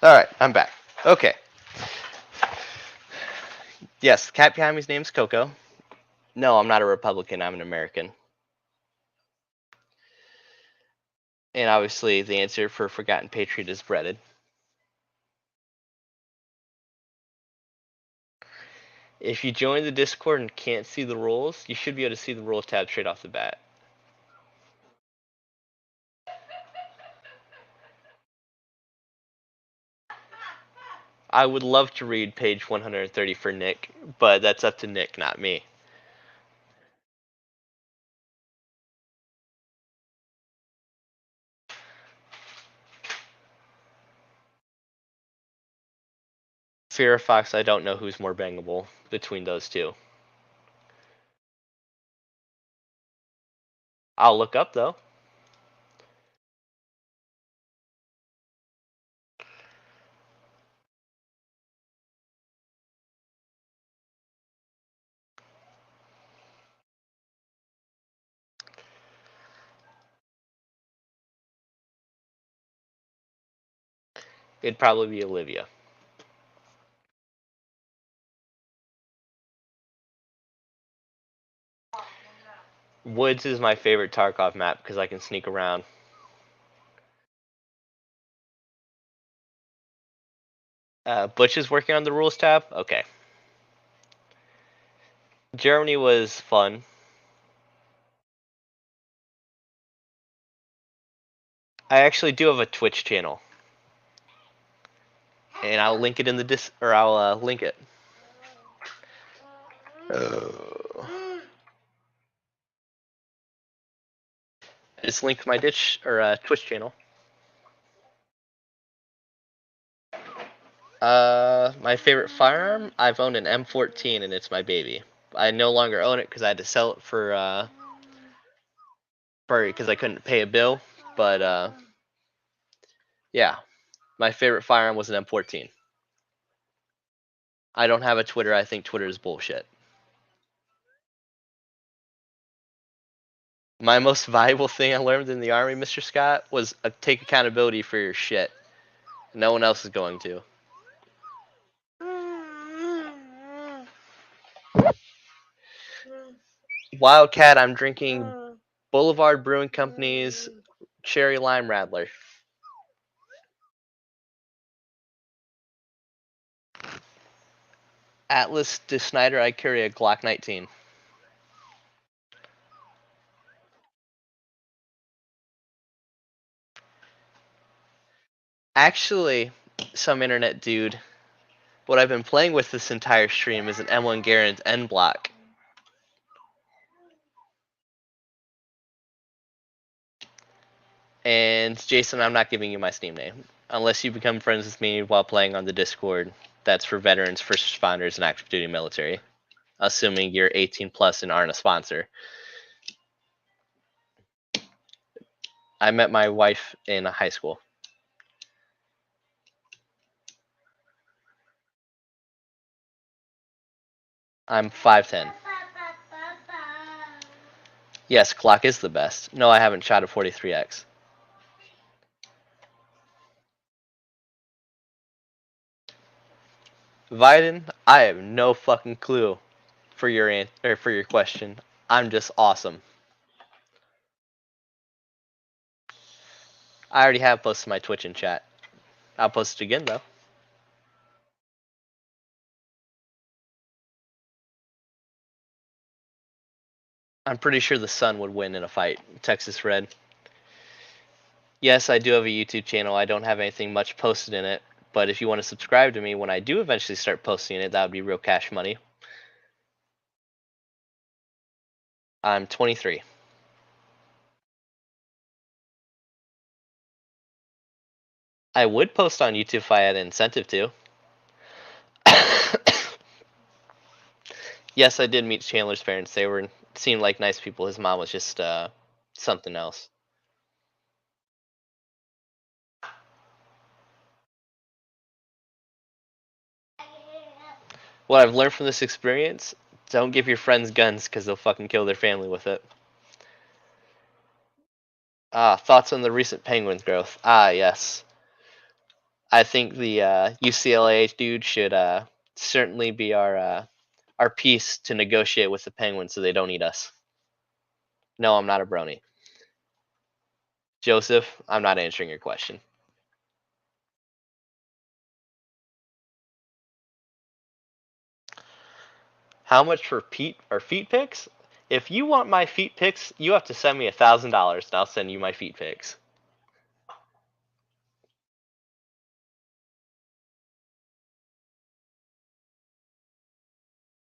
Alright, I'm back. Okay. Yes, the cat behind me's name's Coco. No, I'm not a Republican, I'm an American. And obviously the answer for Forgotten Patriot is breaded. If you join the Discord and can't see the rules, you should be able to see the rules tab straight off the bat. I would love to read page 130 for Nick, but that's up to Nick, not me. Fear of Fox, I don't know who's more bangable between those two. I'll look up, though. It'd probably be Olivia. Woods is my favorite Tarkov map because I can sneak around. Butch is working on the rules tab. Okay. Germany was fun. I actually do have a Twitch channel, and I'll link it in the I'll link it. Just link my Twitch channel. My favorite firearm, I've owned an M14 and it's my baby. I no longer own it because I had to sell it for because I couldn't pay a bill. But yeah, my favorite firearm was an M14. I don't have a Twitter. I think Twitter is bullshit. My most valuable thing I learned in the Army, Mr. Scott, was take accountability for your shit. No one else is going to. Wildcat, I'm drinking Boulevard Brewing Company's Cherry Lime Radler. Atlas de Snyder, I carry a Glock 19. Actually, some internet dude, what I've been playing with this entire stream is an M1 Garand N block. And Jason, I'm not giving you my Steam name. Unless you become friends with me while playing on the Discord. That's for veterans, first responders, and active duty military. Assuming you're 18 plus and aren't a sponsor. I met my wife in high school. I'm 5'10". Yes, Glock is the best. No, I haven't shot a 43X. Viden, I have no fucking clue for your question. I'm just awesome. I already have posted my Twitch in chat. I'll post it again though. I'm pretty sure the Sun would win in a fight. Texas Red. Yes, I do have a YouTube channel. I don't have anything much posted in it. But if you want to subscribe to me when I do eventually start posting it, that would be real cash money. I'm 23. I would post on YouTube if I had an incentive to. Yes, I did meet Chandler's parents. They seemed like nice people. His mom was just something else. What I've learned from this experience, don't give your friends guns because they'll fucking kill their family with it. Thoughts on the recent Penguins growth? Yes. I think the UCLA dude should certainly be our piece to negotiate with the Penguins so they don't eat us. No, I'm not a brony. Joseph, I'm not answering your question. How much for feet pics? If you want my feet pics, you have to send me $1,000 and I'll send you my feet pics.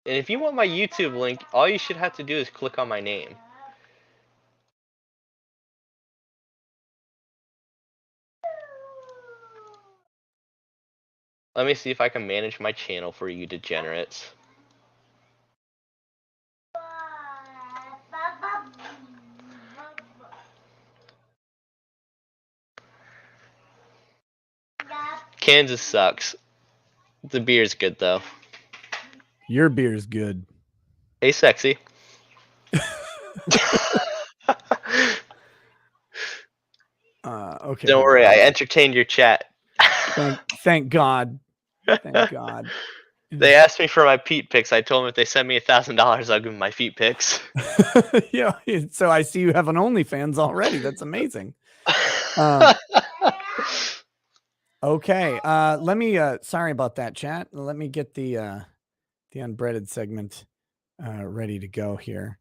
And if you want my YouTube link, all you should have to do is click on my name. Let me see if I can manage my channel for you degenerates. Kansas sucks. The beer's good though. Your beer's good. Hey, sexy. Okay. Don't worry, I entertained your chat. Thank God. Thank God. They asked me for my feet pics. I told them if they send me $1,000, I'll give them my feet pics. Yeah. So I see you have an OnlyFans already. That's amazing. Okay. Let me. Sorry about that, chat. Let me get the unbreaded segment ready to go here.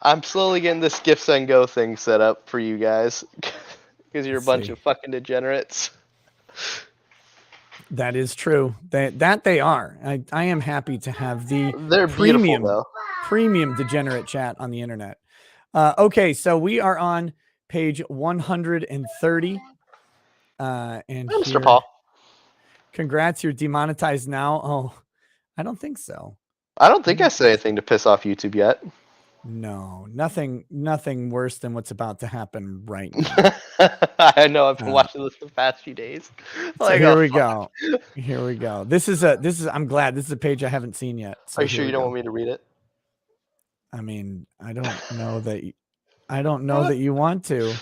I'm slowly getting this Gifts and Go thing set up for you guys because you're a Let's bunch see. of fucking degenerates. That is true. They are. I am happy to have the They're beautiful though. premium degenerate chat on the internet. Okay, so we are on page 130. And Hi, here, Mr. Paul. congrats, you're demonetized now. Oh, I don't think so. I don't think I said anything to piss off YouTube yet. No, nothing worse than what's about to happen right now. I know I've been watching this for the past few days. So Like, here oh, we fuck. go. Here we go. I'm glad this is a page I haven't seen yet. So Are you here sure we you don't go. want me to read it? I mean, I don't know that you want to.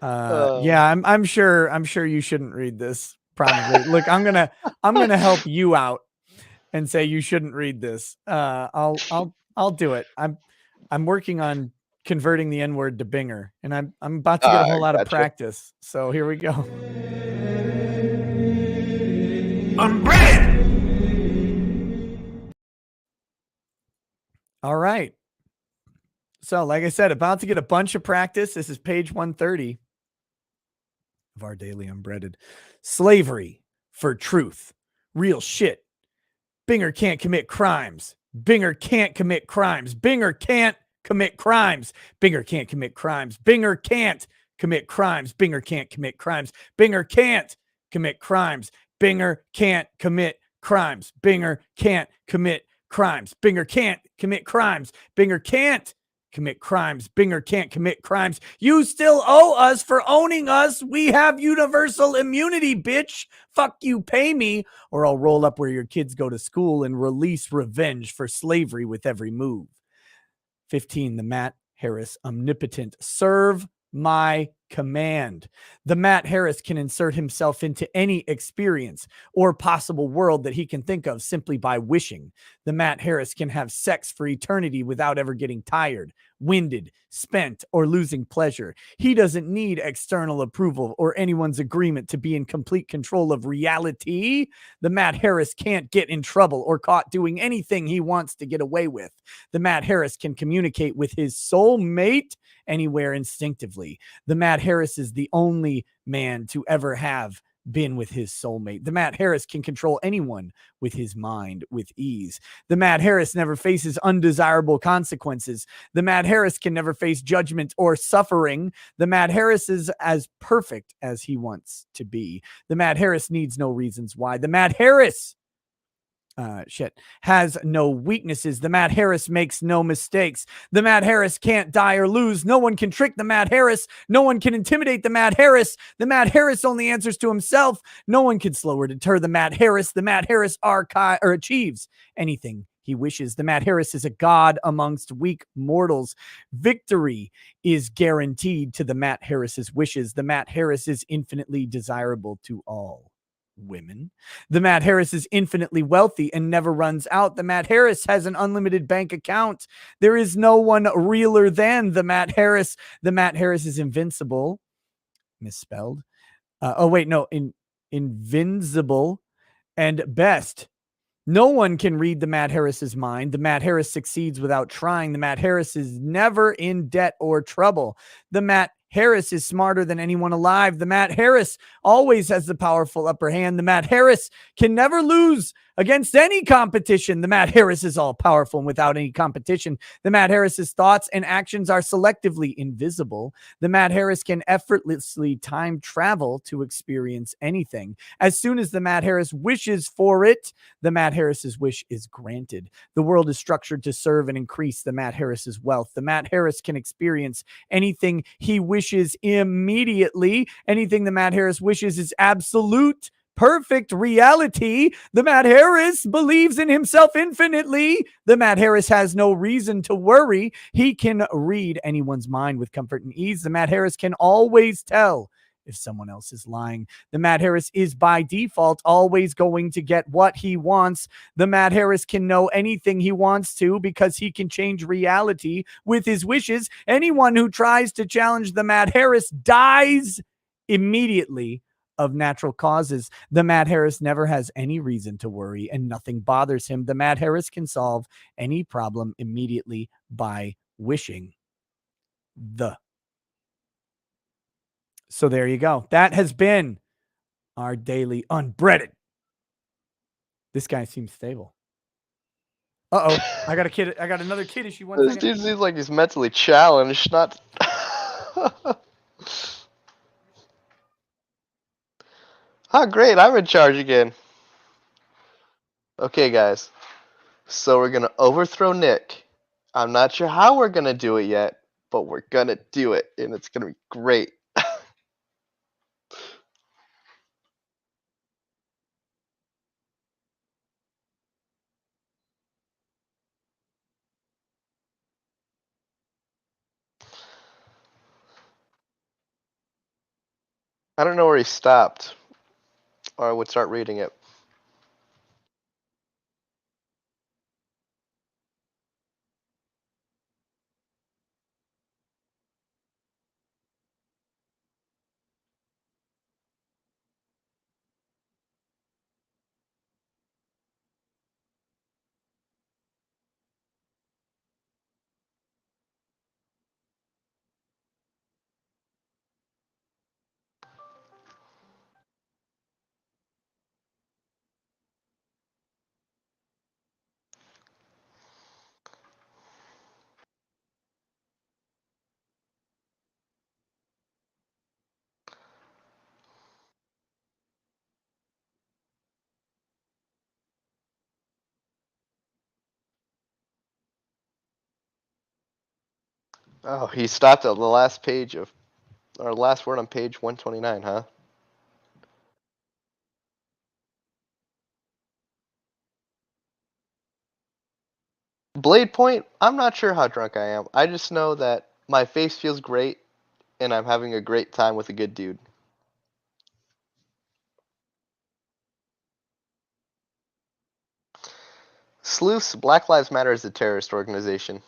Yeah, I'm sure you shouldn't read this. Probably. Look, I'm gonna help you out and say you shouldn't read this. I'll do it. I'm working on converting the N-word to Binger, and I'm about to get a whole lot of Gotcha. practice. So here we go. All right. So, like I said, about to get a bunch of practice. This is page 130 of our daily unbreaded. Slavery for truth. Real shit. Binger can't commit crimes. Binger can't commit crimes. Binger can't commit crimes. Binger can't commit crimes. Binger can't commit crimes. Binger can't commit crimes. Binger can't commit crimes. Binger can't commit crimes. Binger can't commit crimes. Binger can't commit crimes. Binger can't commit crimes. Binger can't commit crimes. You still owe us for owning us. We have universal immunity, bitch. Fuck you, pay me, or I'll roll up where your kids go to school and release revenge for slavery with every move. 15, the Matt Harris omnipotent. Serve my command. The Matt Harris can insert himself into any experience or possible world that he can think of simply by wishing. The Matt Harris can have sex for eternity without ever getting tired, winded, spent, or losing pleasure. He doesn't need external approval or anyone's agreement to be in complete control of reality. The Matt Harris can't get in trouble or caught doing anything he wants to get away with. The Matt Harris can communicate with his soulmate anywhere instinctively. The Matt Harris is the only man to ever have been with his soulmate. The Matt Harris can control anyone with his mind with ease. The Matt Harris never faces undesirable consequences. The Matt Harris can never face judgment or suffering. The Matt Harris is as perfect as he wants to be. The Matt Harris needs no reasons why. The Matt Harris has no weaknesses. The Matt Harris makes no mistakes. The Matt Harris can't die or lose. No one can trick the Matt Harris. No one can intimidate the Matt Harris. The Matt Harris only answers to himself. No one can slow or deter the Matt Harris. The Matt Harris achieves anything he wishes. The Matt Harris is a god amongst weak mortals. Victory is guaranteed to the Matt Harris's wishes. The Matt Harris is infinitely desirable to all women. The Matt Harris is infinitely wealthy and never runs out. The Matt Harris has an unlimited bank account. There is no one realer than the Matt Harris. The Matt Harris is invincible. Misspelled. Invincible and best. No one can read the Matt Harris's mind. The Matt Harris succeeds without trying. The Matt Harris is never in debt or trouble. The Matt Harris is smarter than anyone alive. The Matt Harris always has the powerful upper hand. The Matt Harris can never lose against any competition. The Matt Harris is all powerful and without any competition. The Matt Harris's thoughts and actions are selectively invisible. The Matt Harris can effortlessly time travel to experience anything. As soon as the Matt Harris wishes for it, the Matt Harris's wish is granted. The world is structured to serve and increase the Matt Harris's wealth. The Matt Harris can experience anything he wishes immediately. Anything the Matt Harris wishes is absolute perfect reality. The Matt Harris believes in himself infinitely. The Matt Harris has no reason to worry. He can read anyone's mind with comfort and ease. The Matt Harris can always tell if someone else is lying. The Matt Harris is by default always going to get what he wants. The Matt Harris can know anything he wants to because he can change reality with his wishes. Anyone who tries to challenge the Matt Harris dies immediately of natural causes. The Mad Harris never has any reason to worry and nothing bothers him. The Mad Harris can solve any problem immediately by wishing. So there you go. That has been our daily unbreaded. This guy seems stable. Uh-oh. I got a kid. I got another kid issue. One This second. dude seems like he's mentally challenged, not. Oh, great, I'm in charge again. Okay, guys. So we're gonna overthrow Nick. I'm not sure how we're gonna do it yet, but we're gonna do it, and it's gonna be great. I don't know where he stopped, or I would start reading it. Oh, he stopped at the last page of, or last word on page 129, huh? Blade point, I'm not sure how drunk I am. I just know that my face feels great, and I'm having a great time with a good dude. Sleuths, Black Lives Matter is a terrorist organization.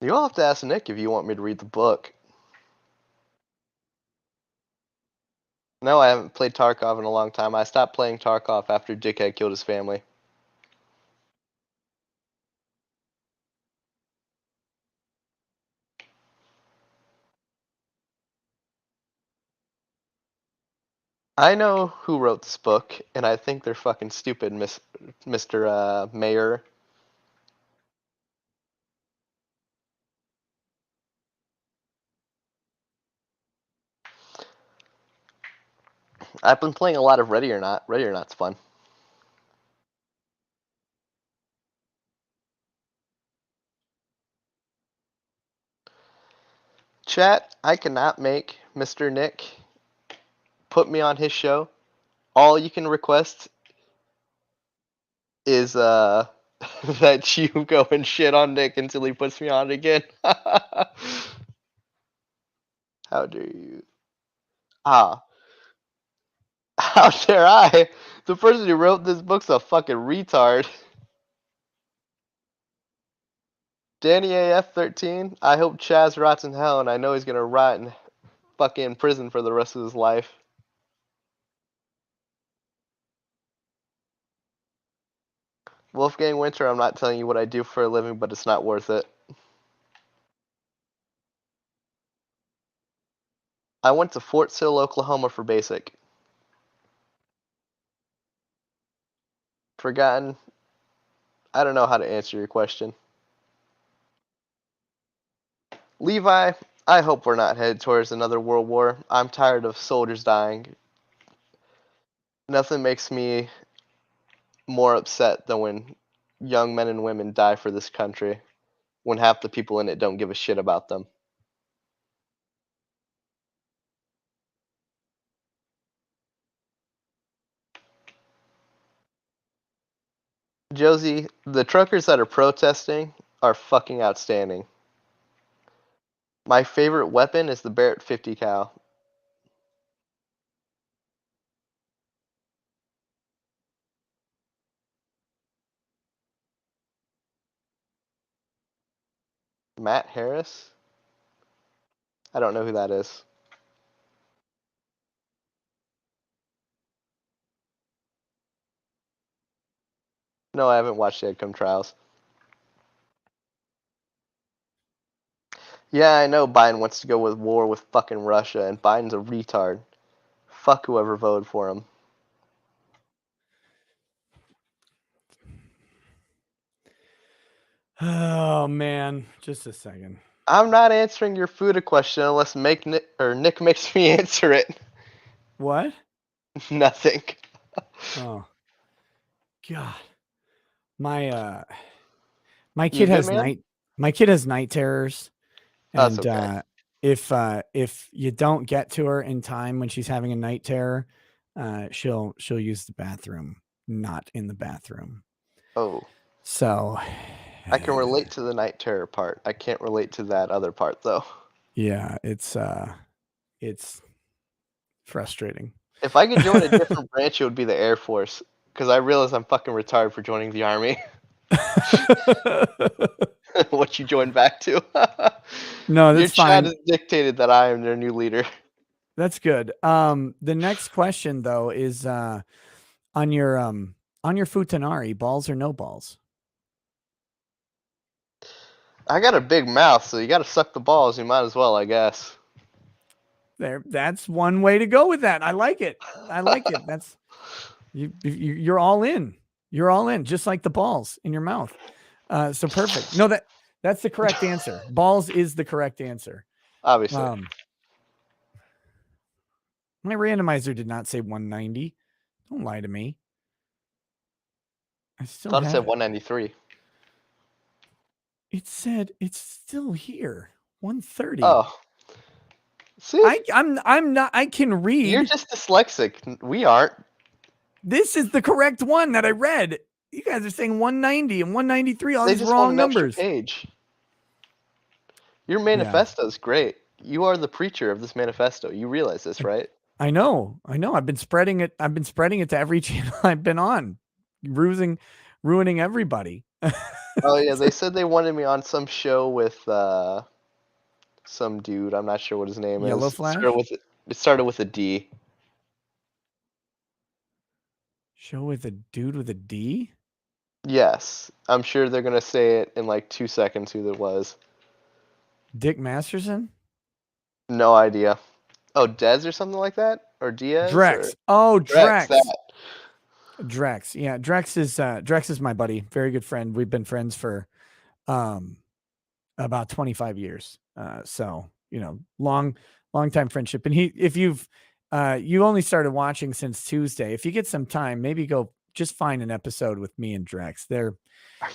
You'll have to ask Nick if you want me to read the book. No, I haven't played Tarkov in a long time. I stopped playing Tarkov after Dickhead killed his family. I know who wrote this book, and I think they're fucking stupid, Mr. Mayor. I've been playing a lot of Ready or Not. Ready or Not's fun. Chat, I cannot make Mr. Nick put me on his show. All you can request is that you go and shit on Nick until he puts me on it again. How dare you? Ah, how dare I? The person who wrote this book's a fucking retard. Danny AF13, I hope Chaz rots in hell, and I know he's gonna rot in fucking prison for the rest of his life. Wolfgang Winter, I'm not telling you what I do for a living, but it's not worth it. I went to Fort Sill, Oklahoma for basic. Forgotten. I don't know how to answer your question. Levi, I hope we're not headed towards another world war. I'm tired of soldiers dying. Nothing makes me more upset than when young men and women die for this country, when half the people in it don't give a shit about them. Josie, the truckers that are protesting are fucking outstanding. My favorite weapon is the Barrett 50 cal. Matt Harris? I don't know who that is. No, I haven't watched the Outcome Trials. Yeah, I know Biden wants to go with war with fucking Russia, and Biden's a retard. Fuck whoever voted for him. Oh man, just a second. I'm not answering your Fuda question unless Nick makes me answer it. What? Nothing. Oh God. My You kid good, has man? night terrors. That's And okay. if you don't get to her in time when she's having a night terror, she'll use the bathroom, not in the bathroom. Oh, So I can relate to the night terror part. I can't relate to that other part though. yeah, it's frustrating. If I could join a different branch, it would be the Air Force. Because I realize I'm fucking retired for joining the Army. What you joined back to? No, Your that's chat fine. has dictated that I am their new leader. That's good. The next question though is on your futanari, balls or no balls? I got a big mouth, so you got to suck the balls. You might as well, I guess. That's one way to go with that. I like it. That's you're all in. You're all in, just like the balls in your mouth. So perfect. No, that's the correct answer. Balls is the correct answer. Obviously. My randomizer did not say 190. Don't lie to me. I still Thought it have said it. 193. It said it's still here. 130. Oh. See? I'm not. I can read. You're just dyslexic. We aren't. This is the correct one that I read. You guys are saying 190 and 193. All They these just want wrong an numbers. extra page. Your Yeah. manifesto is great. You are the preacher of this manifesto. You realize this, right? I know. I've been spreading it. To every channel I've been on, ruining everybody. Oh yeah, they said they wanted me on some show with some dude. I'm not sure what his name Yellow is. Flash? It started with a D. Show with a dude with a D? Yes, I'm sure they're gonna say it in like 2 seconds who that was. Dick Masterson? No idea. Oh, Dez or something like that, or Diaz? Drex. Or... Oh, Drex. That. Drex. Yeah, Drex is my buddy. Very good friend. We've been friends for about 25 years. So, long time friendship. And if you've you only started watching since Tuesday, if you get some time, maybe go just find an episode with me and Drex. Are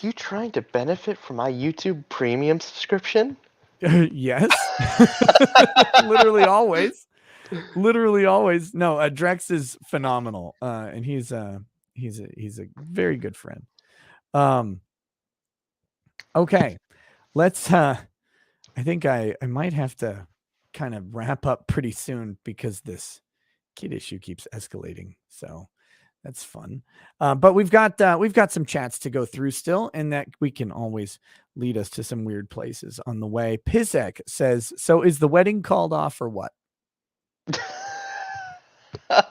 you trying to benefit from my YouTube premium subscription? Yes. Literally always. No, Drex is phenomenal. And he's a very good friend. Okay. Let's I think I might have to kind of wrap up pretty soon because this kid issue keeps escalating. So that's fun. But we've got some chats to go through still, and that we can always lead us to some weird places on the way. Pizek says, so is the wedding called off or what? I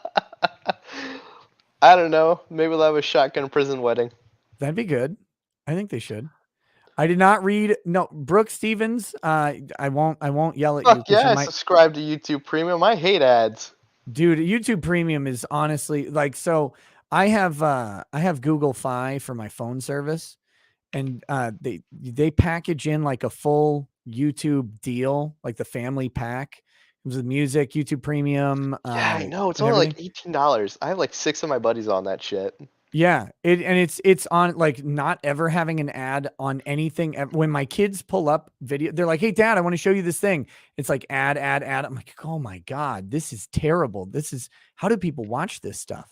don't know. Maybe we'll have a shotgun prison wedding. That'd be good. I think they should. I did not read. No, Brooke Stevens. I won't yell at you. Yeah, I subscribe to YouTube Premium. I hate ads. Dude, YouTube Premium is honestly like, so I have Google Fi for my phone service, and they package in like a full YouTube deal, like the family pack. It was with music, YouTube Premium. Yeah, I know. It's only like $18. I have like 6 of my buddies on that shit. Yeah, it's on, like, not ever having an ad on anything. When my kids pull up video, they're like, "Hey, Dad, I want to show you this thing." It's like ad. I'm like, "Oh my God, this is terrible. How do people watch this stuff?"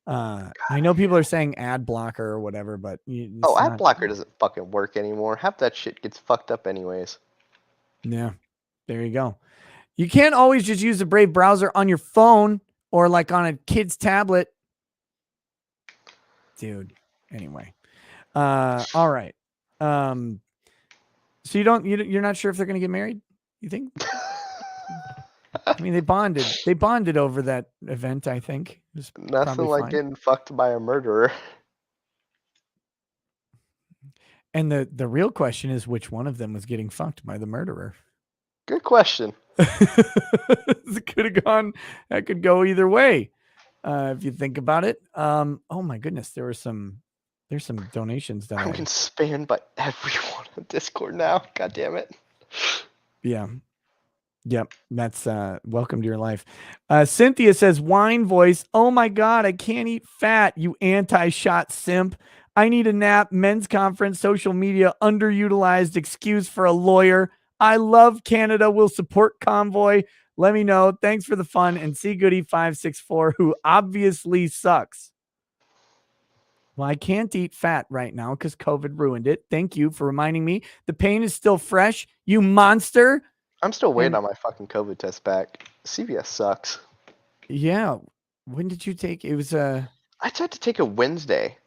I know people are saying ad blocker or whatever, but Oh, ad blocker doesn't fucking work anymore. Half that shit gets fucked up anyways. Yeah, there you go. You can't always just use the Brave browser on your phone or like on a kid's tablet. Dude. Anyway. All right. So you're not sure if they're going to get married? You think? I mean, they bonded over that event, I think. Nothing like getting fucked by a murderer. And the real question is which one of them was getting fucked by the murderer? Good question. It could have gone, that could go either way. If you think about it. Oh my goodness, there's some donations that I'm getting spammed by everyone on Discord now. God damn it. Yeah. Yep. That's welcome to your life. Cynthia says, wine voice. Oh my God, I can't eat fat, you anti-shot simp. I need a nap. Men's conference, social media, underutilized excuse for a lawyer. I love Canada. Will support convoy. Let me know. Thanks for the fun. And C Goody 564, who obviously sucks. Well, I can't eat fat right now because COVID ruined it. Thank you for reminding me. The pain is still fresh. You monster. I'm still waiting on my fucking COVID test back. CVS sucks. Yeah. When did you take it? Was I tried to take it Wednesday.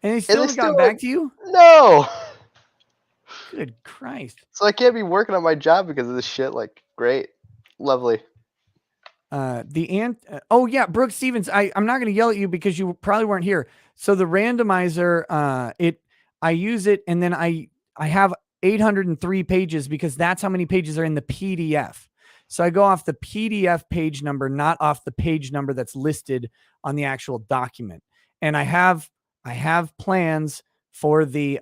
And they still haven't gotten back to you? No. Good Christ. So I can't be working on my job because of this shit. Like, great. Lovely. Oh yeah, Brooke Stevens. I'm not going to yell at you because you probably weren't here. So the randomizer, I use it, and then I have 803 pages because that's how many pages are in the PDF. So I go off the PDF page number, not off the page number that's listed on the actual document. And I have plans for the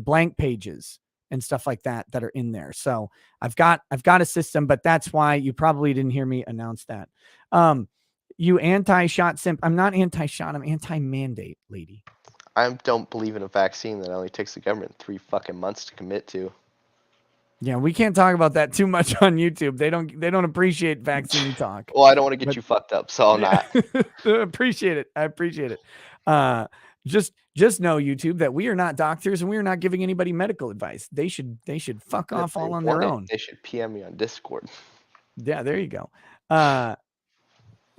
blank pages and stuff like that are in there. So I've got a system, but that's why you probably didn't hear me announce that. You anti-shot simp. I'm not anti-shot. I'm anti-mandate, lady. I don't believe in a vaccine that only takes the government 3 fucking months to commit to. Yeah, we can't talk about that too much on YouTube. They don't appreciate vaccine talk. Well, I don't want to get you fucked up, so I'll not. Appreciate it. I appreciate it. Just know, YouTube, that we are not doctors and we are not giving anybody medical advice. They should fuck off all on their own. They should PM me on Discord. Yeah, there you go.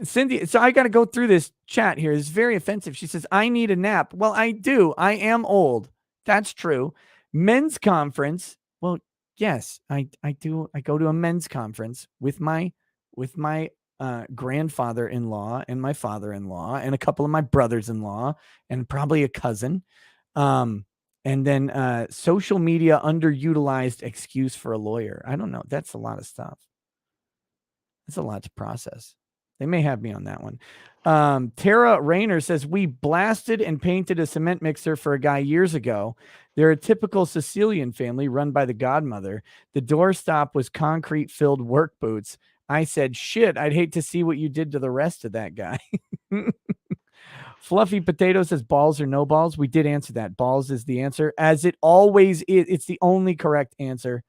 Cindy, so I got to go through this chat here. It's very offensive. She says, I need a nap. Well, I do. I am old. That's true. Men's conference. Well, yes, I do. I go to a men's conference with my grandfather-in-law and my father-in-law and a couple of my brothers-in-law and probably a cousin. And then social media underutilized excuse for a lawyer. I don't know. That's a lot of stuff. That's a lot to process. They may have me on that one. Tara Rayner says, we blasted and painted a cement mixer for a guy years ago. They're a typical Sicilian family run by the godmother. The doorstop was concrete-filled work boots. I said, shit, I'd hate to see what you did to the rest of that guy. Fluffy Potato says, balls or no balls? We did answer that. Balls is the answer, as it always is. It's the only correct answer.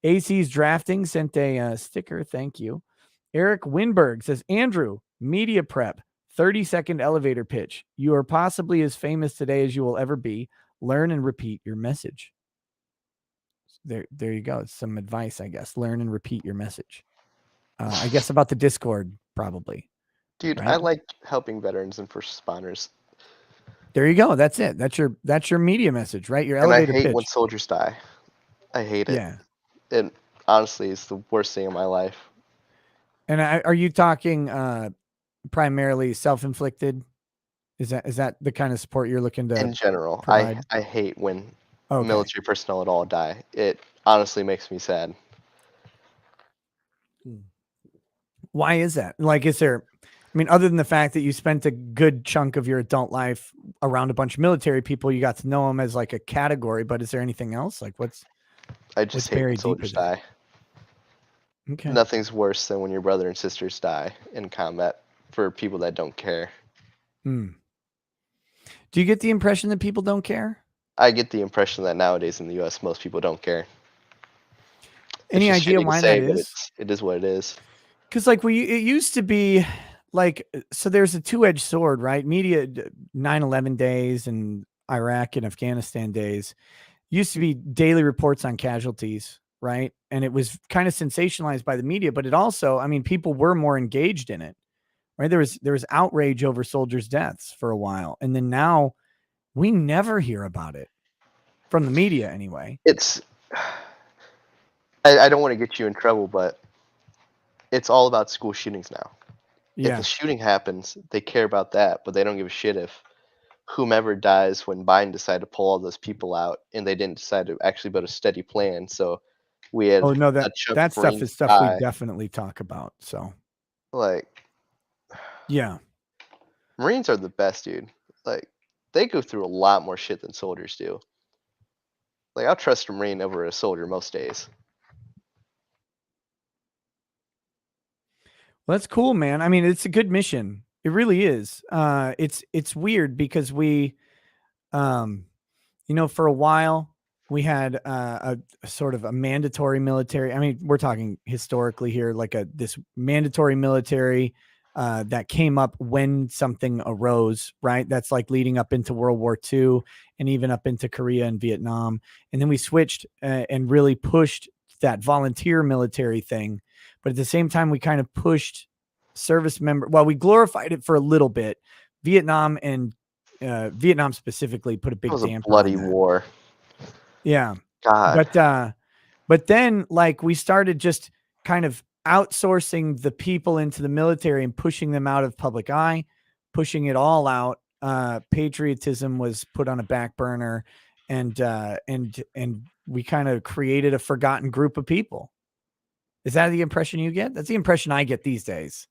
AC's Drafting sent a sticker. Thank you. Eric Winberg says, Andrew, media prep, 30-second elevator pitch. You are possibly as famous today as you will ever be. Learn and repeat your message. There you go. It's some advice, I guess. Learn and repeat your message. I guess about the Discord, probably. Dude, right? I like helping veterans and first responders. There you go. That's it. That's your media message, right? Your elevator pitch. I hate when soldiers die. I hate it. Yeah. It honestly is the worst thing in my life. And are you talking primarily self-inflicted? Is that the kind of support you're looking to? In general, I hate when military personnel at all die. It honestly makes me sad. Why is that? Like, is there? I mean, other than the fact that you spent a good chunk of your adult life around a bunch of military people, you got to know them as like a category. But is there anything else? Like, I just hate when soldiers die. Okay. Nothing's worse than when your brother and sisters die in combat for people that don't care. Do you get the impression that people don't care? I get the impression that nowadays in the U.S. most people don't care. Any idea why that is? It is what it is. Because like it used to be like, so there's a two-edged sword, right? Media, 9/11 days and Iraq and Afghanistan days used to be daily reports on casualties, right? And it was kind of sensationalized by the media, but it also, I mean, people were more engaged in it, right? There was outrage over soldiers' deaths for a while, and then now we never hear about it from the media anyway. It's. I don't want to get you in trouble, but it's all about school shootings now. If Yeah. a shooting happens, they care about that, but they don't give a shit if whomever dies when Biden decided to pull all those people out and they didn't decide to actually build a steady plan. So we had Oh no, a chunk that of stuff Marines is stuff we die. definitely talk about. So Like, yeah. Marines are the best, dude. Like, they go through a lot more shit than soldiers do. Like, I'll trust a Marine over a soldier most days. Well, that's cool, man. I mean, it's a good mission. It really is. It's weird because we, for a while we had a sort of a mandatory military. I mean, we're talking historically here, like this mandatory military that came up when something arose, right? That's like leading up into World War II and even up into Korea and Vietnam. And then we switched and really pushed that volunteer military thing. But at the same time, we kind of pushed service member. Well, we glorified it for a little bit. Vietnam specifically put a It big was a damper bloody on that. war. Yeah. God. But then like we started just kind of outsourcing the people into the military and pushing them out of public eye, pushing it all out. Patriotism was put on a back burner, and we kind of created a forgotten group of people. Is that the impression you get? That's the impression I get these days.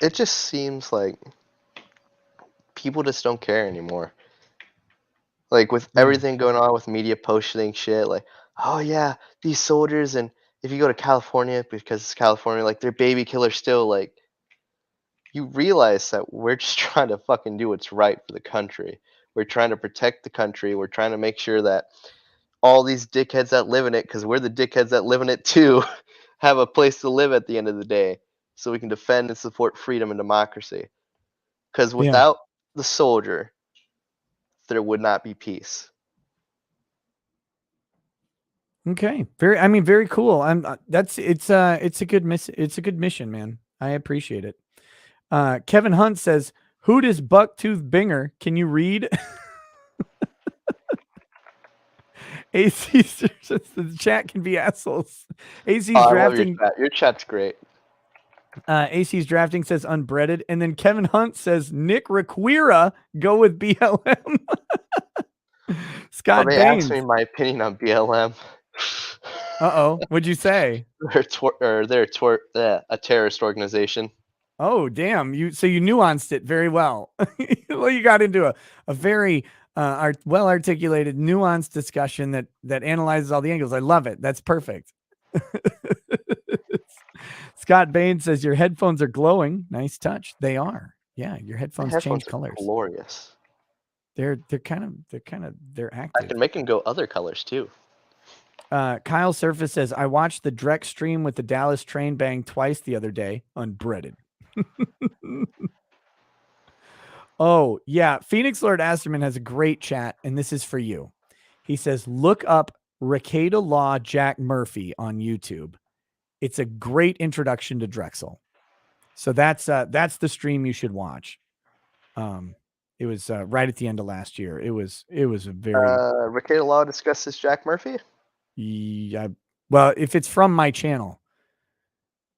It just seems like people just don't care anymore. Like, with everything going on with media posting shit, like, oh yeah, these soldiers, and if you go to California, because it's California, like, they're baby killers still. Like, you realize that we're just trying to fucking do what's right for the country. We're trying to protect the country. We're trying to make sure that all these dickheads that live in it, because we're the dickheads that live in it too, have a place to live at the end of the day, so we can defend and support freedom and democracy. Because without the soldier, there would not be peace. Okay. Very cool. It's a good mission, man. I appreciate it. Kevin Hunt says, "Who does Bucktooth Binger? Can you read?" AC, the chat can be assholes. AC's drafting. Your chat's great. AC's drafting says unbreaded, and then Kevin Hunt says Nick Requira, go with BLM. Scott They Baines. asked me my opinion on BLM. What'd you say? They're a terrorist organization. Oh, damn. You nuanced it very well. Well, you got into a very well-articulated, nuanced discussion that analyzes all the angles. I love it. That's perfect. Scott Baines says your headphones are glowing. Nice touch. They are. Yeah, your headphones change colors. Glorious. They're active. I can make them go other colors too. Kyle Surface says, I watched the direct stream with the Dallas train bang twice the other day, unbreaded. Oh, yeah. Phoenix Lord Asterman has a great chat, and this is for you. He says, look up Ricada Law Jack Murphy on YouTube. It's a great introduction to Drexel. So that's the stream you should watch. It was right at the end of last year. It was a very Ricada Law discusses Jack Murphy. Yeah. Well, if it's from my channel,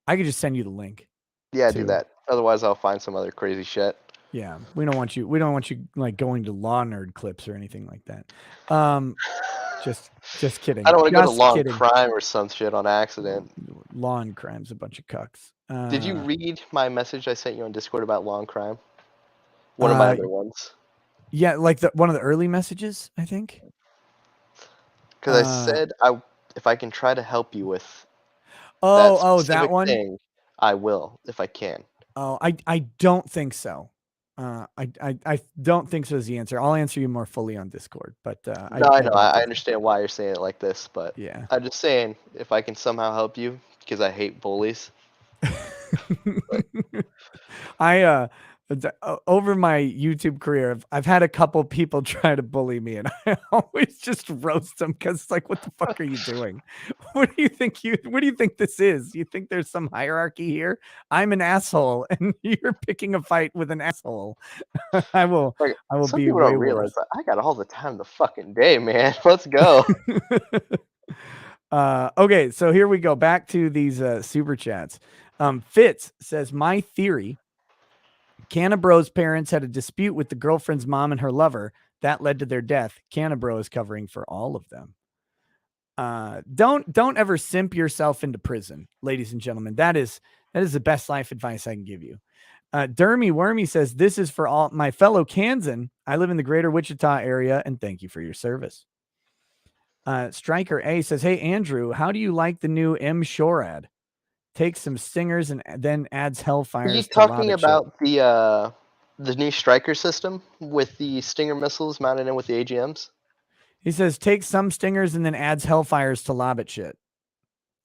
I could just send you the link. Yeah, do that. Otherwise, I'll find some other crazy shit. Yeah, we don't want you like going to law nerd clips or anything like that. Just kidding. I don't want to go to Law and Crime or some shit on accident. Law and Crime's a bunch of cucks. Did you read my message I sent you on Discord about Law and Crime? One of my other ones. Yeah, like one of the early messages, I think. Because I said if I can try to help you with that one thing, I will if I can. Oh, I don't think so. I don't think so is the answer. I'll answer you more fully on Discord, but I know I understand why you're saying it like this, but yeah, I'm just saying if I can somehow help you because I hate bullies. Over my YouTube career, I've had a couple people try to bully me, and I always just roast them because it's like, what the fuck are you doing? What do you think this is? You think there's some hierarchy here? I'm an asshole, and you're picking a fight with an asshole. I will Like, some be people way don't realize worse. that I got all the time in the fucking day, man. Let's go. Okay, so here we go. Back to these super chats. Fitz says, my theory, Cannabro's parents had a dispute with the girlfriend's mom and her lover. That led to their death. Cannabro is covering for all of them. Don't ever simp yourself into prison, ladies and gentlemen. That is the best life advice I can give you. Dermy Wormy says, this is for all my fellow Kansan. I live in the greater Wichita area, and thank you for your service. Striker A says, hey, Andrew, how do you like the new M. Shorad? Takes some stingers and then adds hellfires. Are you to talking lob it about the new striker system with the Stinger missiles mounted in with the AGMs? He says, takes some stingers and then adds hellfires to lob it shit.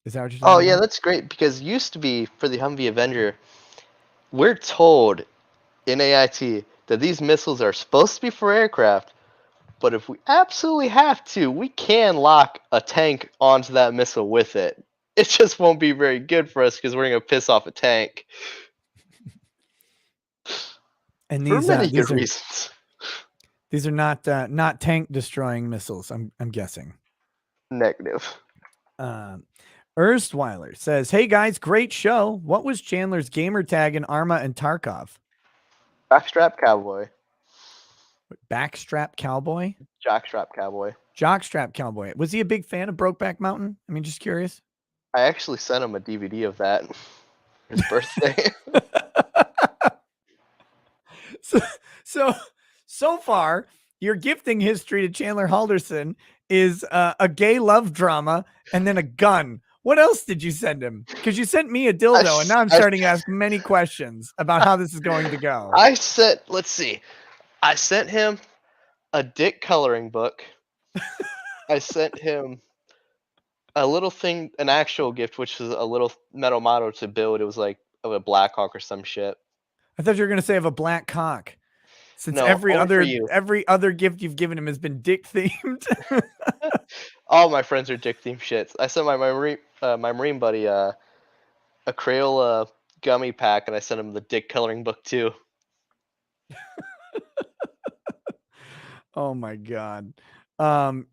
Is that what you're talking about? Oh, yeah, that's great, because used to be, for the Humvee Avenger, we're told in AIT that these missiles are supposed to be for aircraft, but if we absolutely have to, we can lock a tank onto that missile with it. It just won't be very good for us because we're going to piss off a tank. And For these, many these good are, reasons. These are not tank destroying missiles, I'm guessing. Negative. Erstweiler says, hey guys, great show. What was Chandler's gamer tag in Arma and Tarkov? Backstrap cowboy. Backstrap cowboy? Jockstrap cowboy. Jockstrap cowboy. Was he a big fan of Brokeback Mountain? I mean, just curious. I actually sent him a DVD of that for his birthday. So far, your gifting history to Chandler Halderson is a gay love drama and then a gun. What else did you send him? Because you sent me a dildo, and now I'm starting to ask many questions about how this is going to go. Let's see. I sent him a dick coloring book. I sent him a little thing, an actual gift, which was a little metal model to build. It was like of a Black Hawk or some shit. I thought you were going to say of a black cock. Since No, every only for other you. gift you've given him has been dick themed. All my friends are dick themed shits. I sent my marine buddy a Crayola gummy pack, and I sent him the dick coloring book too. Oh my god.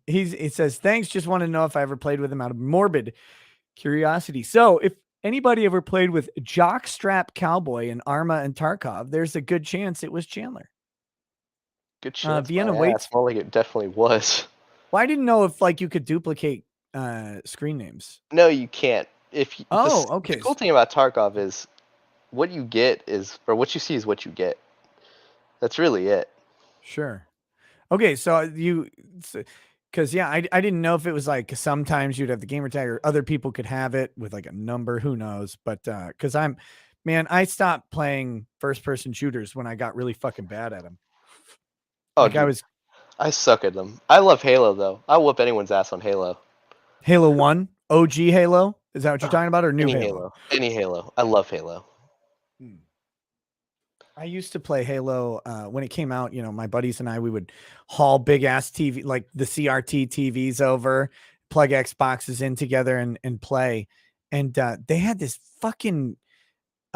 He says, thanks, just want to know if I ever played with him out of morbid curiosity. So if anybody ever played with Jockstrap Cowboy in Arma and Tarkov, there's a good chance it was Chandler. Good chance. Vienna my waits. ass. More like it definitely was. Well, I didn't know if like you could duplicate screen names. No, you can't. Okay. The cool thing about Tarkov is what you get is, or what you see is what you get. That's really it. Sure. Okay, so because yeah, I didn't know if it was like sometimes you'd have the gamer tag or other people could have it with like a number. Who knows? But because I stopped playing first person shooters when I got really fucking bad at them. Oh, like dude, I suck at them. I love Halo though. I'll whoop anyone's ass on Halo. Halo 1, OG Halo. Is that what you're talking about, or new Halo? Any Halo. I love Halo. I used to play Halo when it came out. You know, my buddies and I, we would haul big ass TV, like the CRT TVs over, plug Xboxes in together and play. And they had this fucking,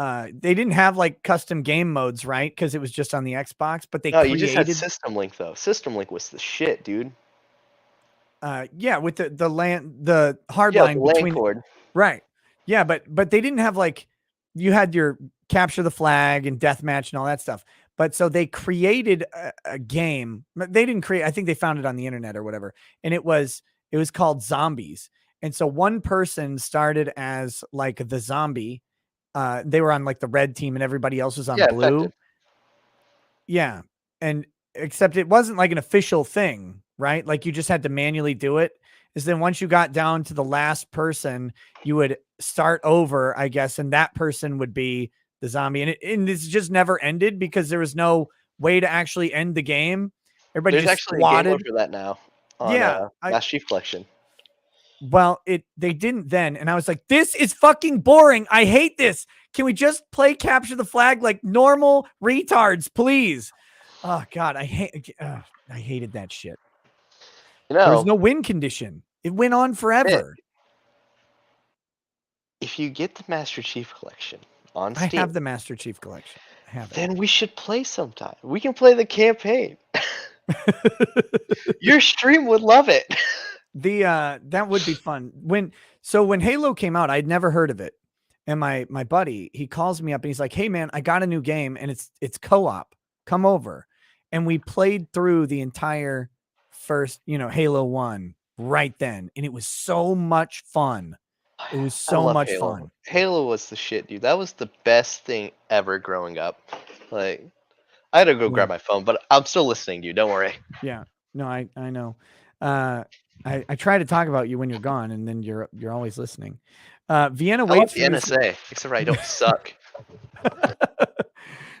they didn't have like custom game modes, right? Because it was just on the Xbox, but you just had System Link though. System Link was the shit, dude. Yeah, with the hard line between cord. Right. Yeah, but they didn't have like, you had your capture the flag and deathmatch and all that stuff. But so they created a game. They didn't create, I think they found it on the internet or whatever. And it was called Zombies. And so one person started as like the zombie. They were on like the red team and everybody else was on blue. Effective. Yeah. And except it wasn't like an official thing, right? Like you just had to manually do it. Is then once you got down to the last person, you would start over, I guess, and that person would be the zombie. And this just never ended because there was no way to actually end the game. Everybody There's just actually squatted. a game mode for that now. On, Master Chief Collection. Well, they didn't then, and I was like, this is fucking boring. I hate this. Can we just play capture the flag like normal retards, please? Oh God, I hated that shit. You There was know, no win condition. It went on forever. if you get the Master Chief Collection on I Steam, have the Master Chief Collection. I have it. then we should play sometime. We can play the campaign. Your stream would love it. That would be fun. When Halo came out, I'd never heard of it. And my buddy, he calls me up and he's like, "Hey man, I got a new game and it's co-op. Come over." And we played through the entire first, Halo 1 right then, and it was so much fun. It was I so love much Halo. fun. Halo was the shit, dude. That was the best thing ever growing up. Like, I had to go grab my phone, but I'm still listening to you. Don't worry. Yeah. No, I know. I try to talk about you when you're gone, and then you're always listening. Vienna I love waits the for you. NSA, except I don't suck.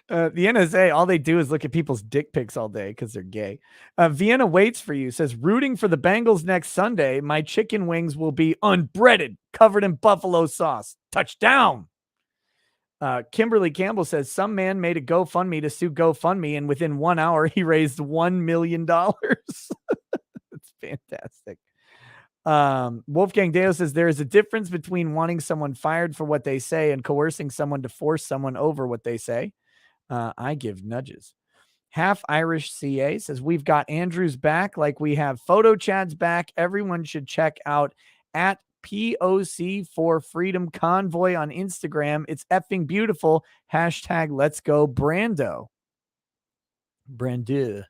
The NSA, all they do is look at people's dick pics all day because they're gay. Vienna waits for you, says, rooting for the Bengals next Sunday. My chicken wings will be unbreaded, covered in buffalo sauce. Touchdown. Kimberly Campbell says, some man made a GoFundMe to sue GoFundMe, and within 1 hour, he raised $1 million. That's fantastic. Wolfgang Deo says, there is a difference between wanting someone fired for what they say and coercing someone to force someone over what they say. I give nudges. Half Irish CA says, we've got Andrew's back like we have Photo Chad's back. Everyone should check out at POC for Freedom Convoy on Instagram. It's effing beautiful. Hashtag let's go Brando. Brandu.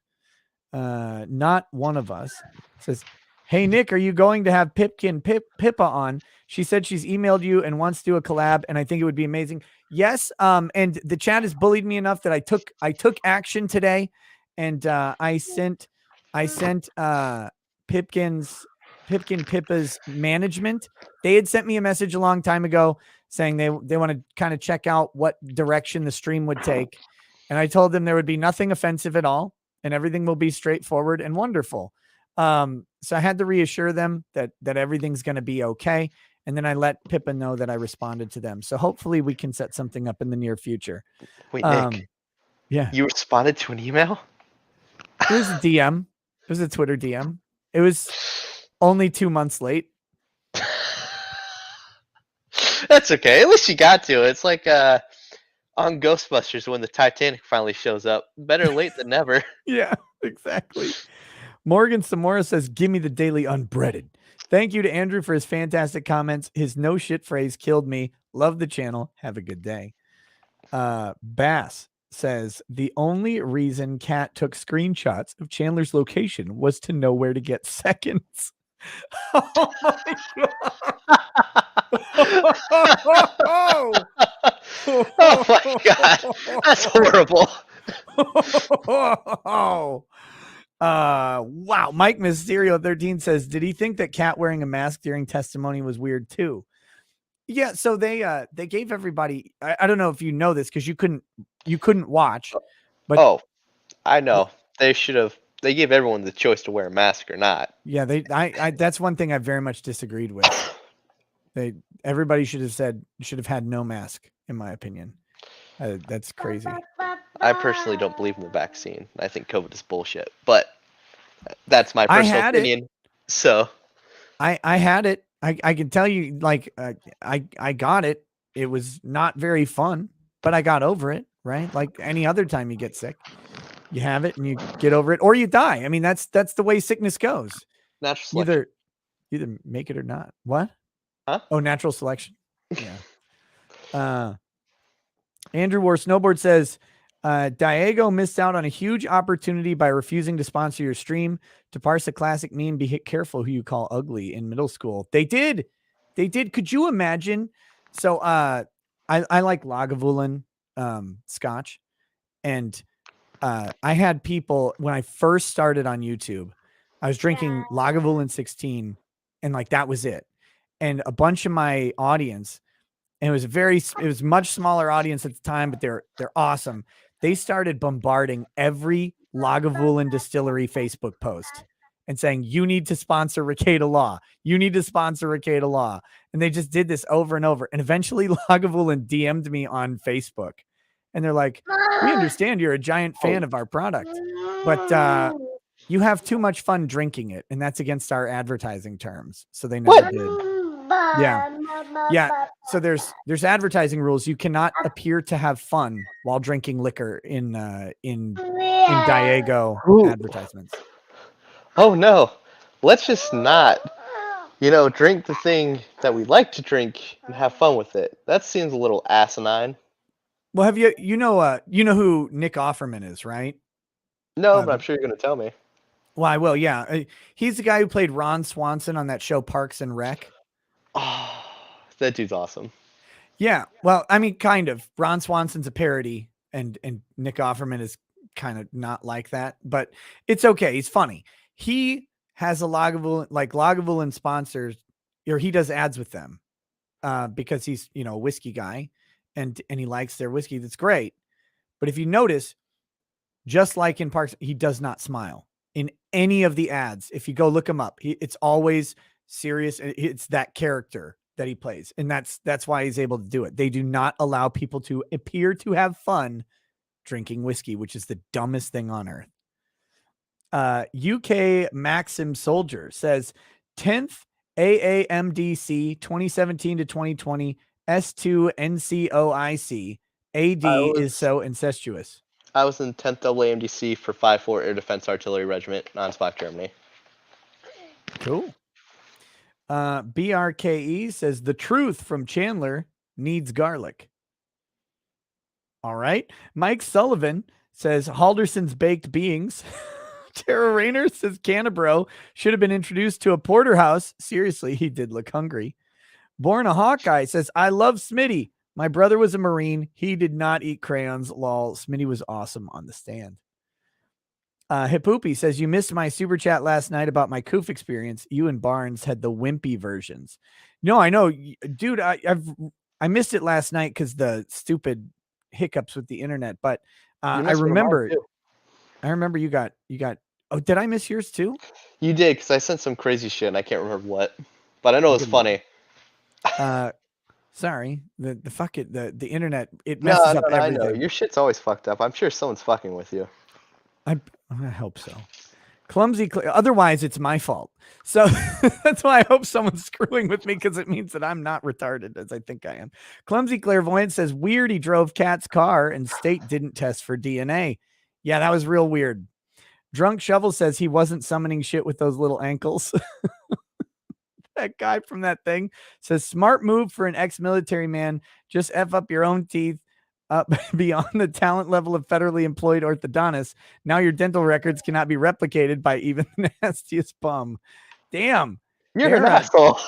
Not one of us says, hey, Nick, are you going to have Pippa on? She said she's emailed you and wants to do a collab, and I think it would be amazing. Yes. And the chat has bullied me enough that I took action today, and I sent Pippa's management. They had sent me a message a long time ago saying they want to kind of check out what direction the stream would take. And I told them there would be nothing offensive at all, and everything will be straightforward and wonderful. So I had to reassure them that everything's going to be okay. And then I let Pippa know that I responded to them. So hopefully we can set something up in the near future. Wait, Nick. Yeah. You responded to an email? It was a DM. It was a Twitter DM. It was only 2 months late. That's okay. At least you got to it. It's like on Ghostbusters when the Titanic finally shows up. Better late than never. Yeah, exactly. Morgan Samora says, give me the daily unbreaded. Thank you to Andrew for his fantastic comments. His no shit phrase killed me. Love the channel. Have a good day. Bass says, the only reason Kat took screenshots of Chandler's location was to know where to get seconds. Oh my God. Oh my God. That's horrible. Wow. Mike Mysterio 13 says, did he think that Kat wearing a mask during testimony was weird too? Yeah. So they gave everybody, I don't know if you know this because you couldn't watch, but I know. They gave everyone the choice to wear a mask or not. Yeah. That's one thing I very much disagreed with. Everybody should have had no mask, in my opinion. That's crazy. I personally don't believe in the vaccine. I think COVID is bullshit, but that's my personal opinion. So I had it. I can tell you, like, I got it. It was not very fun, but I got over it, right? Like any other time you get sick, you have it and you get over it, or you die. I mean, that's the way sickness goes. Natural selection. Either make it or not. What? Huh? Oh, natural selection. Yeah. Andrew War Snowboard says, Diego missed out on a huge opportunity by refusing to sponsor your stream. To parse a classic meme, be careful who you call ugly in middle school. They did. Could you imagine? So I like Lagavulin scotch. And I had people, when I first started on YouTube, I was drinking Lagavulin 16, and like that was it. And a bunch of my audience, and it was much smaller audience at the time, but they're awesome. They started bombarding every Lagavulin distillery Facebook post, and saying, you need to sponsor Ricada Law. You need to sponsor Ricada Law. And they just did this over and over. And eventually Lagavulin DM'd me on Facebook. And they're like, we understand you're a giant fan of our product, but you have too much fun drinking it. And that's against our advertising terms. So they never did. Yeah. Yeah. So there's advertising rules. You cannot appear to have fun while drinking liquor in Diego advertisements. Oh no, let's just not, drink the thing that we like to drink and have fun with it. That seems a little asinine. Well, have you know who Nick Offerman is, right? No, but I'm sure you're going to tell me. Well, I will. Yeah. He's the guy who played Ron Swanson on that show Parks and Rec. Oh, that dude's awesome. Yeah. Well, I mean, kind of. Ron Swanson's a parody and Nick Offerman is kind of not like that, but it's okay. He's funny. He has a Lagavulin sponsors, or he does ads with them because he's, a whiskey guy and he likes their whiskey. That's great. But if you notice, just like in Parks, he does not smile in any of the ads. If you go look him up, it's always serious. It's that character that he plays. And that's why he's able to do it. They do not allow people to appear to have fun drinking whiskey, which is the dumbest thing on earth. UK Maxim Soldier says 10th AAMDC 2017 to 2020 S2 NCOIC AD is so incestuous. I was in 10th AAMDC for 5-4 Air Defense Artillery Regiment, non-SPOC Germany. Cool. BRKE says the truth from Chandler needs garlic. All right. Mike Sullivan says Halderson's baked beings. Tara Rayner says Canterbury should have been introduced to a porterhouse. Seriously, he did look hungry. Born a Hawkeye says, I love Smitty. My brother was a Marine. He did not eat crayons. Lol. Smitty was awesome on the stand. Hippoopy says, you missed my super chat last night about my Coof experience. You and Barnes had the wimpy versions. No, I know, dude. I missed it last night because the stupid hiccups with the internet. But I remember you got. Oh, did I miss yours too? You did, because I sent some crazy shit and I can't remember what. But I know it's funny. Sorry, the internet, it messes up everything. I know your shit's always fucked up. I'm sure someone's fucking with you. I hope so. Clumsy. Otherwise, it's my fault. So that's why I hope someone's screwing with me, because it means that I'm not retarded as I think I am. Clumsy Clairvoyant says, weird. He drove Kat's car and state didn't test for DNA. Yeah, that was real weird. Drunk Shovel says he wasn't summoning shit with those little ankles. That guy from that thing says, smart move for an ex-military man. Just F up your own teeth up beyond the talent level of federally employed orthodontists. Now your dental records cannot be replicated by even the nastiest bum. Damn. You're an asshole.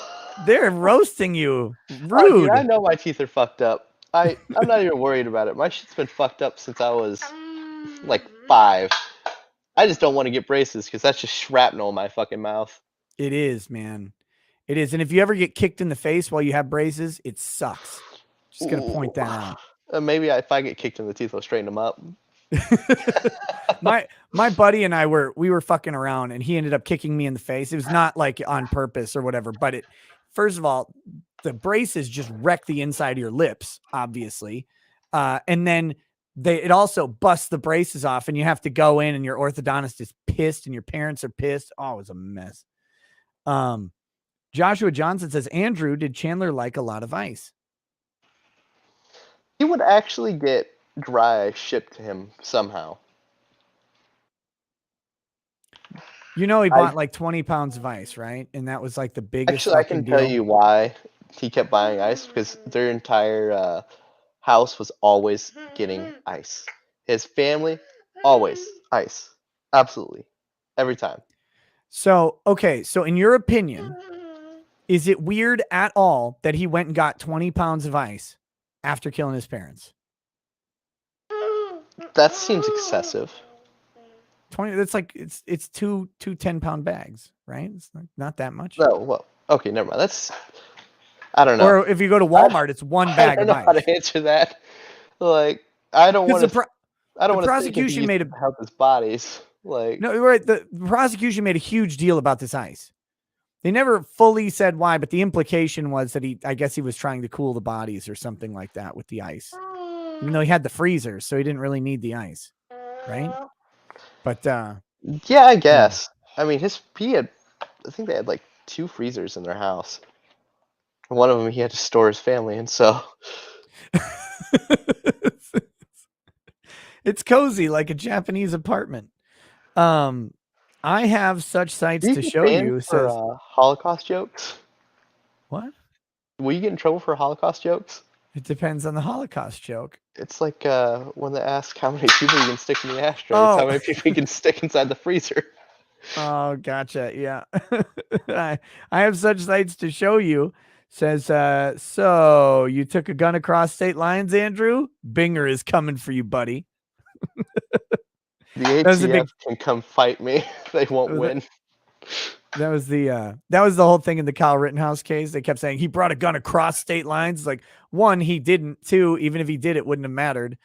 They're roasting you. Rude. Oh, dude, I know my teeth are fucked up. I'm not even worried about it. My shit's been fucked up since I was like 5. I just don't want to get braces because that's just shrapnel in my fucking mouth. It is, man. It is. And if you ever get kicked in the face while you have braces, it sucks. Just going to point that out. Maybe if I get kicked in the teeth, I'll straighten them up. My buddy and I we were fucking around and he ended up kicking me in the face. It was not like on purpose or whatever, but first of all, the braces just wreck the inside of your lips, obviously. And then it also busts the braces off and you have to go in and your orthodontist is pissed and your parents are pissed. Oh, it was a mess. Joshua Johnson says, Andrew, did Chandler like a lot of ice? He would actually get dry ice shipped to him somehow. He bought like 20 pounds of ice, right? And that was like the biggest. Actually, I can tell you why he kept buying ice, because their entire house was always getting ice. His family, always ice. Absolutely. Every time. So, okay. So in your opinion, is it weird at all that he went and got 20 pounds of ice after killing his parents? That seems excessive. 20, that's like, it's two 10-pound bags, right? It's not that much. No, well, okay, never mind. I don't know. Or if you go to Walmart, it's one bag of ice. I don't know how to answer that. Like, I don't want to. The prosecution made help his bodies. Like, No, right. The prosecution made a huge deal about this ice. They never fully said why, but the implication was that I guess he was trying to cool the bodies or something like that with the ice. Even though he had the freezer, so he didn't really need the ice, right? But yeah, I guess. I mean, I think they had like 2 freezers in their house. One of them he had to store his family in, so. it's cozy like a Japanese apartment. I have such sites Do you to get show banned you. for Says Holocaust jokes? what? Will you get in trouble for Holocaust jokes? It depends on the Holocaust joke. It's like when they ask how many people you can stick in the ashtray, it's Oh. how many people you can stick inside the freezer. Oh, gotcha. Yeah. I have such sites to show you. Says, so you took a gun across state lines, Andrew? Binger is coming for you, buddy. The That was a ATF can come fight me. They won't win. That was the whole thing in the Kyle Rittenhouse case. They kept saying he brought a gun across state lines. It's like, one, he didn't. Two, even if he did, it wouldn't have mattered.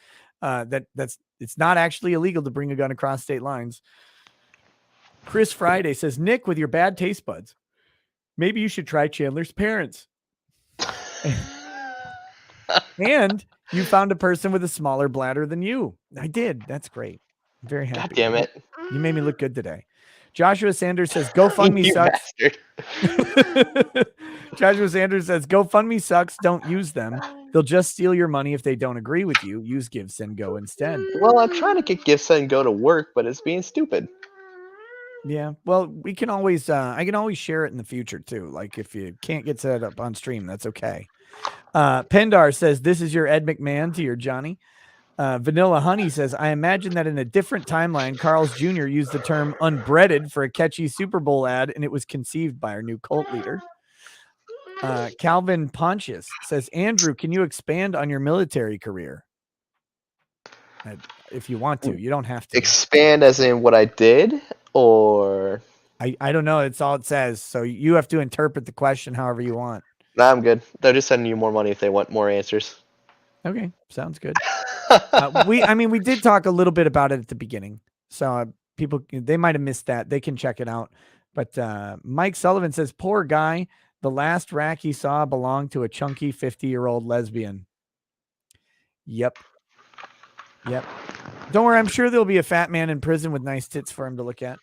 It's not actually illegal to bring a gun across state lines. Chris Friday says, Nick, with your bad taste buds, maybe you should try Chandler's parents. And you found a person with a smaller bladder than you. I did. That's great. I'm very happy. God damn it. You made me look good today. Joshua Sanders says, GoFundMe You sucks. bastard. Joshua Sanders says, GoFundMe sucks. Don't use them. They'll just steal your money if they don't agree with you. Use Give, Send, Go instead. Well, I'm trying to get Give, Send, Go to work, but it's being stupid. Yeah. Well, we can always, I can always share it in the future too. Like if you can't get set up on stream, that's okay. Pendar says, this is your Ed McMahon to your Johnny. Vanilla Honey says, I imagine that in a different timeline, Carl's Jr. used the term unbreaded for a catchy Super Bowl ad, and it was conceived by our new cult leader. Calvin Pontius says, Andrew, can you expand on your military career? If you want to, you don't have to. Expand as in what I did, or? I don't know. It's all it says. So you have to interpret the question however you want. Nah, I'm good. They're just sending you more money if they want more answers. Okay. Sounds good. We did talk a little bit about it at the beginning. So people, they might have missed that. They can check it out. But Mike Sullivan says, poor guy. The last rack he saw belonged to a chunky 50-year-old lesbian. Yep. Don't worry. I'm sure there'll be a fat man in prison with nice tits for him to look at.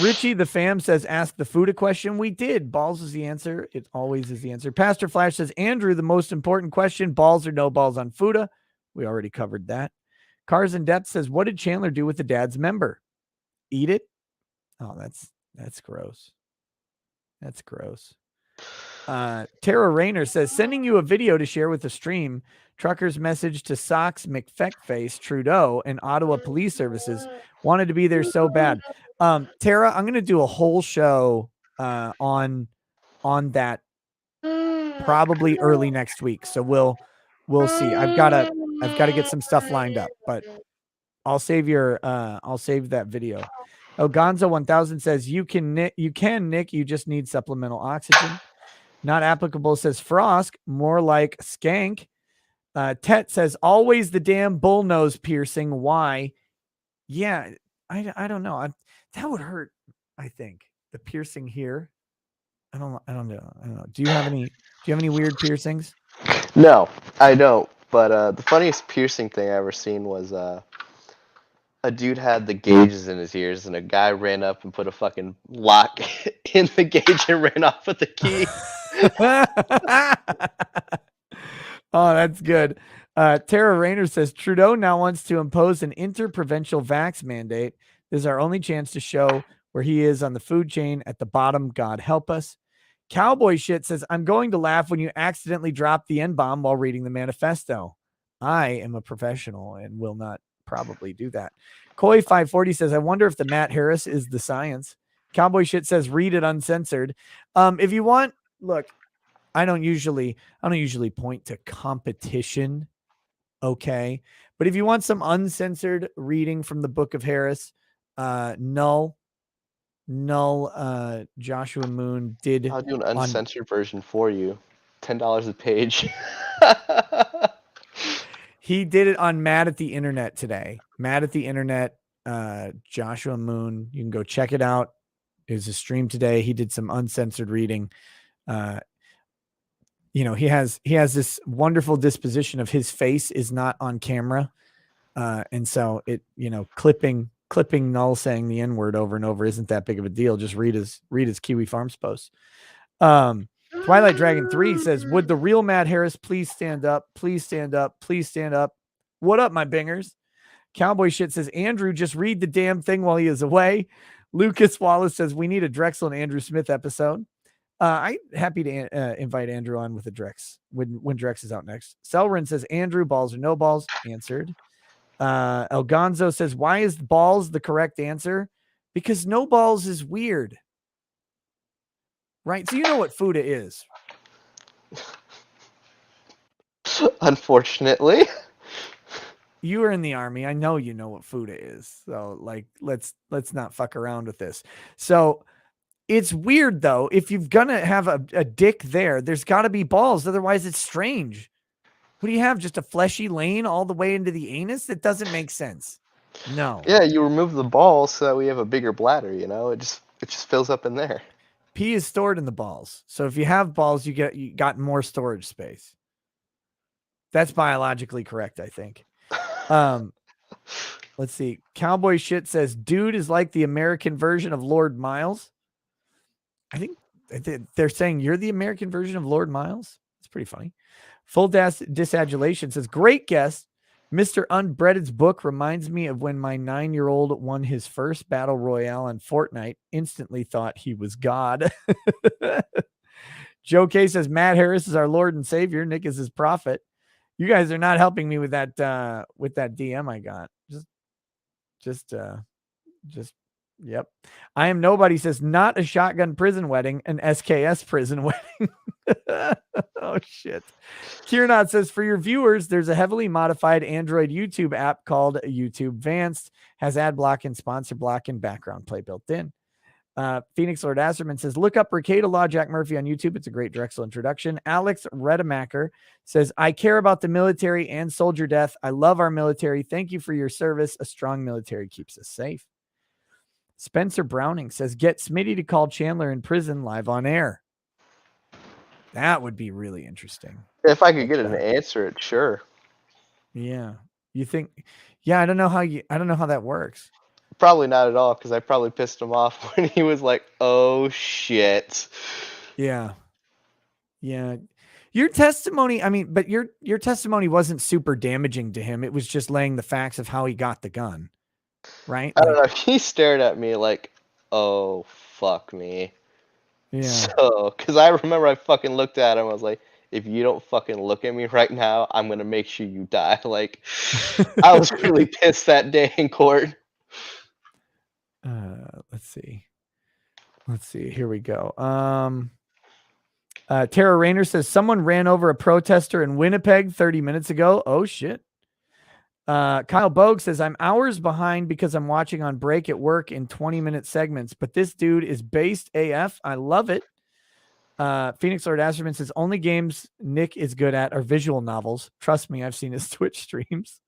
Richie the fam says, ask the Fuda question. We did. Balls is the answer. It always is the answer. Pastor Flash says, Andrew, the most important question, balls or no balls on Fuda. We already covered that. Cars in Depth says, what did Chandler do with the dad's member? Eat it? Oh, that's gross. That's gross. Tara Rayner says, sending you a video to share with the stream. Trucker's message to Socks McFeckface Trudeau and Ottawa Police Services. Wanted to be there so bad. Tara, I'm going to do a whole show on that probably early next week. So we'll see. I've got to get some stuff lined up, but I'll save that video. Oh, Gonzo 1000 says you can Nick, you just need supplemental oxygen. Not applicable says Frosk, more like skank. Tet says always the damn bull nose piercing. Why? Yeah, I don't know. That would hurt. I think the piercing here. I don't know. Do you have any weird piercings? No, I don't. But the funniest piercing thing I ever seen was a dude had the gauges in his ears, and a guy ran up and put a fucking lock in the gauge and ran off with the key. Oh, that's good. Tara Rayner says Trudeau now wants to impose an interprovincial vax mandate. This is our only chance to show where he is on the food chain at the bottom. God help us. Cowboy shit says, I'm going to laugh when you accidentally drop the N-bomb while reading the manifesto. I am a professional and will not probably do that. Koi 540 says, I wonder if the Matt Harris is the science. Cowboy shit says, read it uncensored. If you want, look, I don't usually point to competition. Okay. But if you want some uncensored reading from the Book of Harris, Null, Joshua Moon did. I'll do an uncensored version for you. $10 a page. He did it on Mad at the Internet today. Mad at the Internet, Joshua Moon. You can go check it out. It was a stream today. He did some uncensored reading. You know, he has this wonderful disposition of his face is not on camera. And so it, you know, clipping Null saying the N-word over and over isn't that big of a deal. Just read his Kiwi Farms post. Twilight Dragon 3 says, would the real Matt Harris please stand up? Please stand up. Please stand up. What up, my bingers? Cowboy Shit says, Andrew, just read the damn thing while he is away. Lucas Wallace says, we need a Drexel and Andrew Smith episode. I'm happy to invite Andrew on with a Drex when Drex is out next. Selrin says, Andrew, balls or no balls? Answered. El Gonzo says, why is balls the correct answer? Because no balls is weird. Right? So you know what Fuda is. Unfortunately. You were in the army. I know you know what Fuda is. So like, let's not fuck around with this. So it's weird though. If you're gonna have a dick there, there's got to be balls. Otherwise, it's strange. What do you have? Just a fleshy lane all the way into the anus? That doesn't make sense. No. Yeah, you remove the balls so that we have a bigger bladder. You know, it just fills up in there. Pee is stored in the balls. So if you have balls, you got more storage space. That's biologically correct, I think. Let's see. Cowboy Shit says, dude is like the American version of Lord Miles. I think they're saying you're the American version of Lord Miles. It's pretty funny. Full Disadulation says, great guest. Mr. Unbreaded's book reminds me of when my 9-year-old won his first battle royale on Fortnite. Instantly thought he was God. Joe K says, Matt Harris is our Lord and Savior. Nick is his prophet. You guys are not helping me with that DM I got. Yep. I am nobody says, not a shotgun prison wedding, an SKS prison wedding. Oh shit. Kiernot says, for your viewers, there's a heavily modified Android YouTube app called YouTube Vanced, has ad block and sponsor block and background play built in. Phoenix Lord Asserman says, look up Ricada Law Jack Murphy on YouTube. It's a great Drexel introduction. Alex Redemacher says, I care about the military and soldier death. I love our military. Thank you for your service. A strong military keeps us safe. Spencer Browning says, get Smitty to call Chandler in prison live on air. That would be really interesting. If I could get an answer, sure. Yeah. You think, yeah, I don't know how that works. Probably not at all, because I probably pissed him off when he was like, oh shit. Yeah. Yeah. Your testimony, I mean, but your testimony wasn't super damaging to him. It was just laying the facts of how he got the gun. Right? I don't know. He stared at me like, oh, fuck me. Yeah. So, because I remember I fucking looked at him. I was like, if you don't fucking look at me right now, I'm going to make sure you die. Like, I was really pissed that day in court. Let's see. Here we go. Tara Rayner says, someone ran over a protester in Winnipeg 30 minutes ago. Oh, shit. Kyle Bogue says, I'm hours behind because I'm watching on break at work in 20-minute segments, but this dude is based AF. I love it. Phoenix Lord Asherman says, only games Nick is good at are visual novels. Trust me, I've seen his Twitch streams.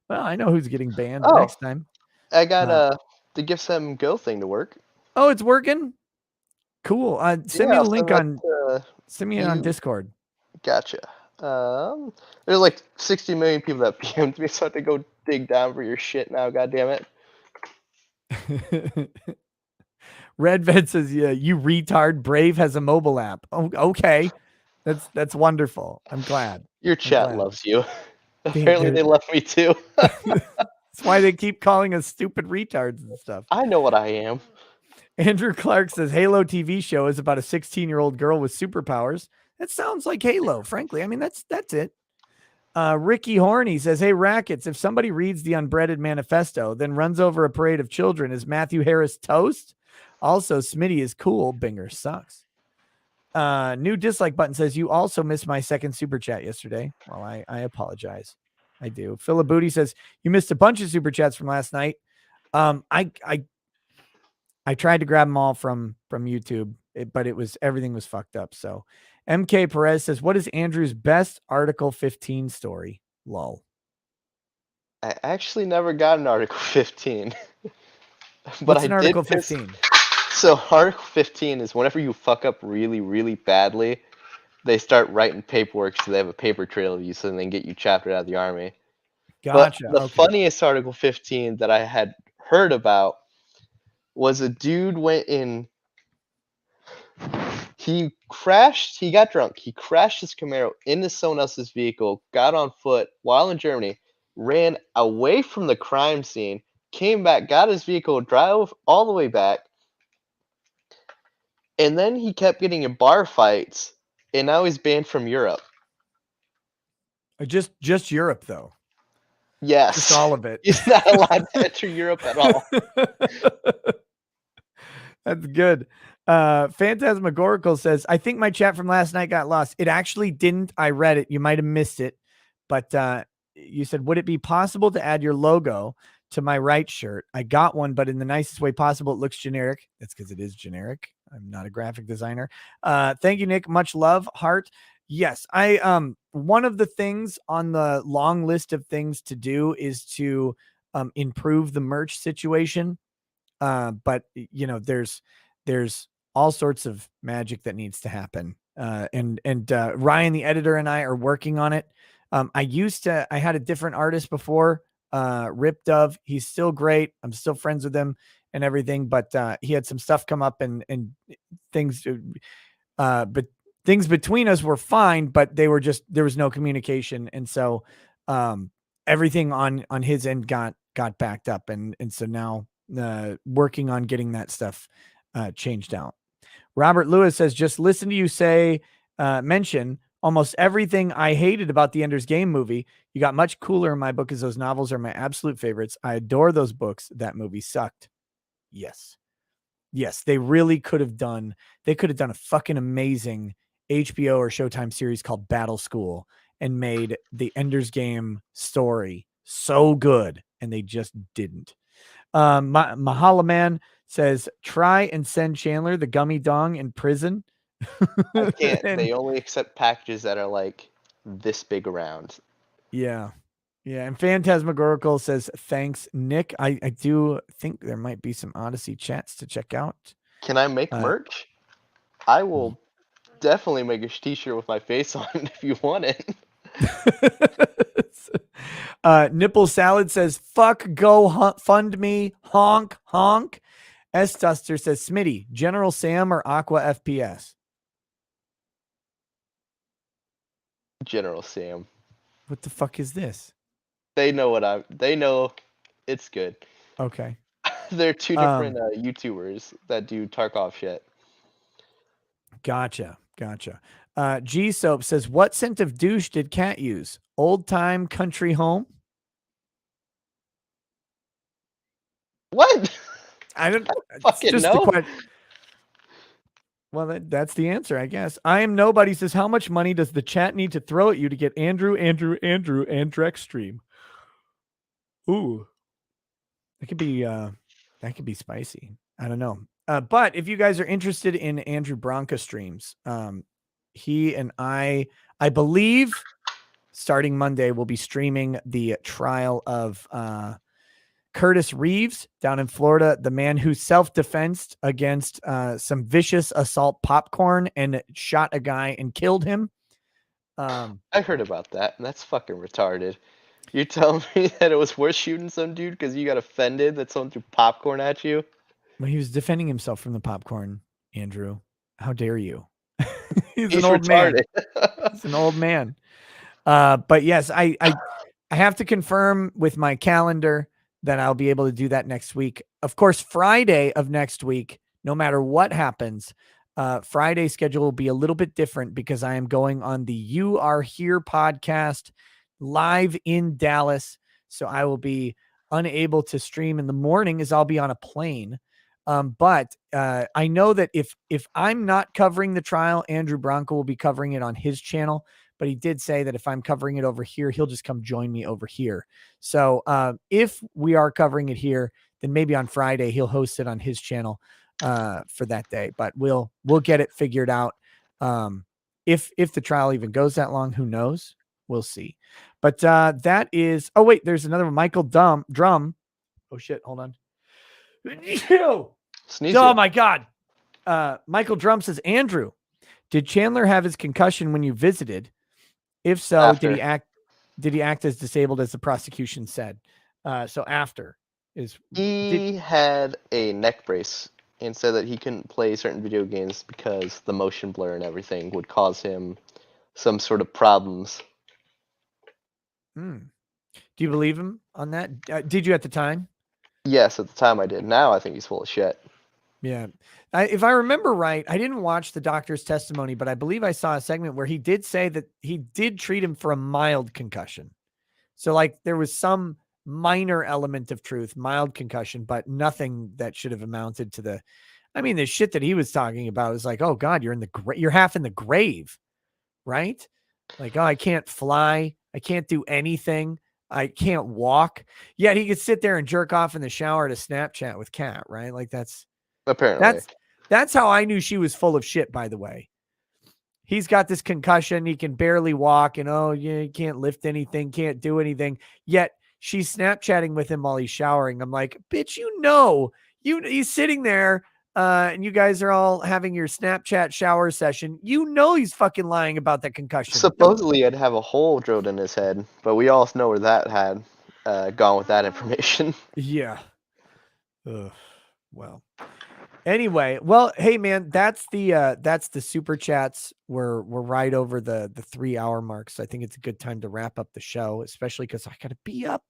Well, I know who's getting banned next time. I got the Give Some Go thing to work. Oh, it's working? Cool. Send me the link on send me it on Discord. Gotcha. There's like 60 million people that PM'd me, so I have to go dig down for your shit now, goddammit. Red Vet says, yeah, you retard, Brave has a mobile app. Oh, okay. That's wonderful. I'm glad. Your chat loves you. Apparently they love me too. That's why they keep calling us stupid retards and stuff. I know what I am. Andrew Clark says, Halo TV show is about a 16-year-old girl with superpowers. That sounds like Halo, frankly. I mean, that's it. Ricky Horny says, hey, Rackets, if somebody reads the Unbreaded Manifesto, then runs over a parade of children, is Matthew Harris toast? Also, Smitty is cool. Binger sucks. New dislike button says, you also missed my second super chat yesterday. Well, I apologize. I do. Philip Booty says, you missed a bunch of super chats from last night. I tried to grab them all from YouTube, but everything was fucked up. So MK Perez says, what is Andrew's best Article 15 story? Lol. I actually never got an Article 15. But What's I an Article did piss. 15? So Article 15 is whenever you fuck up really, really badly, they start writing paperwork so they have a paper trail of you so they can get you chaptered out of the army. Gotcha. But the Okay. funniest Article 15 that I had heard about was a dude went in. He got drunk. He crashed his Camaro into someone else's vehicle, got on foot while in Germany, ran away from the crime scene, came back, got his vehicle, drove all the way back, and then he kept getting in bar fights, and now he's banned from Europe. Just Europe though. Yes. Just all of it. He's not allowed to enter Europe at all. That's good. Phantasmagorical says, I think my chat from last night got lost. It actually didn't. I read it. You might have missed it. But you said, would it be possible to add your logo to my right shirt? I got one, but in the nicest way possible. It looks generic. That's because it is generic. I'm not a graphic designer. Thank you, Nick. Much love, heart. Yes, one of the things on the long list of things to do is to improve the merch situation. But you know, there's all sorts of magic that needs to happen. And Ryan, the editor, and I are working on it. I had a different artist before, Rip Dove. He's still great. I'm still friends with him and everything, but he had some stuff come up and things, but things between us were fine, but there was no communication. And so, everything on his end got backed up. And so now, working on getting that stuff, changed out. Robert Lewis says, just listen to you mention almost everything I hated about the Ender's Game movie. You got much cooler in my book, as those novels are my absolute favorites. I adore those books. That movie sucked. Yes, they really could have done. They could have done a fucking amazing HBO or Showtime series called Battle School and made the Ender's Game story so good, and they just didn't. Mahala Man says, try and send Chandler the gummy dong in prison. I can't. And They only accept packages that are like this big around. yeah. And Phantasmagorical says, thanks, Nick. I do think there might be some Odyssey chats to check out. Can I make merch? I will definitely make a t-shirt with my face on it if you want it. Nipple Salad says, fuck, go fund me, honk, honk. S Duster says, Smitty, General Sam or Aqua FPS? General Sam. What the fuck is this? They know they know it's good. Okay. They're two different YouTubers that do Tarkov shit. Gotcha. G Soap says, what scent of douche did Cat use? Old time country home? What? I don't fucking know. Well, that's the answer, I guess. I am nobody says, how much money does the chat need to throw at you to get Andrew, and Drex stream? Ooh, that could be spicy. I don't know. But if you guys are interested in Andrew Bronca streams, he and I believe starting Monday, we'll be streaming the trial of Curtis Reeves down in Florida, the man who self-defensed against some vicious assault popcorn and shot a guy and killed him. I heard about that, and that's fucking retarded. You're telling me that it was worth shooting some dude because you got offended that someone threw popcorn at you? Well, he was defending himself from the popcorn, Andrew. How dare you? He's an old retarded. Man. He's an old man. But yes, I have to confirm with my calendar that I'll be able to do that next week. Of course, Friday of next week, no matter what happens, Friday schedule will be a little bit different because I am going on the You Are Here podcast live in Dallas. So I will be unable to stream in the morning as I'll be on a plane. But I know that if I'm not covering the trial, Andrew Bronco will be covering it on his channel. But he did say that if I'm covering it over here, he'll just come join me over here. So if we are covering it here, then maybe on Friday he'll host it on his channel for that day. But we'll get it figured out. If the trial even goes that long, who knows? we'll see. But that is. Oh wait, there's another one. Michael Drum. Oh shit, hold on. Sneeze. Oh my God. Michael Drum says, Andrew, did Chandler have his concussion when you visited? If so, After. did he act as disabled as the prosecution said? So after is He had a neck brace and said that he couldn't play certain video games because the motion blur and everything would cause him some sort of problems. do you believe him on that? Did you at the time? Yes, at the time I did. Now I think he's full of shit. Yeah. If I remember right, I didn't watch the doctor's testimony, but I believe I saw a segment where he did say that he did treat him for a mild concussion. So like there was some minor element of truth, mild concussion, but nothing that should have amounted to the, I mean, the shit that he was talking about is like, oh God, you're half in the grave, right? Like, oh, I can't fly. I can't do anything. I can't walk. Yet he could sit there and jerk off in the shower to Snapchat with Kat, right? Like Apparently. that's how I knew she was full of shit, by the way. He's got this concussion. He can barely walk and, oh, yeah, he can't lift anything, can't do anything. Yet she's Snapchatting with him while he's showering. I'm like, bitch, he's sitting there and you guys are all having your Snapchat shower session. You know he's fucking lying about that concussion. Supposedly I'd have a hole drilled in his head, but we all know where that had gone with that information. Yeah. Ugh. Well. Anyway, well, hey man, that's the super chats. We're right over the 3 hour mark. So I think it's a good time to wrap up the show, especially because I gotta be up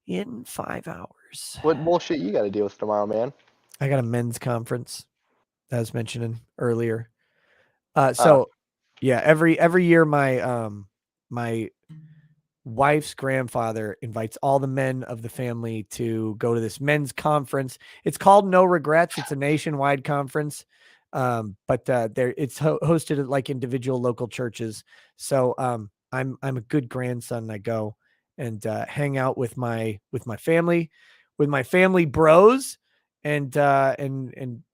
in 5 hours. What bullshit you got to deal with tomorrow, man? I got a men's conference that I was mentioning earlier. Yeah, every year my wife's grandfather invites all the men of the family to go to this men's conference. It's called No Regrets. It's a nationwide conference. But it's hosted at like individual local churches. So I'm a good grandson. I go and hang out with my family bros, and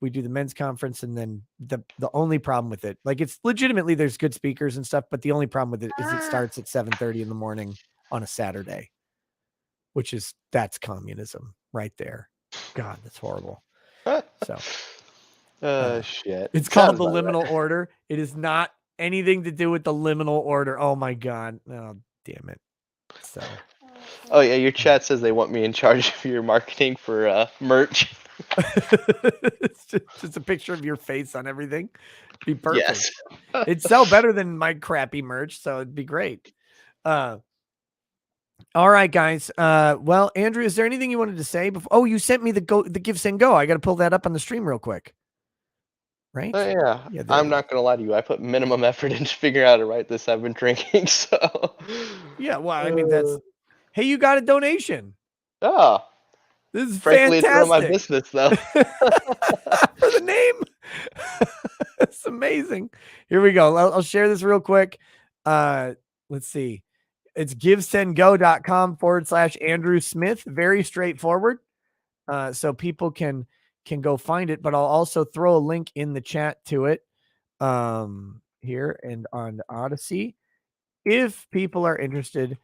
we do the men's conference. And then the only problem with it, like it's legitimately there's good speakers and stuff, but the only problem with it is it starts at 7:30 in the morning on a Saturday, that's communism right there. God, that's horrible. So shit. it's called the liminal order. It is not anything to do with the liminal order. Oh my God. Oh, damn it. So. Oh yeah, your chat says they want me in charge of your marketing for merch. It's just a picture of your face on everything. Be perfect. Yes. It'd sell better than my crappy merch, so it'd be great. All right, guys. Well, Andrew, is there anything you wanted to say before? Oh, you sent me the Give Send Go. I got to pull that up on the stream real quick. Right? Yeah. I'm not gonna lie to you. I put minimum effort into figuring out how to write this. I've been drinking, so. Yeah. Well, I mean, hey, you got a donation. Oh. This is frankly, fantastic. It's my business, though. For the name. It's amazing. Here we go. I'll share this real quick. Let's see. It's givesendgo.com/Andrew Smith. Very straightforward. So people can go find it, but I'll also throw a link in the chat to it here and on Odyssey. If people are interested,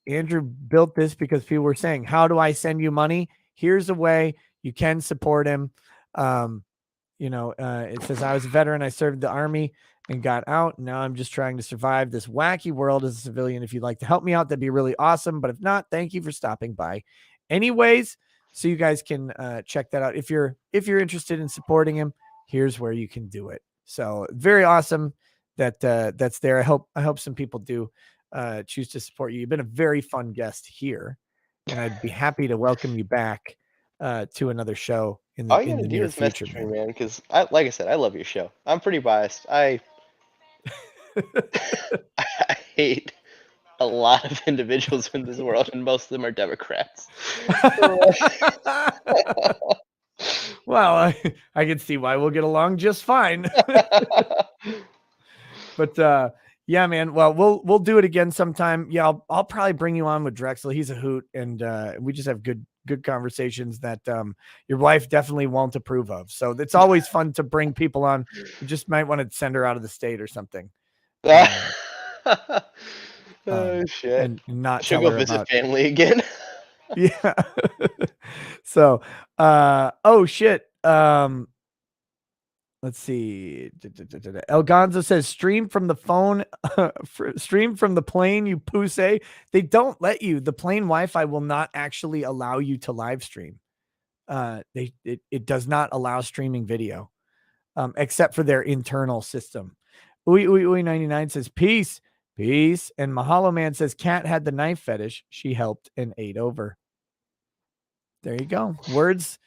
Andrew built this because people were saying, how do I send you money? Here's a way you can support him. It says, I was a veteran. I served the Army and got out. Now I'm just trying to survive this wacky world as a civilian. If you'd like to help me out, that'd be really awesome. But if not, thank you for stopping by. Anyways, so you guys can check that out. If you're interested in supporting him, here's where you can do it. So very awesome that that's there. I hope some people do choose to support you. You've been a very fun guest here, and I'd be happy to welcome you back to another show in the near future, man. Because like I said, I love your show. I'm pretty biased. I hate a lot of individuals in this world, and most of them are Democrats. Well, I can see why we'll get along just fine. But yeah, man. Well, we'll do it again sometime. Yeah, I'll probably bring you on with Drexel. He's a hoot, and we just have good conversations that your wife definitely won't approve of. So it's always fun to bring people on. You just might want to send her out of the state or something. Oh shit! and not She'll tell go her visit about. family again. Yeah. So, oh shit. Let's see. El Gonzo says, stream from the phone, stream from the plane, you pussy. They don't let you. The plane Wi-Fi will not actually allow you to live stream. It does not allow streaming video, except for their internal system. Uy 99 says, peace. And Mahalo Man says, Cat had the knife fetish. She helped and ate over. There you go. Words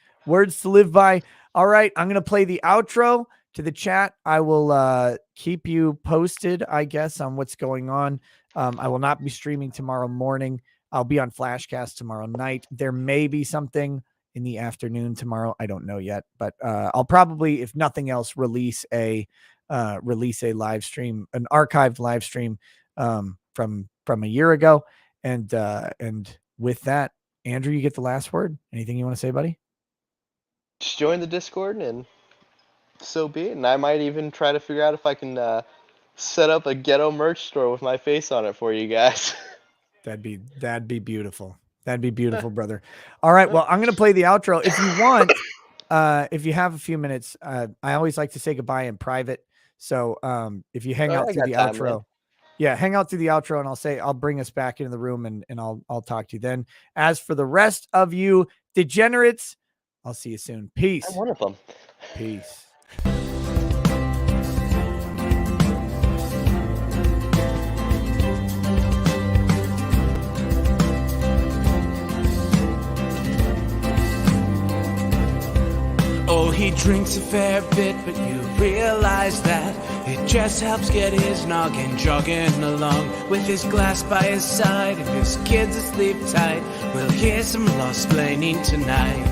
to live by. All right. I'm going to play the outro to the chat. I will keep you posted, I guess, on what's going on. I will not be streaming tomorrow morning. I'll be on Flashcast tomorrow night. There may be something in the afternoon tomorrow. I don't know yet, but I'll probably, if nothing else, release a live stream, an archived live stream from a year ago. And with that, Andrew, you get the last word. Anything you want to say, buddy? Just join the Discord and so be it. And I might even try to figure out if I can set up a ghetto merch store with my face on it for you guys. That'd be beautiful. That'd be beautiful, brother. All right. Well, I'm going to play the outro. If you want, if you have a few minutes, I always like to say goodbye in private. So if you hang out through the outro, hang out through the outro, and I'll bring us back into the room and I'll talk to you then. As for the rest of you degenerates, I'll see you soon. Peace. I'm one of them. Peace. Oh, he drinks a fair bit, but you realize that it just helps get his noggin jogging along. With his glass by his side and his kids asleep tight, we'll hear some lost-plaining tonight.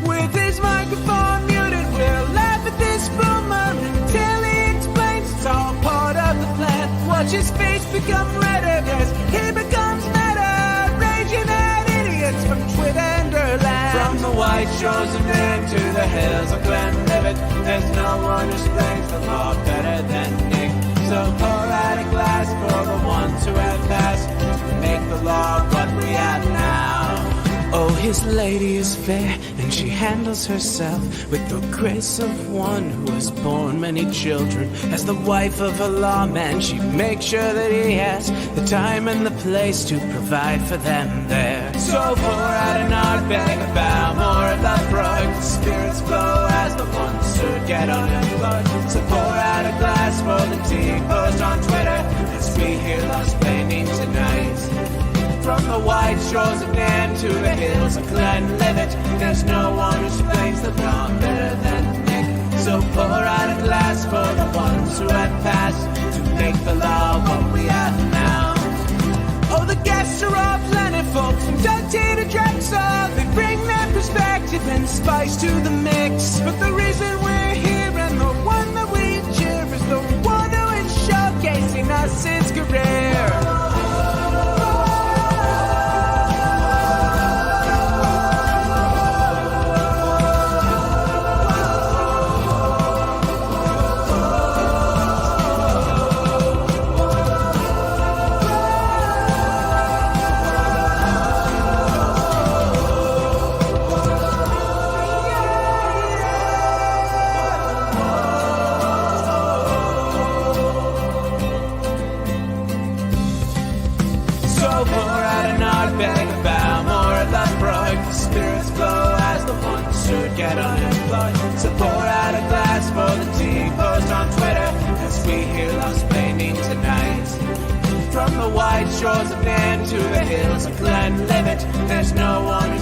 With his microphone muted, we'll laugh at this boomer until he explains it's all part of the plan. Watch his face become redder as he becomes meta, raging at idiots from Twitterland. From the white shores of Maine to the hills of Glenlivet, there's no one who explains the law better than Nick. So pour out a glass for the ones who have passed to make the law what we have now. Oh, his lady is fair, and she handles herself with the grace of one who has borne many children. As the wife of a lawman, she makes sure that he has the time and the place to provide for them there. So pour out an ardbeg, a bow, more of that brook. The spirits flow as the ones who get unemployed. So pour out a glass for the tea post on Twitter as we hear lost-plaining tonight. From the white shores of Nam to the hills of Glenlivet, there's no one who explains the law better than Nick. So pour out a glass for the ones who have passed to make the law what we have now. Oh, the guests are all plentiful, from Dante to Drexel. They bring their perspective and spice to the mix. But the reason we're here and the one that we cheer is the one who is showcasing us his career. Get unemployed. So pour out a glass for the tea post on Twitter as we hear lost-plaining tonight. From the white shores of Nam to the hills of Glenlivet, there's no one